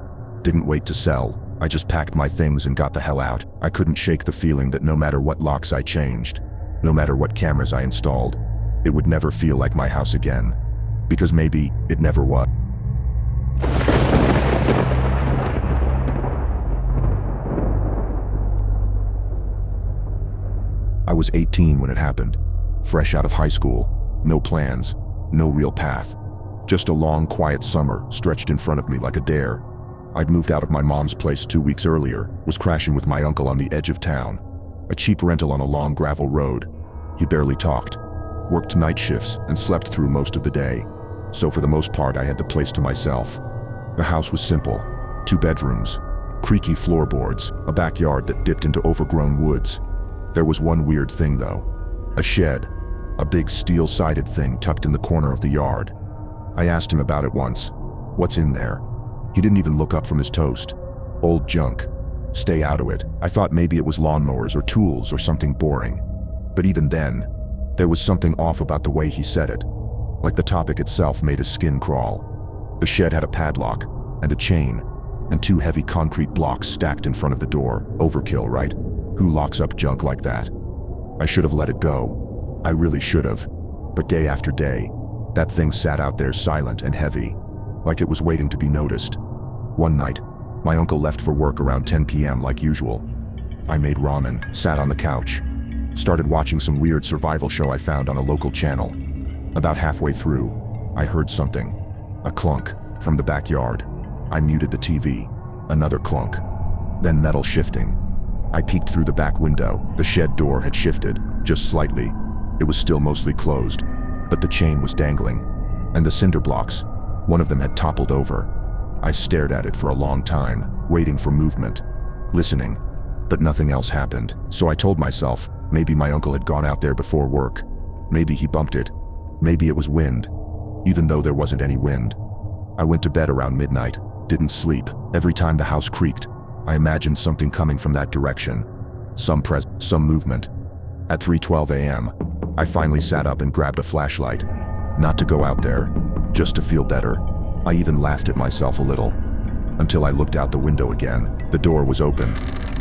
Didn't wait to sell. I just packed my things and got the hell out. I couldn't shake the feeling that no matter what locks I changed, no matter what cameras I installed, it would never feel like my house again. Because maybe it never was. I was 18 when it happened. Fresh out of high school. No plans. No real path. Just a long, quiet summer stretched in front of me like a dare. I'd moved out of my mom's place 2 weeks earlier, was crashing with my uncle on the edge of town. A cheap rental on a long gravel road. He barely talked. Worked night shifts and slept through most of the day. So for the most part I had the place to myself. The house was simple. 2 bedrooms. Creaky floorboards. A backyard that dipped into overgrown woods. There was one weird thing though. A shed. A big steel-sided thing tucked in the corner of the yard. I asked him about it once. What's in there? He didn't even look up from his toast. Old junk. Stay out of it. I thought maybe it was lawnmowers or tools or something boring. But even then, there was something off about the way he said it. Like the topic itself made his skin crawl. The shed had a padlock, and a chain, and 2 heavy concrete blocks stacked in front of the door. Overkill, right? Who locks up junk like that? I should have let it go. I really should have. But day after day, that thing sat out there silent and heavy, like it was waiting to be noticed. One night, my uncle left for work around 10 p.m. like usual. I made ramen, sat on the couch, started watching some weird survival show I found on a local channel. About halfway through, I heard something. A clunk from the backyard. I muted the TV. Another clunk. Then metal shifting. I peeked through the back window. The shed door had shifted, just slightly. It was still mostly closed, but the chain was dangling. And the cinder blocks, one of them had toppled over. I stared at it for a long time, waiting for movement, listening, but nothing else happened. So I told myself, maybe my uncle had gone out there before work. Maybe he bumped it. Maybe it was wind, even though there wasn't any wind. I went to bed around midnight, didn't sleep. Every time the house creaked, I imagined something coming from that direction. Some movement. At 3:12 a.m., I finally sat up and grabbed a flashlight. Not to go out there, just to feel better. I even laughed at myself a little. Until I looked out the window again. The door was open.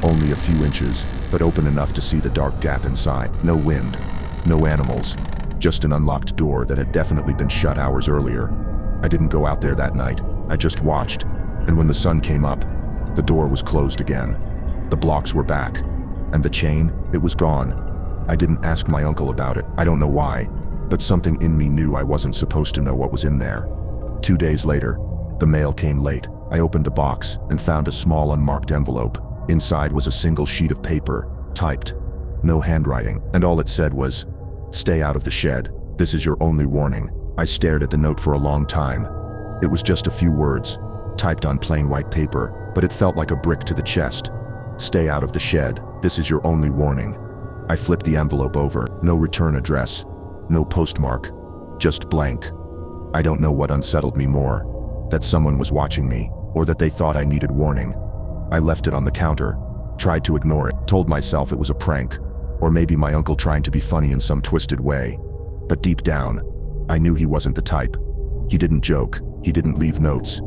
Only a few inches, but open enough to see the dark gap inside. No wind. No animals. Just an unlocked door that had definitely been shut hours earlier. I didn't go out there that night. I just watched. And when the sun came up, the door was closed again. The blocks were back. And the chain, it was gone. I didn't ask my uncle about it. I don't know why, but something in me knew I wasn't supposed to know what was in there. 2 days later, the mail came late. I opened the box and found a small unmarked envelope. Inside was a single sheet of paper, typed. No handwriting, and all it said was, "Stay out of the shed. This is your only warning." I stared at the note for a long time. It was just a few words, typed on plain white paper, but it felt like a brick to the chest. "Stay out of the shed. This is your only warning." I flipped the envelope over. No return address. No postmark. Just blank. I don't know what unsettled me more. That someone was watching me, or that they thought I needed warning. I left it on the counter, tried to ignore it, told myself it was a prank, or maybe my uncle trying to be funny in some twisted way. But deep down, I knew he wasn't the type. He didn't joke, he didn't leave notes.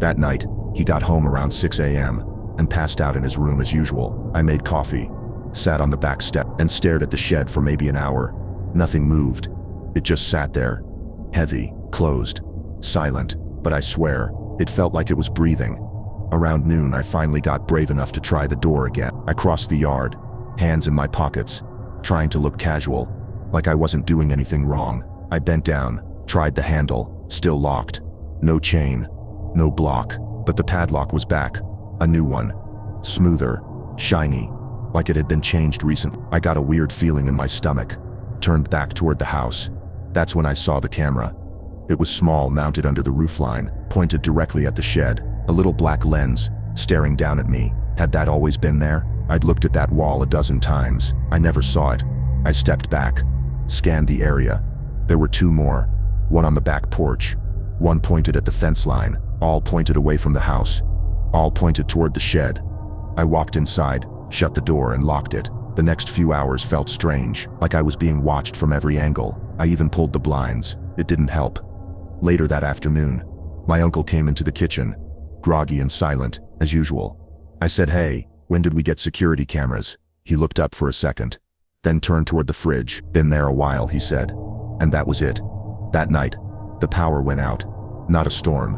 That night, he got home around 6 a.m. and passed out in his room as usual. I made coffee, sat on the back step, and stared at the shed for maybe an hour. Nothing moved. It just sat there. Heavy, closed, silent, but I swear, it felt like it was breathing. Around noon, I finally got brave enough to try the door again. I crossed the yard, hands in my pockets, trying to look casual, like I wasn't doing anything wrong. I bent down, tried the handle, still locked. No chain, no block, but the padlock was back. A new one. Smoother, shiny, like it had been changed recently. I got a weird feeling in my stomach, turned back toward the house. That's when I saw the camera. It was small, mounted under the roofline, pointed directly at the shed. A little black lens, staring down at me. Had that always been there? I'd looked at that wall a dozen times. I never saw it. I stepped back, scanned the area. There were 2 more. One on the back porch. One pointed at the fence line. All pointed away from the house. All pointed toward the shed. I walked inside, shut the door and locked it. The next few hours felt strange, like I was being watched from every angle. I even pulled the blinds. It didn't help. Later that afternoon, my uncle came into the kitchen, groggy and silent, as usual. I said, "Hey, when did we get security cameras?" He looked up for a second, then turned toward the fridge. "Been there a while," he said. And that was it. That night, the power went out. Not a storm,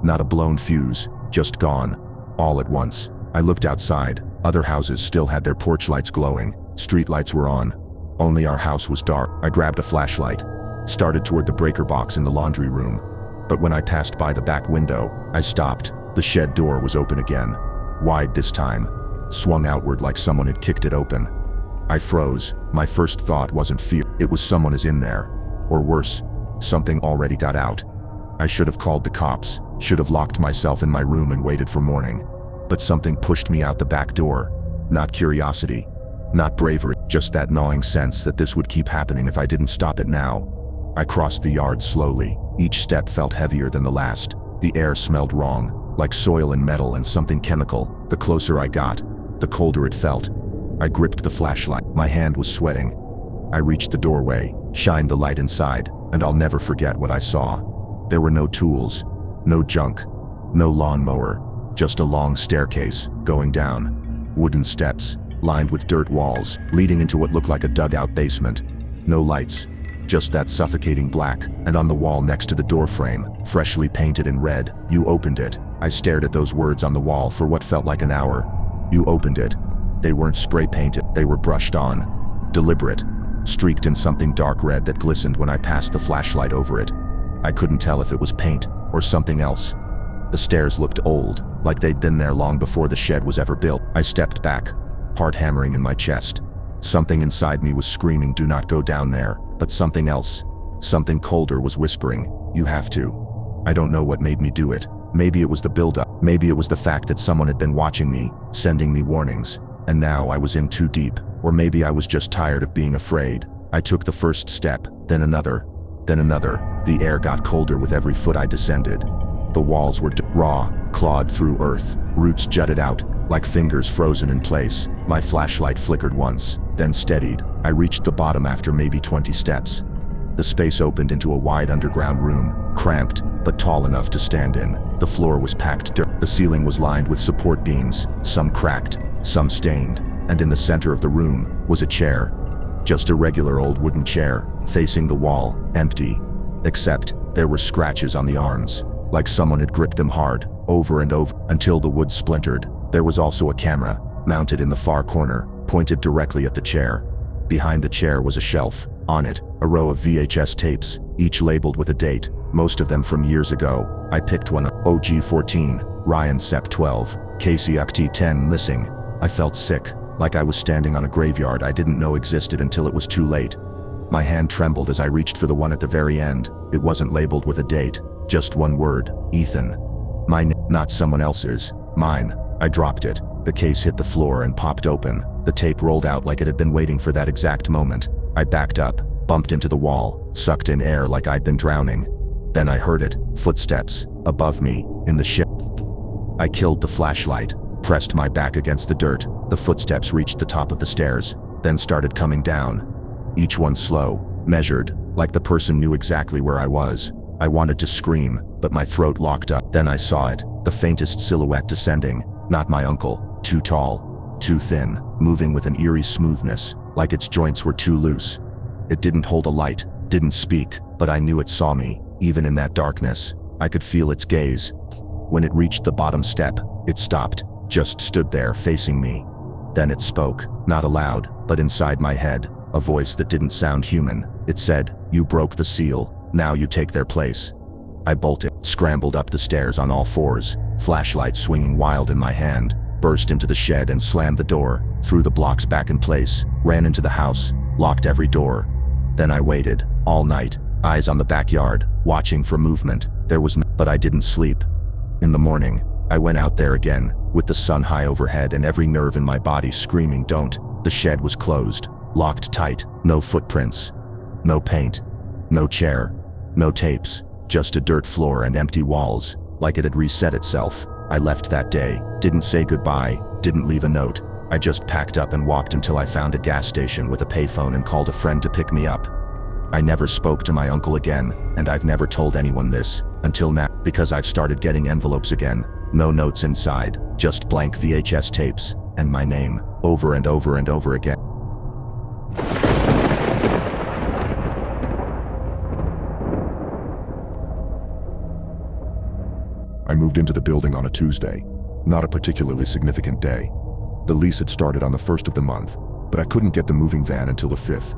not a blown fuse, just gone. All at once. I looked outside. Other houses still had their porch lights glowing. Street lights were on. Only our house was dark. I grabbed a flashlight, started toward the breaker box in the laundry room. But when I passed by the back window, I stopped. The shed door was open again. Wide this time. Swung outward like someone had kicked it open. I froze. My first thought wasn't fear. It was someone is in there. Or worse, something already got out. I should have called the cops, should have locked myself in my room and waited for morning. But something pushed me out the back door. Not curiosity, not bravery, just that gnawing sense that this would keep happening if I didn't stop it now. I crossed the yard slowly. Each step felt heavier than the last. The air smelled wrong, like soil and metal and something chemical. The closer I got, the colder it felt. I gripped the flashlight. My hand was sweating. I reached the doorway, shined the light inside, and I'll never forget what I saw. There were no tools, no junk, no lawnmower, just a long staircase, going down. Wooden steps, lined with dirt walls, leading into what looked like a dugout basement. No lights, just that suffocating black, and on the wall next to the doorframe, freshly painted in red, "You opened it." I stared at those words on the wall for what felt like an hour. You opened it. They weren't spray painted, they were brushed on. Deliberate, streaked in something dark red that glistened when I passed the flashlight over it. I couldn't tell if it was paint or something else. The stairs looked old, like they'd been there long before the shed was ever built. I stepped back, heart hammering in my chest. Something inside me was screaming, "Do not go down there," but something else, something colder, was whispering, "You have to." I don't know what made me do it. Maybe it was the buildup. Maybe it was the fact that someone had been watching me, sending me warnings, and now I was in too deep. Or maybe I was just tired of being afraid. I took the first step, then another, then another. The air got colder with every foot I descended. The walls were raw, clawed through earth. Roots jutted out, like fingers frozen in place. My flashlight flickered once, then steadied. I reached the bottom after maybe 20 steps. The space opened into a wide underground room, cramped, but tall enough to stand in. The floor was packed dirt. The ceiling was lined with support beams, some cracked, some stained, and in the center of the room was a chair. Just a regular old wooden chair, facing the wall, empty. Except, there were scratches on the arms, like someone had gripped them hard, over and over, until the wood splintered. There was also a camera, mounted in the far corner, pointed directly at the chair. Behind the chair was a shelf. On it, a row of VHS tapes, each labeled with a date, most of them from years ago. I picked one, OG-14, Ryan Sep 12, Casey Ukti 10 missing. I felt sick, like I was standing on a graveyard I didn't know existed until it was too late. My hand trembled as I reached for the one at the very end. It wasn't labeled with a date, just one word, Ethan. Mine, not someone else's, mine. I dropped it. The case hit the floor and popped open. The tape rolled out like it had been waiting for that exact moment. I backed up, bumped into the wall, sucked in air like I'd been drowning. Then I heard it, footsteps, above me, in the shed. I killed the flashlight, pressed my back against the dirt. The footsteps reached the top of the stairs, then started coming down. Each one slow, measured, like the person knew exactly where I was. I wanted to scream, but my throat locked up. Then I saw it, the faintest silhouette descending. Not my uncle, too tall, too thin, moving with an eerie smoothness, like its joints were too loose. It didn't hold a light, didn't speak, but I knew it saw me, even in that darkness. I could feel its gaze. When it reached the bottom step, it stopped, just stood there facing me. Then it spoke, not aloud, but inside my head, a voice that didn't sound human. It said, "You broke the seal, now you take their place." I bolted, scrambled up the stairs on all fours, flashlight swinging wild in my hand, burst into the shed and slammed the door, threw the blocks back in place, ran into the house, locked every door. Then I waited, all night, eyes on the backyard, watching for movement. There was but I didn't sleep. In the morning, I went out there again, with the sun high overhead and every nerve in my body screaming don't. The shed was closed, locked tight, no footprints, no paint, no chair, no tapes, just a dirt floor and empty walls, like it had reset itself. I left that day, didn't say goodbye, didn't leave a note. I just packed up and walked until I found a gas station with a payphone and called a friend to pick me up. I never spoke to my uncle again, and I've never told anyone this, until now, because I've started getting envelopes again, No notes inside, just blank VHS tapes, and my name, over and over and over again. I moved into the building on a Tuesday, not a particularly significant day. The lease had started on the 1st of the month, but I couldn't get the moving van until the 5th.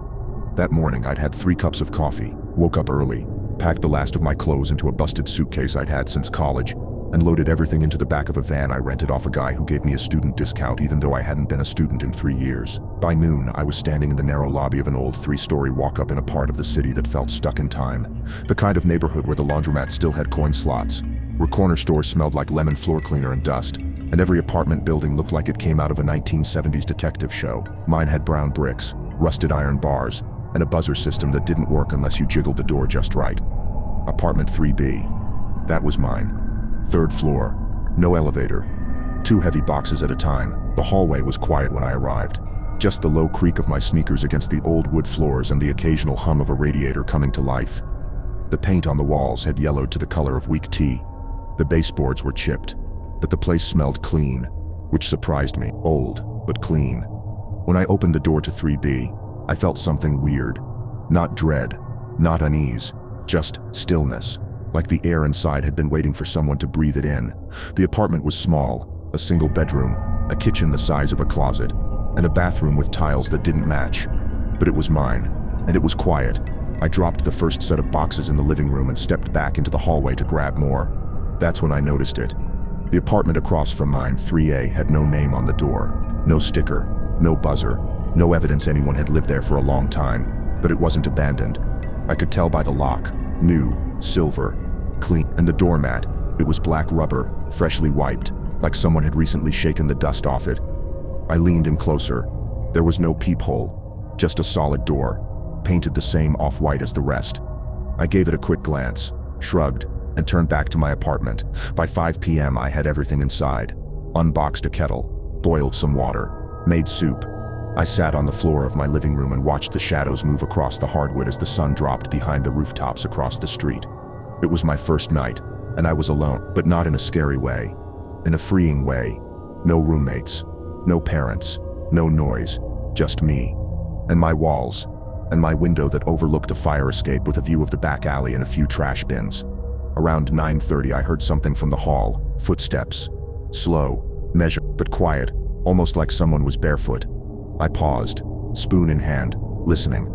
That morning I'd had 3 cups of coffee, woke up early, packed the last of my clothes into a busted suitcase I'd had since college, and loaded everything into the back of a van I rented off a guy who gave me a student discount even though I hadn't been a student in 3 years. By noon, I was standing in the narrow lobby of an old 3-story walk-up in a part of the city that felt stuck in time. The kind of neighborhood where the laundromat still had coin slots, where corner stores smelled like lemon floor cleaner and dust, and every apartment building looked like it came out of a 1970s detective show. Mine had brown bricks, rusted iron bars, and a buzzer system that didn't work unless you jiggled the door just right. Apartment 3B. That was mine. 3rd floor. No elevator. 2 heavy boxes at a time. The hallway was quiet when I arrived. Just the low creak of my sneakers against the old wood floors and the occasional hum of a radiator coming to life. The paint on the walls had yellowed to the color of weak tea. The baseboards were chipped, but the place smelled clean, which surprised me. Old, but clean. When I opened the door to 3B, I felt something weird. Not dread, not unease, just stillness, like the air inside had been waiting for someone to breathe it in. The apartment was small, a single bedroom, a kitchen the size of a closet, and a bathroom with tiles that didn't match. But it was mine, and it was quiet. I dropped the first set of boxes in the living room and stepped back into the hallway to grab more. That's when I noticed it. The apartment across from mine, 3A, had no name on the door. No sticker, no buzzer, no evidence anyone had lived there for a long time, but it wasn't abandoned. I could tell by the lock. New, silver, clean, and the doormat. It was black rubber, freshly wiped, like someone had recently shaken the dust off it. I leaned in closer. There was no peephole, just a solid door, painted the same off-white as the rest. I gave it a quick glance, shrugged, and turned back to my apartment. By 5 p.m. I had everything inside. Unboxed a kettle, boiled some water, made soup. I sat on the floor of my living room and watched the shadows move across the hardwood as the sun dropped behind the rooftops across the street. It was my first night, and I was alone, but not in a scary way. In a freeing way. No roommates, no parents, no noise, just me. And my walls, and my window that overlooked a fire escape with a view of the back alley and a few trash bins. Around 9:30 I heard something from the hall, footsteps. Slow, measured, but quiet, almost like someone was barefoot. I paused, spoon in hand, listening.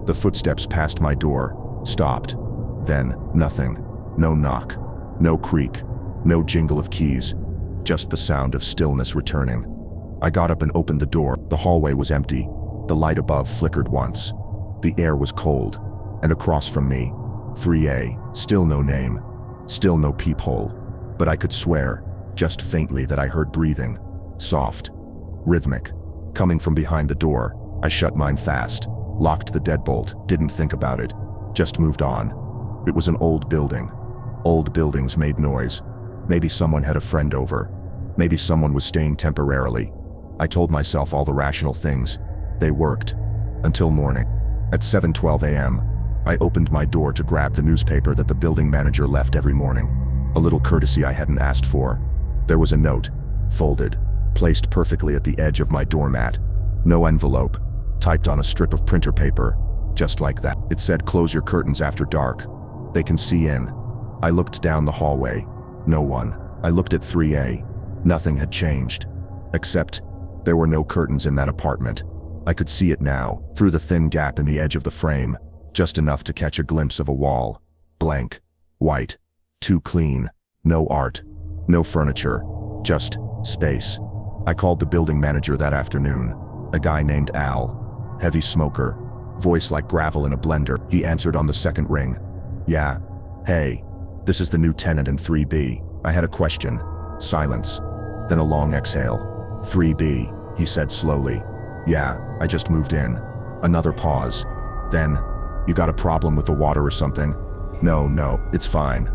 The footsteps passed my door, stopped. Then, nothing. No knock, no creak, no jingle of keys, just the sound of stillness returning. I got up and opened the door. The hallway was empty. The light above flickered once. The air was cold, and across from me, 3A, still no name, still no peephole, but I could swear, just faintly, that I heard breathing, soft, rhythmic, coming from behind the door. I shut mine fast, locked the deadbolt, didn't think about it, just moved on. It was an old building. Old buildings made noise. Maybe someone had a friend over. Maybe someone was staying temporarily. I told myself all the rational things. They worked. Until morning. At 7:12 a.m., I opened my door to grab the newspaper that the building manager left every morning. A little courtesy I hadn't asked for. There was a note, folded, placed perfectly at the edge of my doormat. No envelope, typed on a strip of printer paper, just like that. It said, "Close your curtains after dark. They can see in." I looked down the hallway. No one. I looked at 3A. Nothing had changed. Except, there were no curtains in that apartment. I could see it now, through the thin gap in the edge of the frame, just enough to catch a glimpse of a wall. Blank. White. Too clean. No art. No furniture. Just space. I called the building manager that afternoon. A guy named Al. Heavy smoker. Voice like gravel in a blender. He answered on the second ring. "Yeah. Hey. This is the new tenant in 3B. I had a question." Silence. Then a long exhale. 3B, he said slowly. "Yeah, I just moved in." Another pause. Then, "You got a problem with the water or something?" No, it's fine.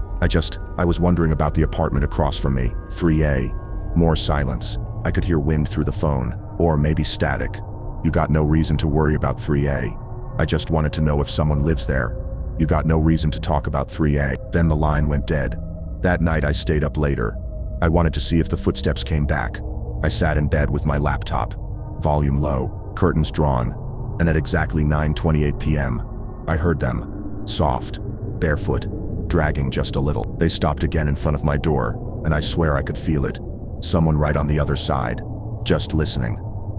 I was wondering about the apartment across from me." 3A. More silence. I could hear wind through the phone, or maybe static. "You got no reason to worry about 3A. I just wanted to know if someone lives there." "You got no reason to talk about 3A. Then the line went dead. That night I stayed up later. I wanted to see if the footsteps came back. I sat in bed with my laptop, volume low, curtains drawn, and at exactly 9:28 p.m., I heard them, soft, barefoot, dragging just a little. They stopped again in front of my door, and I swear I could feel it. Someone right on the other side, just listening.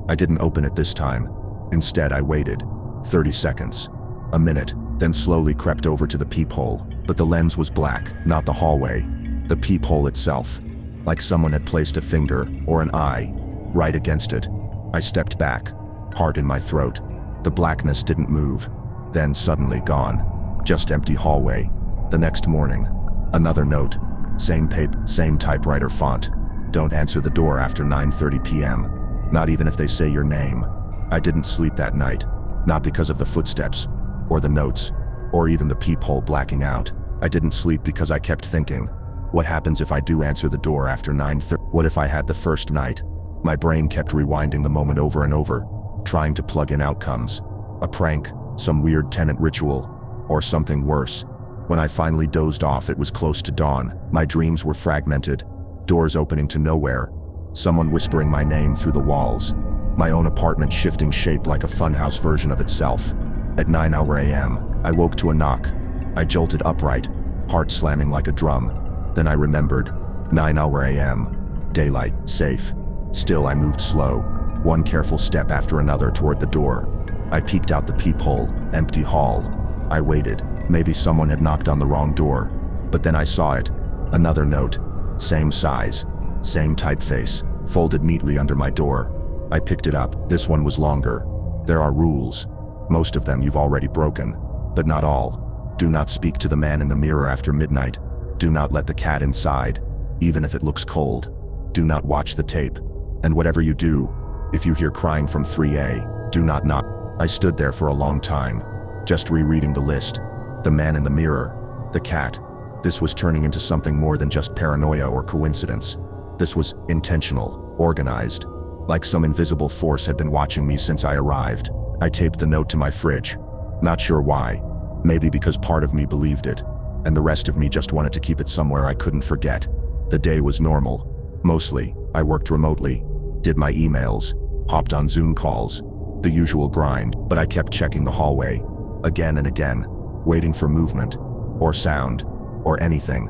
I didn't open it this time. Instead, I waited. 30 seconds. A minute, then slowly crept over to the peephole. But the lens was black, not the hallway. The peephole itself. Like someone had placed a finger, or an eye, right against it. I stepped back, heart in my throat. The blackness didn't move. Then suddenly gone. Just empty hallway. The next morning, another note. Same paper, same typewriter font. Don't answer the door after 9:30 p.m. Not even if they say your name. I didn't sleep that night. Not because of the footsteps, or the notes, or even the peephole blacking out. I didn't sleep because I kept thinking, what happens if I do answer the door after 9:30? What if I had the first night? My brain kept rewinding the moment over and over, trying to plug in outcomes. A prank, some weird tenant ritual, or something worse. When I finally dozed off, it was close to dawn. My dreams were fragmented, doors opening to nowhere, someone whispering my name through the walls, my own apartment shifting shape like a funhouse version of itself. At 9 a.m., I woke to a knock. I jolted upright, heart slamming like a drum. Then I remembered. 9 a.m. Daylight, safe. Still, I moved slow, one careful step after another toward the door. I peeked out the peephole, empty hall. I waited. Maybe someone had knocked on the wrong door. But then I saw it. Another note. Same size, same typeface, folded neatly under my door. I picked it up. This one was longer. There are rules. Most of them you've already broken, but not all. Do not speak to the man in the mirror after midnight. Do not let the cat inside, even if it looks cold. Do not watch the tape. And whatever you do, if you hear crying from 3A, do not knock. I stood there for a long time, just rereading the list. The man in the mirror, the cat. This was turning into something more than just paranoia or coincidence. This was intentional, organized. Like some invisible force had been watching me since I arrived. I taped the note to my fridge. Not sure why. Maybe because part of me believed it, and the rest of me just wanted to keep it somewhere I couldn't forget. The day was normal. Mostly, I worked remotely, did my emails, hopped on Zoom calls, the usual grind, but I kept checking the hallway, again and again, waiting for movement, or sound, or anything.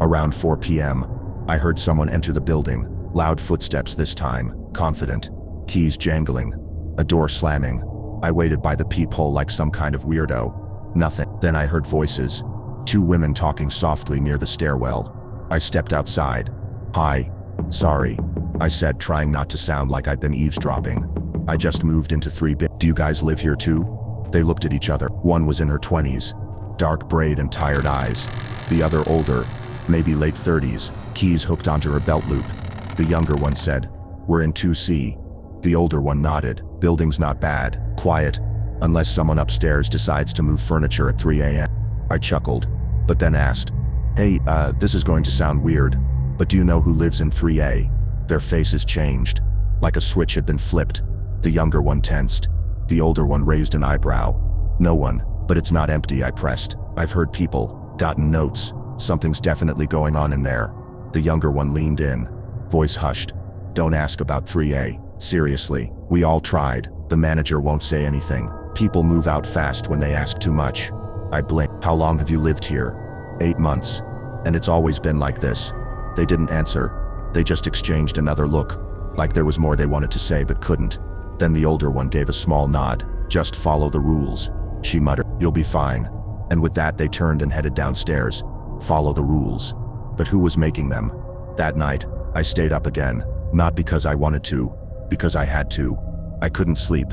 Around 4 p.m., I heard someone enter the building, loud footsteps this time, confident, keys jangling, a door slamming. I waited by the peephole like some kind of weirdo. Nothing. Then I heard voices. 2 women talking softly near the stairwell. I stepped outside. Hi. Sorry, I said, trying not to sound like I'd been eavesdropping. I just moved into 3B. Do you guys live here too? They looked at each other. One was in her 20s, dark braid and tired eyes. The other older, maybe late 30s, keys hooked onto her belt loop. The younger one said, "We're in 2C. The older one nodded. Building's not bad, quiet, unless someone upstairs decides to move furniture at 3 a.m. I chuckled, but then asked, "Hey, this is going to sound weird, but do you know who lives in 3A? Their faces changed, like a switch had been flipped. The younger one tensed. The older one raised an eyebrow. No one, but it's not empty, I pressed. I've heard people, gotten notes. Something's definitely going on in there. The younger one leaned in, voice hushed. Don't ask about 3A, seriously, we all tried. The manager won't say anything. People move out fast when they ask too much. I blinked. How long have you lived here? 8 months. And it's always been like this. They didn't answer. They just exchanged another look, like there was more they wanted to say but couldn't. Then the older one gave a small nod. Just follow the rules, she muttered. You'll be fine. And with that they turned and headed downstairs. Follow the rules. But who was making them? That night, I stayed up again, not because I wanted to, because I had to. I couldn't sleep,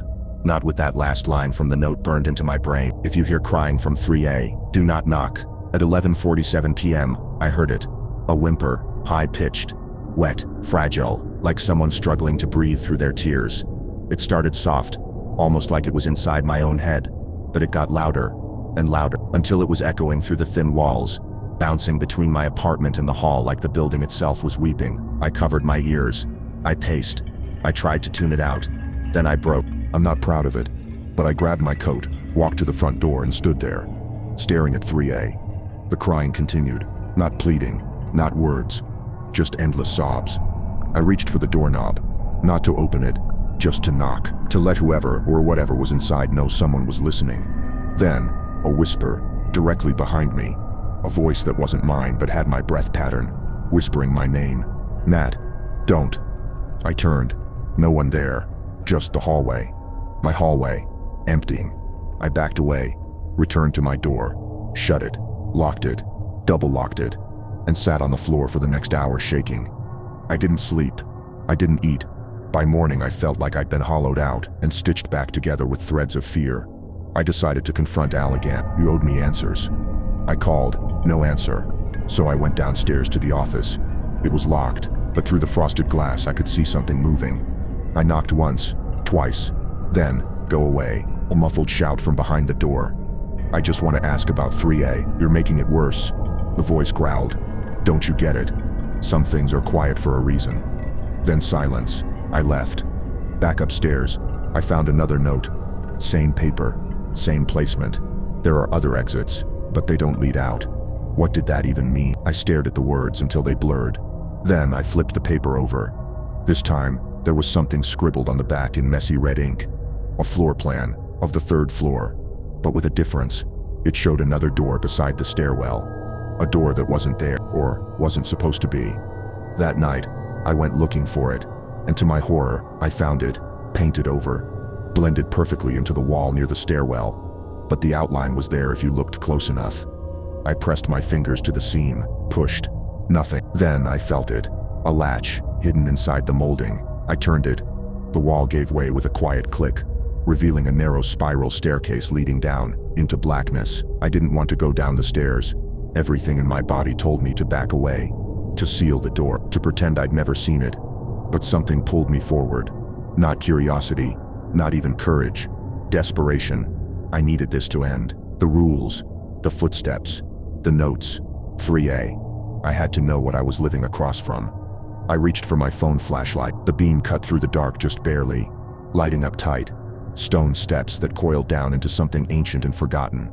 not with that last line from the note burned into my brain. If you hear crying from 3A, do not knock. At 11:47 p.m., I heard it. A whimper, high-pitched, wet, fragile, like someone struggling to breathe through their tears. It started soft, almost like it was inside my own head, but it got louder and louder until it was echoing through the thin walls, bouncing between my apartment and the hall like the building itself was weeping. I covered my ears. I paced. I tried to tune it out. Then I broke. I'm not proud of it, but I grabbed my coat, walked to the front door and stood there, staring at 3A. The crying continued, not pleading, not words, just endless sobs. I reached for the doorknob, not to open it, just to knock, to let whoever or whatever was inside know someone was listening. Then, a whisper, directly behind me. A voice that wasn't mine but had my breath pattern, whispering my name. Nat, don't. I turned. No one there. Just the hallway. My hallway. Emptying. I backed away, returned to my door, shut it, locked it, double locked it, and sat on the floor for the next hour shaking. I didn't sleep. I didn't eat. By morning I felt like I'd been hollowed out and stitched back together with threads of fear. I decided to confront Al again. You owed me answers. I called, no answer. So I went downstairs to the office. It was locked, but through the frosted glass I could see something moving. I knocked once, twice. Then, go away, a muffled shout from behind the door. I just want to ask about 3A, you're making it worse. The voice growled. Don't you get it? Some things are quiet for a reason. Then silence. I left. Back upstairs, I found another note. Same paper, same placement. There are other exits, but they don't lead out. What did that even mean? I stared at the words until they blurred. Then I flipped the paper over. This time, there was something scribbled on the back in messy red ink. A floor plan of the 3rd floor. But with a difference. It showed another door beside the stairwell. A door that wasn't there, or wasn't supposed to be. That night, I went looking for it, and to my horror, I found it, painted over, blended perfectly into the wall near the stairwell. But the outline was there if you looked close enough. I pressed my fingers to the seam, pushed. Nothing. Then I felt it. A latch, hidden inside the molding. I turned it. The wall gave way with a quiet click, revealing a narrow spiral staircase leading down, into blackness. I didn't want to go down the stairs. Everything in my body told me to back away, to seal the door, to pretend I'd never seen it. But something pulled me forward. Not curiosity, not even courage. Desperation. I needed this to end. The rules, the footsteps, the notes. 3A. I had to know what I was living across from. I reached for my phone flashlight. The beam cut through the dark just barely, lighting up tight. Stone steps that coiled down into something ancient and forgotten.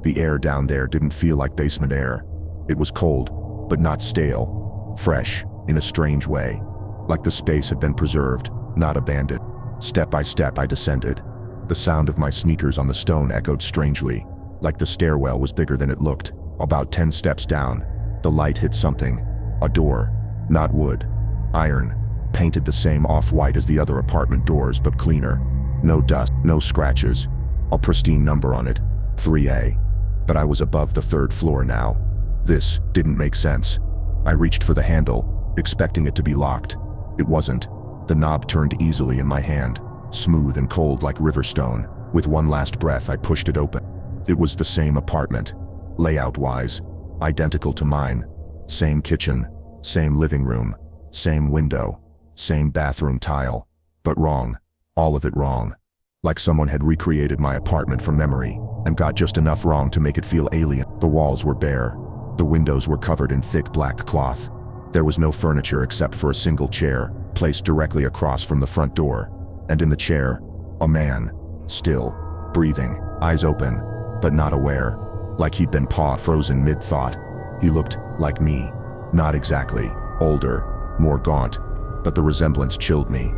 The air down there didn't feel like basement air. It was cold, but not stale. Fresh, in a strange way. Like the space had been preserved, not abandoned. Step by step I descended. The sound of my sneakers on the stone echoed strangely, like the stairwell was bigger than it looked. About 10 steps down, the light hit something. A door. Not wood. Iron. Painted the same off-white as the other apartment doors, but cleaner. No dust, no scratches. A pristine number on it. 3A. But I was above the 3rd floor now. This didn't make sense. I reached for the handle, expecting it to be locked. It wasn't. The knob turned easily in my hand, smooth and cold like river stone. With one last breath, I pushed it open. It was the same apartment, layout-wise, identical to mine. Same kitchen, same living room, same window, same bathroom tile. But wrong. All of it wrong. Like someone had recreated my apartment from memory, and got just enough wrong to make it feel alien. The walls were bare. The windows were covered in thick black cloth. There was no furniture except for a single chair, placed directly across from the front door. And in the chair, a man, still, breathing, eyes open, but not aware. Like he'd been paw-frozen mid-thought. He looked like me. Not exactly. Older, more gaunt. But the resemblance chilled me.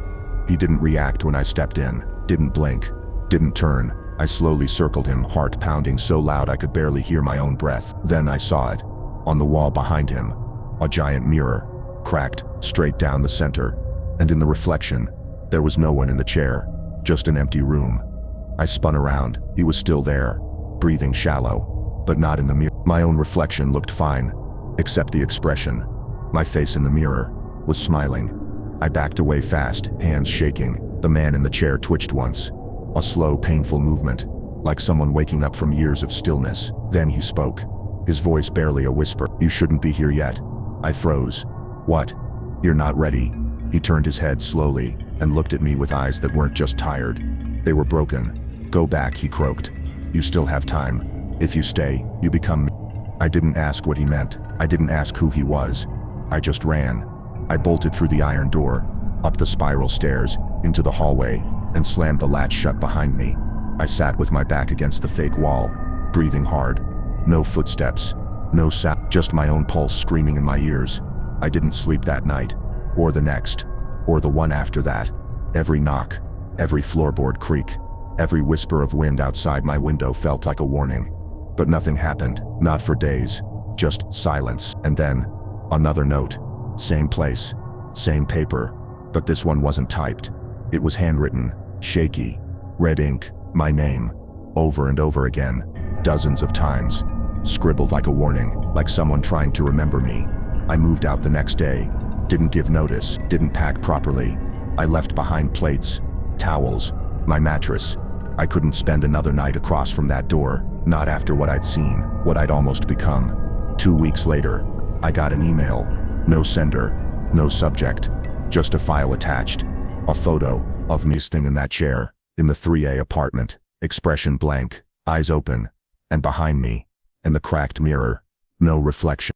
He didn't react when I stepped in, didn't blink, didn't turn. I slowly circled him, heart pounding so loud I could barely hear my own breath. Then I saw it. On the wall behind him. A giant mirror, cracked, straight down the center. And in the reflection, there was no one in the chair, just an empty room. I spun around. He was still there, breathing shallow, but not in the mirror. My own reflection looked fine, except the expression. My face in the mirror was smiling. I backed away fast, hands shaking. The man in the chair twitched once. A slow, painful movement, like someone waking up from years of stillness. Then he spoke, his voice barely a whisper. You shouldn't be here yet. I froze. What? You're not ready? He turned his head slowly and looked at me with eyes that weren't just tired. They were broken. Go back, he croaked. You still have time. If you stay, you become me. I didn't ask what he meant. I didn't ask who he was. I just ran. I bolted through the iron door, up the spiral stairs, into the hallway, and slammed the latch shut behind me. I sat with my back against the fake wall, breathing hard. No footsteps, no sound, just my own pulse screaming in my ears. I didn't sleep that night, or the next, or the one after that. Every knock, every floorboard creak, every whisper of wind outside my window felt like a warning. But nothing happened, not for days, just silence. And then, another note. Same place, same paper, but this one wasn't typed. It was handwritten, shaky, red ink, my name, over and over again, dozens of times, scribbled like a warning, like someone trying to remember me. I moved out the next day, didn't give notice, didn't pack properly. I left behind plates, towels, my mattress. I couldn't spend another night across from that door, not after what I'd seen, what I'd almost become. 2 weeks later, I got an email. No sender, no subject, just a file attached. A photo of me sitting in that chair, in the 3A apartment, expression blank, eyes open, and behind me, in the cracked mirror, no reflection.